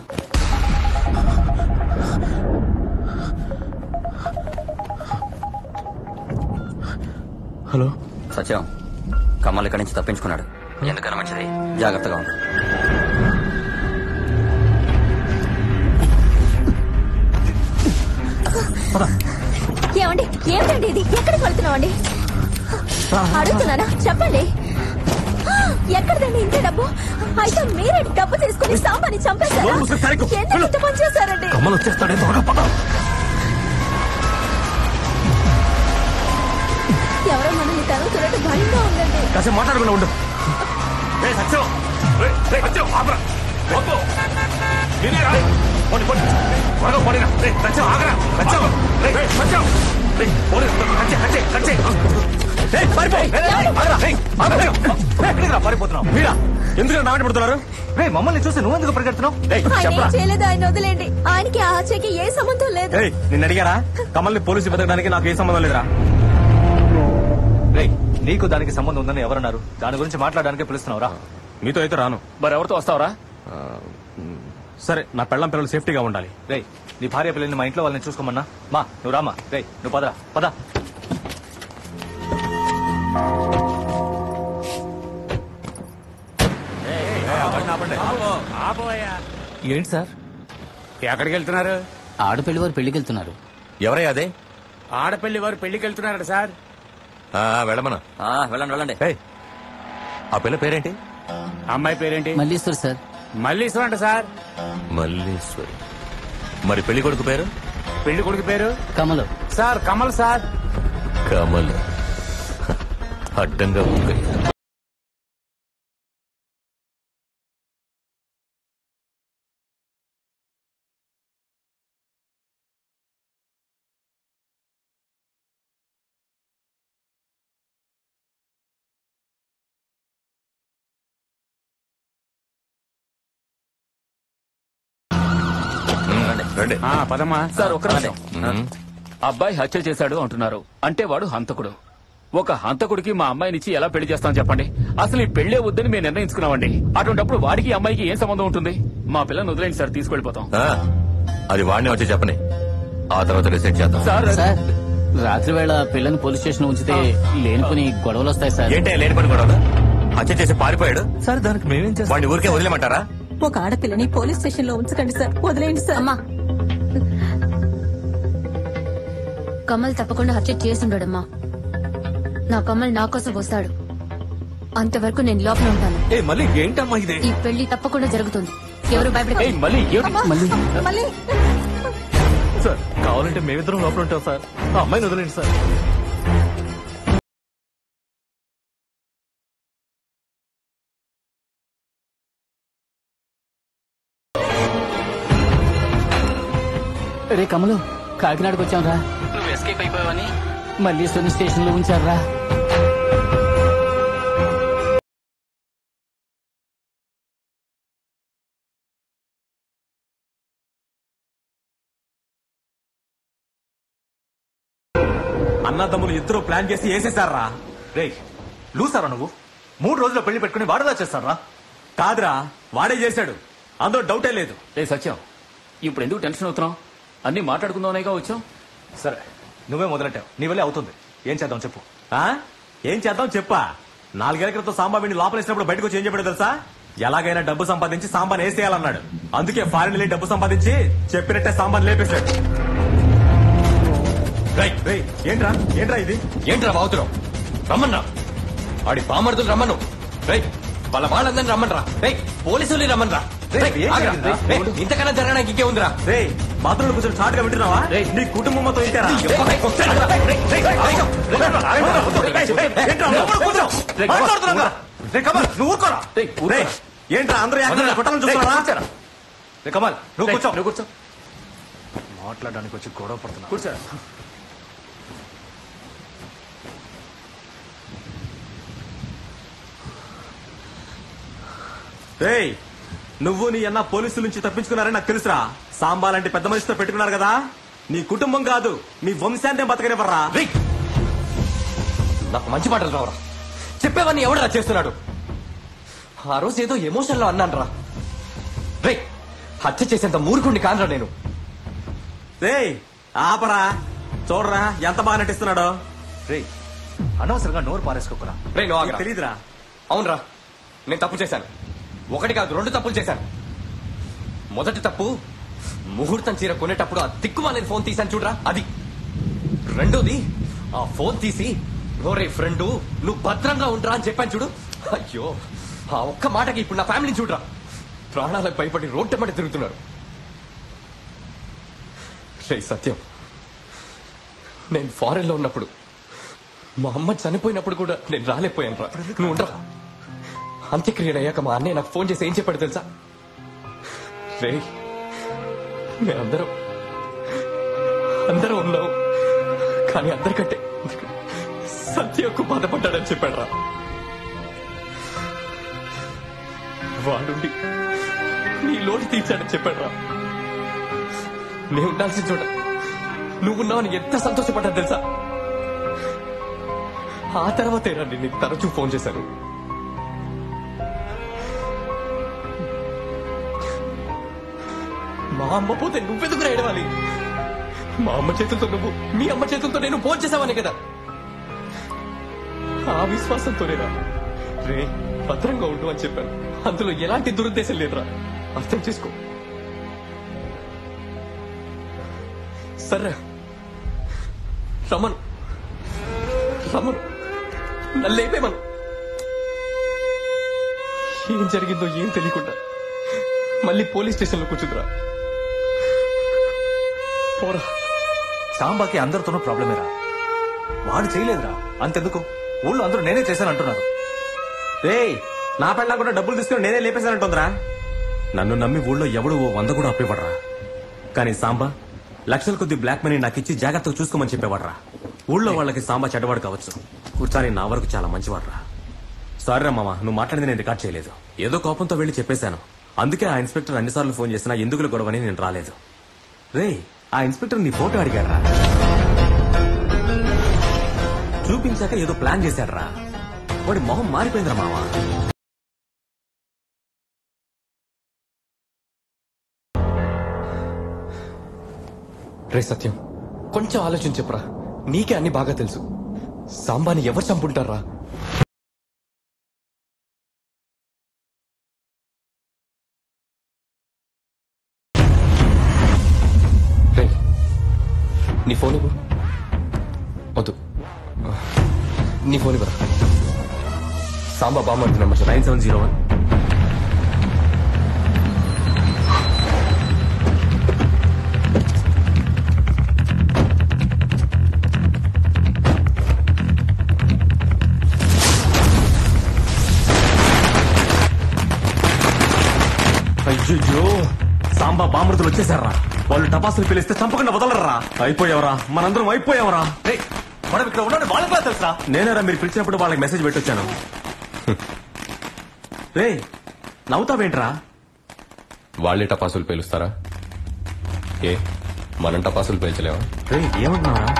హలో సత్యం, కమల్ ఇక్కడి నుంచి తప్పించుకున్నాడు. ఎందుకన్నా మంచిది, జాగ్రత్తగా ఉంది. ఏమండి ఏమిటండి ఇది? ఎక్కడికి వెళ్తున్నామండి? అడుగుతున్నానా, చెప్పండి. ఎక్కడదండి ఇంత డబ్బు? అయితే మీరే డబ్బు తీసుకుని సాంబాని చంపేశారా? ఎంత పని చేశారండి? కమల్ వచ్చేస్తాడే, త్వరగా పద. ఎవరో మనల్ని తరుగుతున్నట్టు భయంగా ఉందండి. కాసేపు మాట్లాడకుండా ఉండు. సత్యం, పారిపోతున్నావు మీరా? ఎందుకు నాటి పడుతున్నారు? రే మమ్మల్ని చూసి నువ్వెందుకు పరిగెడుతున్నావు? ఆయన ఏం చేయలేదు, ఆయన వదిలేండి. ఆయనకి ఆ హత్యకి ఏ సంబంధం లేదు. నిన్ను అడిగారా? కమల్ని పోలీసు వెతకడానికి నాకు ఏ సంబంధం లేదురా. రే నీకు దానికి సంబంధం ఉందని ఎవరన్నారు? దాని గురించి మాట్లాడడానికి పిలుస్తున్నావురా? మీతో అయితే రాను. మరి ఎవరితో వస్తావురా? సరే, నా పెళ్ళం పిల్లలు సేఫ్టీగా ఉండాలి. రే నీ భార్య పిల్లల్ని మా ఇంట్లో వాళ్ళని చూసుకోమన్నా. మా నువ్వు రామా. రే నువ్వు పదరా, పద. ఏంటి సార్? ఎక్కడికి వెళ్తున్నారు? ఆడపెళ్లి వారు పెళ్లికి వెళ్తున్నారు. ఎవరయ్యా అదే? ఆడపెళ్లి వారు పెళ్లికి వెళ్తున్నారట సార్. వెళ్ళమన్నా. వెళ్ళండి వెళ్ళండి. ఆ పిల్ల పేరేంటి? అమ్మాయి పేరేంటి? మల్లీశ్వర్ సార్. మల్లీశ్వరం అంట సార్. మల్లీశ్వరి. మరి పెళ్లి కొడుకు పేరు? పెళ్లి కొడుకు పేరు కమల్ సార్. కమల్ సార్. కమల్ అడ్డంగా ఉంది. పదమ్మా. సార్ ఒక్క నిమిషం. అబ్బాయి హత్య చేశాడు అంటున్నారు, అంటే వాడు హంతకుడు. ఒక హంతకుడికి మా అమ్మాయినిచ్చి ఎలా పెళ్లి చేస్తాం చెప్పండి? అసలు ఈ పెళ్లే వద్దని మేము నిర్ణయించుకున్నామండి. అటువంటిప్పుడు వాడికి అమ్మాయికి ఏం సంబంధం ఉంటుంది? మా పిల్లని వదిలేండి సార్, తీసుకెళ్లిపోతాం. అది వాడిని వచ్చి చెప్పని, ఆ తర్వాత డిసైడ్ చేద్దాం. సార్ రాత్రి వేళ పిల్లని పోలీస్ స్టేషన్ ఉంచితే లేనిపోని గొడవలు వస్తాయి సార్. ఏంటే లేనిపోని గొడవలు? హత్య చేసి పారిపోయాడు సార్, దానికి మేమేం చేస్తాం? వాడిని ఊరికే వదిలేమంటారా? ఒక ఆడపిల్లని పోలీస్ స్టేషన్ లో ఉంచకండి సార్, వదిలేండి సార్. అమ్మా, కమల్ తప్పకుండా హత్య చేసుండడమ్మా. నా కమల్ నా కోసం వస్తాడు. అంతవరకు నేను లోపల ఉంటాను. మళ్ళీ ఏంటమ్మా ఇది? ఈ పెళ్లి తప్పకుండా జరుగుతుంది. ఎవరు భయపడకండి. మళ్ళీ సార్ కావాలంటే మేమిద్దరం లోపల ఉంటాం సార్. ఆ అమ్మాయిని వదిలేండి సార్. రే కమలు, కాకినాడకు వచ్చాంరా. నువ్వు ఎస్కేప్ అయిపోయావని మల్లీశ్వరం స్టేషన్ లో ఉంచారా? అన్నదమ్ములు ఇద్దరు ప్లాన్ చేసి వేసేసారా? రే లూసారా నువ్వు? 3 రోజుల్లో పెళ్లి పెట్టుకుని వాడలా చేస్తారా? కాదురా, వాడే చేశాడు, అందులో డౌటే లేదు. రే సత్యం, ఇప్పుడు ఎందుకు టెన్షన్ అవుతున్నావు? అన్ని మాట్లాడుకుందామనేగా వచ్చాం. సరే నువ్వే మొదలెట్టావు, నీ వల్లే అవుతుంది. ఏం చేద్దాం చెప్పు. ఏం చేద్దాం చెప్పా? 4 ఏళ్ల క్రితం సాంబా వీడిని లోపలేసినప్పుడు బయటకు వచ్చి ఏం చెప్పాడు తెలుసా? ఎలాగైనా డబ్బు సంపాదించి సాంబాని వేసేయాలన్నాడు. అందుకే ఫారెన్ వెళ్ళి డబ్బు సంపాదించి చెప్పినట్టే సాంబాన్ లేపేశాడు. ఏంట్రా ఏంట్రా ఇది? ఏంట్రా వాగుతున్నావు? రమ్మన్రా, ఆడి బామర్దులు రమ్మను. వాళ్ళ వాళ్ళందరినీ రమ్మన్రా. పోలీసులు రమ్మన్రా. ఇంతకన్నా జరగడానికి ఇంకే ఉందిరా? బాత్రూంలో కూర్చొని చాటుగా వింటున్నావా? నీ కుటుంబం మొత్తం ఇంటారా? ఏంట్రా అందరూ కొట్టాలని చూస్తున్నారా? కమల్ నువ్వు కూర్చో. నువ్వు కూర్చో. మాట్లాడడానికి వచ్చి గొడవ పడుతున్నా. కూర్చో. నువ్వు నీ అన్న పోలీసుల నుంచి తప్పించుకున్నారని నాకు తెలుసురా. సాంబా లాంటి పెద్ద మనిషితో పెట్టుకున్నారు కదా, నీ కుటుంబం కాదు నీ వంశాంతం బతకనివ్వరా. నాకు మంచి మాటలు రావరా. చెప్పేవన్నీ ఎవడరా చేస్తున్నాడు? ఆ రోజు ఏదో ఎమోషన్ లో అన్నాను రా. హత్య చేసేంత మూర్ఖుడిని కానరా నేను. ఆపరా, చూడరా ఎంత బాగా నటిస్తున్నాడో. అనవసరంగా నోరు పారేసుకోకరా. తెలీదురా. అవునరా, నేను తప్పు చేశాను. 1 కాదు 2 తప్పులు చేశాను. మొదటి తప్పు, ముహూర్తం చీర కొనేటప్పుడు ఆ దిక్కుమాలేని ఫోన్ తీశాను చూడరా, అది. రెండోది, ఆ ఫోన్ తీసి ఓరే ఫ్రెండు నువ్వు భద్రంగా ఉండరా అని చెప్పాను చూడు. అయ్యో, ఆ ఒక్క మాటకి ఇప్పుడు నా ఫ్యామిలీని చూడరా, ప్రాణాలకు భయపడి రోడ్డెమ్మటి తిరుగుతున్నారు. సత్యం, నేను ఫారెన్ లో ఉన్నప్పుడు మా అమ్మ చనిపోయినప్పుడు కూడా నేను రాలేకపోయాను రా. నువ్వు ఉండరా. అంత్యక్రియలు అయ్యాక మా అన్నయ్య నాకు ఫోన్ చేసి ఏం చెప్పాడు తెలుసా? మేమందరం ఉన్నావు, కానీ అందరికంటే సత్య ఎక్కువ బాధపడ్డాడని చెప్పాడు రా. వాడుండి నీ లోటు తీర్చాడని చెప్పాడు రా. నేను ఉండాల్సిన చోట నువ్వున్నావని ఎంత సంతోషపడ్డా తెలుసా? ఆ తర్వాతేరా నేను తరచూ ఫోన్ చేశాను. మా అమ్మ పోతే నువ్వెందుకు ఏడవాలి? మా అమ్మ చేతులతో నువ్వు, మీ అమ్మ చేతులతో నేను ఫోన్ చేసావనే కదా. ఆ విశ్వాసంతోనేరా భద్రంగా ఉండు అని చెప్పాను. అందులో ఎలాంటి దురుద్దేశం లేదురా, అర్థం చేసుకో. సరే రమను నల్లేపేమను. ఏం జరిగిందో ఏం తెలియకుండా మళ్ళీ పోలీస్ స్టేషన్ లో కూర్చుందిరా. పోరా. సాంబాకి అందరితోనూ ప్రాబ్లమేరా. వాడు చేయలేదురా, అంతెందుకు ఊళ్ళో అందరూ నేనే చేశానంటున్నారు. నా పెళ్ళ కూడా డబ్బులు తీసుకుని నేనే లేపేశానంటుందిరా. నన్ను నమ్మి ఊళ్ళో ఎవడు 100 కూడా అప్పివ్వడరా. కానీ సాంబా లక్షల కొద్ది బ్లాక్ మనీ నాకు ఇచ్చి జాగ్రత్తగా చూసుకోమని చెప్పేవాడ్రా. ఊళ్ళో వాళ్ళకి సాంబా చెడ్డవాడు కావచ్చు, కూర్చాని నా వరకు చాలా మంచివాడ్రా. సారీరా మామ, నువ్వు మాట్లాడింది నేను రికార్డ్ చేయలేదు. ఏదో కోపంతో వెళ్లి చెప్పేశాను. అందుకే ఆ ఇన్స్పెక్టర్ అన్నిసార్లు ఫోన్ చేసినా ఎందుకుల గొడవని నేను రాలేదు. ఆ ఇన్స్పెక్టర్ నీ ఫోటో అడిగాడ్రా. చూపించాక ఏదో ప్లాన్ చేశాడ్రా. వాడి మొహం మారిపోయిందిరా మావా. సత్యం, కొంచెం ఆలోచన చెప్పురా. నీకే అన్ని బాగా తెలుసు. సాంబాని ఎవరు చంపుంటారా? నీ ఫోన్ ఇవ్వు. వద్దు, నీ ఫోన్ ఇవ్వరా. సాంబా బామ్మర్ది నెంబర్ 9701. సాంబా బామృతులు వచ్చేసారా? వాళ్ళు టపాసులు పిలిస్తే చంపకుండా వదలరా? అయిపోయావరా, మనందరం అయిపోయావరా. మనం ఇక్కడ ఉన్నాడు వాళ్ళకి తెలుసా? నేనేరా మీరు పిలిచినప్పుడు వాళ్ళకి మెసేజ్ పెట్టొచ్చాను. రే నవ్వుతావేంట్రా? వాళ్ళే టపాసులు పేలుస్తారా? ఏ మనం టపాసులు పేల్చలేవా? రే ఏమంటున్నారా?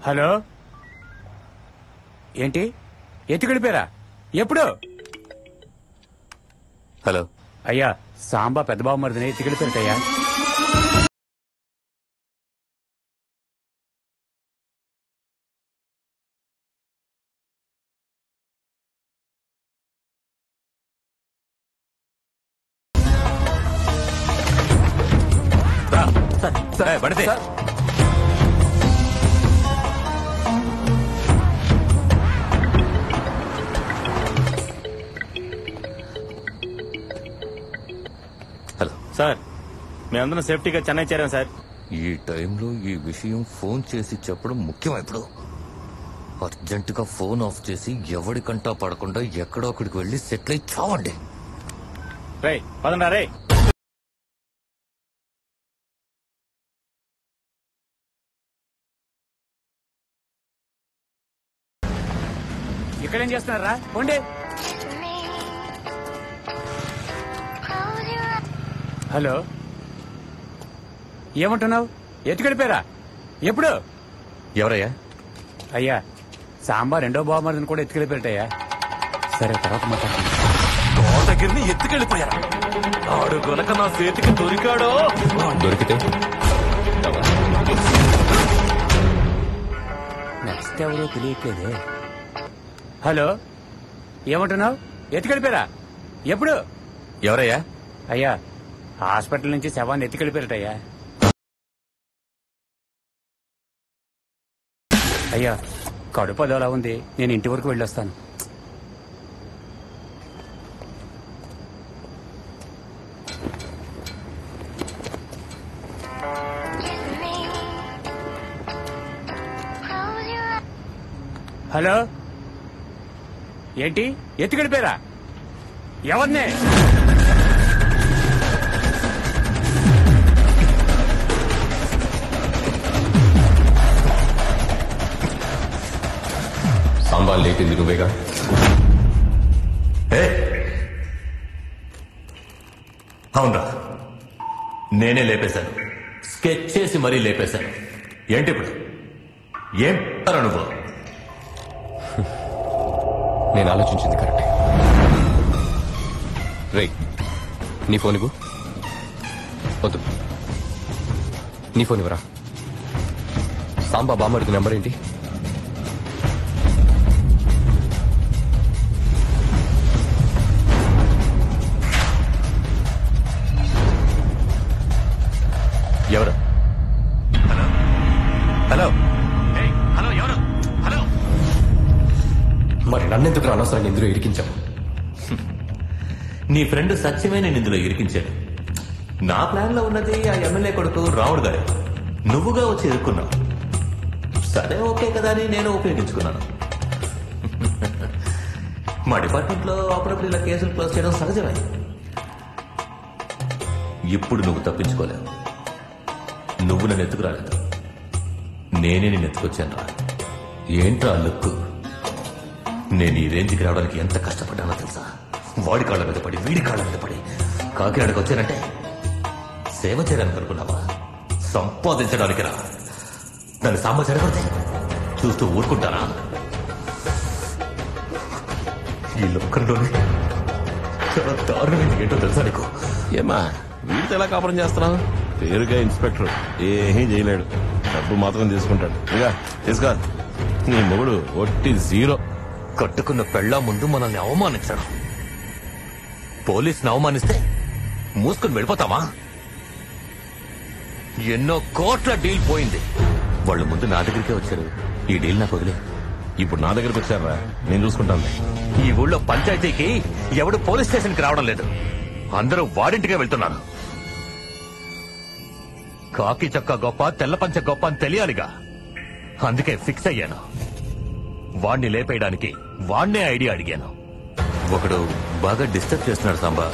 హలో, ఏంటి ఎత్తుకెళ్ళిపోయారా? ఎప్పుడు? హలో అయ్యా, సాంబా పెద్ద బాబు మరిదిని ఎత్తుకెళ్ళిపోయారటయ్యా. పడితే సార్, మేమందరం సేఫ్టీగా చెన్నై చేరాం సార్. ఈ టైంలో ఈ విషయం ఫోన్ చేసి చెప్పడం ముఖ్యం. ఇప్పుడు అర్జెంటుగా ఫోన్ ఆఫ్ చేసి ఎవడికంటా పడకుండా ఎక్కడో అక్కడికి వెళ్ళి సెటిల్ అయి చావండి. రే పదండా రే. ఇక్కడేం చేస్తున్నారా? పోండి. హలో, ఏమంటున్నావు? ఎత్తుకెళ్ళిపోయారా? ఎప్పుడు? ఎవరయ్యా? అయ్యా, సాంబా రెండో బావమరిదిని కూడా ఎత్తుకెళ్ళిపోయారటయ్యా. సరే, తర్వాత మాట్లాడుతున్నాను. దగ్గరని ఎత్తుకెళ్ళిపోయారా? ఆడు గనక నా చేతికి దొరికాడో. దొరికితే నెక్స్ట్ ఎవరో తెలియట్లేదే. హలో, ఏమంటున్నావు? ఎత్తుకెళ్ళిపోయారా? ఎప్పుడు? ఎవరయ్యా? అయ్యా, హాస్పిటల్ నుంచి శవాన్ని ఎత్తుకెళ్ళిపోయారటయ్యా. అయ్యా, కడుపు అదోలా ఉంది, నేను ఇంటి వరకు వెళ్ళొస్తాను. హలో, ఏంటి ఎత్తుకెళ్ళిపోయారా? ఎవరినే? సాంబార్ లేపింది నువ్వేగా? అవునరా, నేనే లేపేశాను. స్కెచ్ చేసి మరీ లేపేశాను. ఏంటి ఇప్పుడు? ఏం నువ్వు? నేను ఆలోచించింది కరెక్టే. రే, నీ ఫోన్ ఇవ్వు. వద్దు, నీ ఫోన్ ఇవ్వరా. సాంబా బామ్మడిది నెంబర్ ఏంటి? ఎవరు? హలో హలో, ఎవరు? హలో. మరి నన్నెందుకు అనవసరంగా ఇందులో ఇరికించావు? నీ ఫ్రెండ్ సత్యమే నేను ఇందులో ఇరికించాడు. నా ప్లాన్ లో ఉన్నది ఆ ఎమ్మెల్యే కొడుకు రావుడు గారే. నువ్వుగా వచ్చి ఇరుక్కున్నావు. సరే, ఓకే కదా అని నేను ఉపయోగించుకున్నాను. మా డిపార్ట్మెంట్ లో అప్పుడప్పుడు ఇలా కేసులు క్లోజ్ చేయడం సహజమే. ఇప్పుడు నువ్వు తప్పించుకోలేవు. నువ్వు నన్ను ఎత్తుకురాలేదు, నేనే నేను ఎత్తుకొచ్చాను రా. ఏంట్రా లుక్? నేను ఈ రేంజ్కి రావడానికి ఎంత కష్టపడ్డానో తెలుసా? వాడి కాళ్ళ మీద పడి, వీడి కాళ్ళ మీద పడి కాకినాడకు వచ్చానంటే సేవ చేయడానికి అనుకున్నావా? సంపాదించడానికి రా. నన్ను సాంబ జరగడితే చూస్తూ ఊరుకుంటానా? ఈ లోకంలోనే చాలా దారుణమైంది ఏంటో తెలుసా నీకు? ఏమా వీడితో ఎలా కాపురం చేస్తున్నావు? పేరుగా ఇన్స్పెక్టర్, ఏమీ చేయలేడు, డబ్బు మాత్రం తీసుకుంటాడు. ఇక తీసుకో. నీ మొగుడు ఒట్టి జీరో. కట్టుకున్న పెళ్ళ ముందు మనల్ని అవమానించడం పోలీసుని అవమానిస్తే మూసుకుని వెళ్ళిపోతావా? ఎన్నో కోట్ల డీల్ పోయింది. వాళ్ళు ముందు నా దగ్గరికే వచ్చారు. ఈ డీల్ నాకు వదిలే. ఇప్పుడు నా దగ్గరికి వచ్చారా? నేను చూసుకుంటాను. ఈ ఊళ్ళో పంచాయతీకి ఎవడు పోలీస్ స్టేషన్కి రావడం లేదు. అందరూ వాడింటికే వెళ్తున్నారు. కాకి చక్క గొప్ప, తెల్ల పంచ గొప్ప అని తెలియాలిగా. అందుకే ఫిక్స్ అయ్యాను. వాణ్ణి లేపేయడానికి వాణ్ణే ఐడియా అడిగాను. ఒకడు బాగా డిస్టర్బ్ చేస్తున్నాడు సాంబా.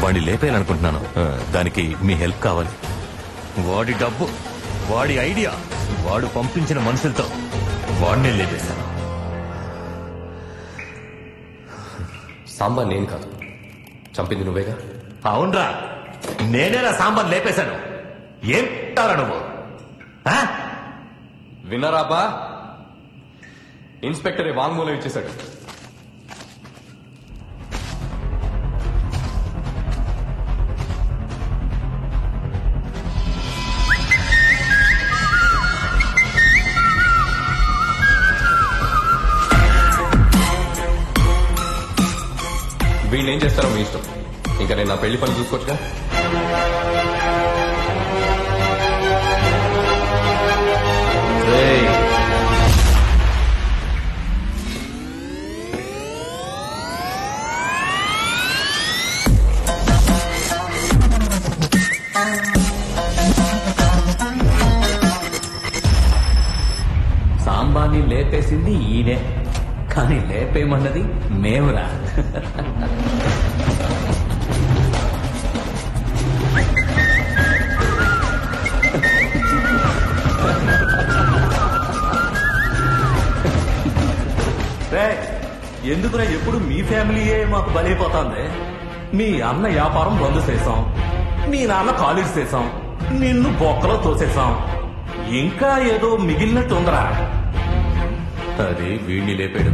వాణ్ణి లేపేయాలనుకుంటున్నాను. దానికి మీ హెల్ప్ కావాలి. వాడి డబ్బు, వాడి ఐడియా, వాడు పంపించిన మనుషులతో వాణ్ణే లేపేశాను. సాంబా నేను కాదు, చంపింది నువ్వేగా? అవునరా, నేనేనా సాంబార్ లేపేశాను. ఏం తారా నువ్వు? విన్నారాబా? ఇన్స్పెక్టరే వాంగ్మూలం ఇచ్చేశాడు. వీళ్ళు ఏం చేస్తారో మీ ఇష్టం. ఇంకా నేను నా పెళ్లి పని చూసుకోవచ్చుగా. సాంబాన్ని లేపేసింది ఈయనే, కానీ లేపేయమన్నది మేమురా. ఎందుకురా ఎప్పుడు మీ ఫ్యామిలీయే మాకు బలైపోతుంది? మీ అన్న వ్యాపారం బంద్ చేసాం, మీ నాన్న కాలేజ్ చేసాం, నిన్ను బొక్కలో తోసేసాం. ఇంకా ఏదో మిగిలినట్టు ఉందరా. అది వీడిని లేపాడు.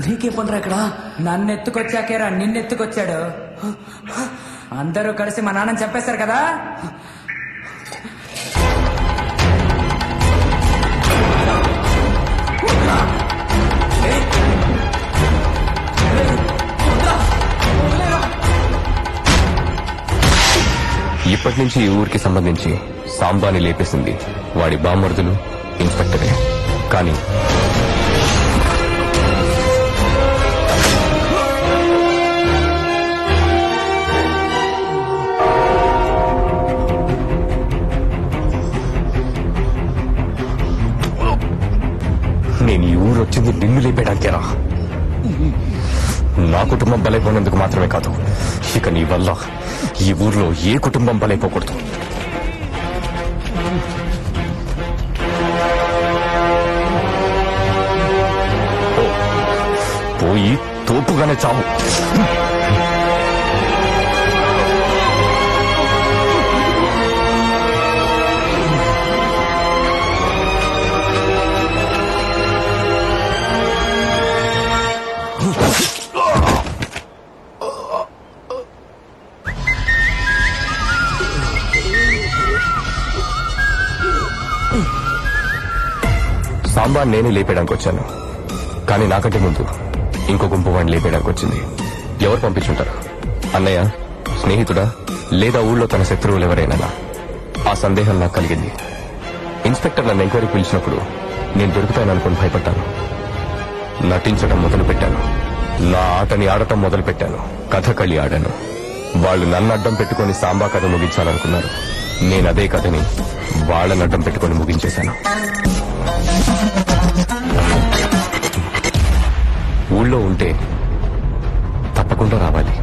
నీకే పనిరా ఇక్కడ? నన్ను ఎత్తుకొచ్చాకేరా నిన్నెత్తుకొచ్చాడు. అందరూ కలిసి మా నాన్నని చెప్పేశారు కదా. ఇప్పటి నుంచి ఈ ఊరికి సంబంధించి సాంబాని లేపేసింది వాడి బామ్మర్దులు, ఇన్స్పెక్టరే. కానీ నేను ఈ ఊరు వచ్చింది నిన్ను లేపేయడానికేరా. నా కుటుంబం బలైపోయినందుకు మాత్రమే కాదు, ఇక నీ వల్ల ఈ ఊర్లో ఏ కుటుంబం బలైపోకూడదు. పోయి తోపుగానే చావు. సాంబార్ నేనే లేపేయడానికి వచ్చాను, కానీ నాకంటే ముందు ఇంకో గుంపు వాడిని లేపేయడానికి వచ్చింది. ఎవరు పంపించుంటారు? అన్నయ్య, స్నేహితుడా, లేదా ఊళ్ళో తన శత్రువులు ఎవరైనా? ఆ సందేహం నాకు కలిగింది. ఇన్స్పెక్టర్ నన్ను ఎంక్వైరీ పిలిచినప్పుడు నేను దొరుకుతాననుకుని భయపడ్డాను. నటించడం మొదలుపెట్టాను. నా ఆటని ఆడటం మొదలుపెట్టాను. కథకళి ఆడాను. వాళ్ళు నన్ను అడ్డం పెట్టుకుని సాంబా కథ ముగించాలనుకున్నారు. నేను అదే కథని వాళ్ళని అడ్డం పెట్టుకుని ముగించేశాను. ఊళ్ళో ఉంటే తప్పకుండా రావాలి.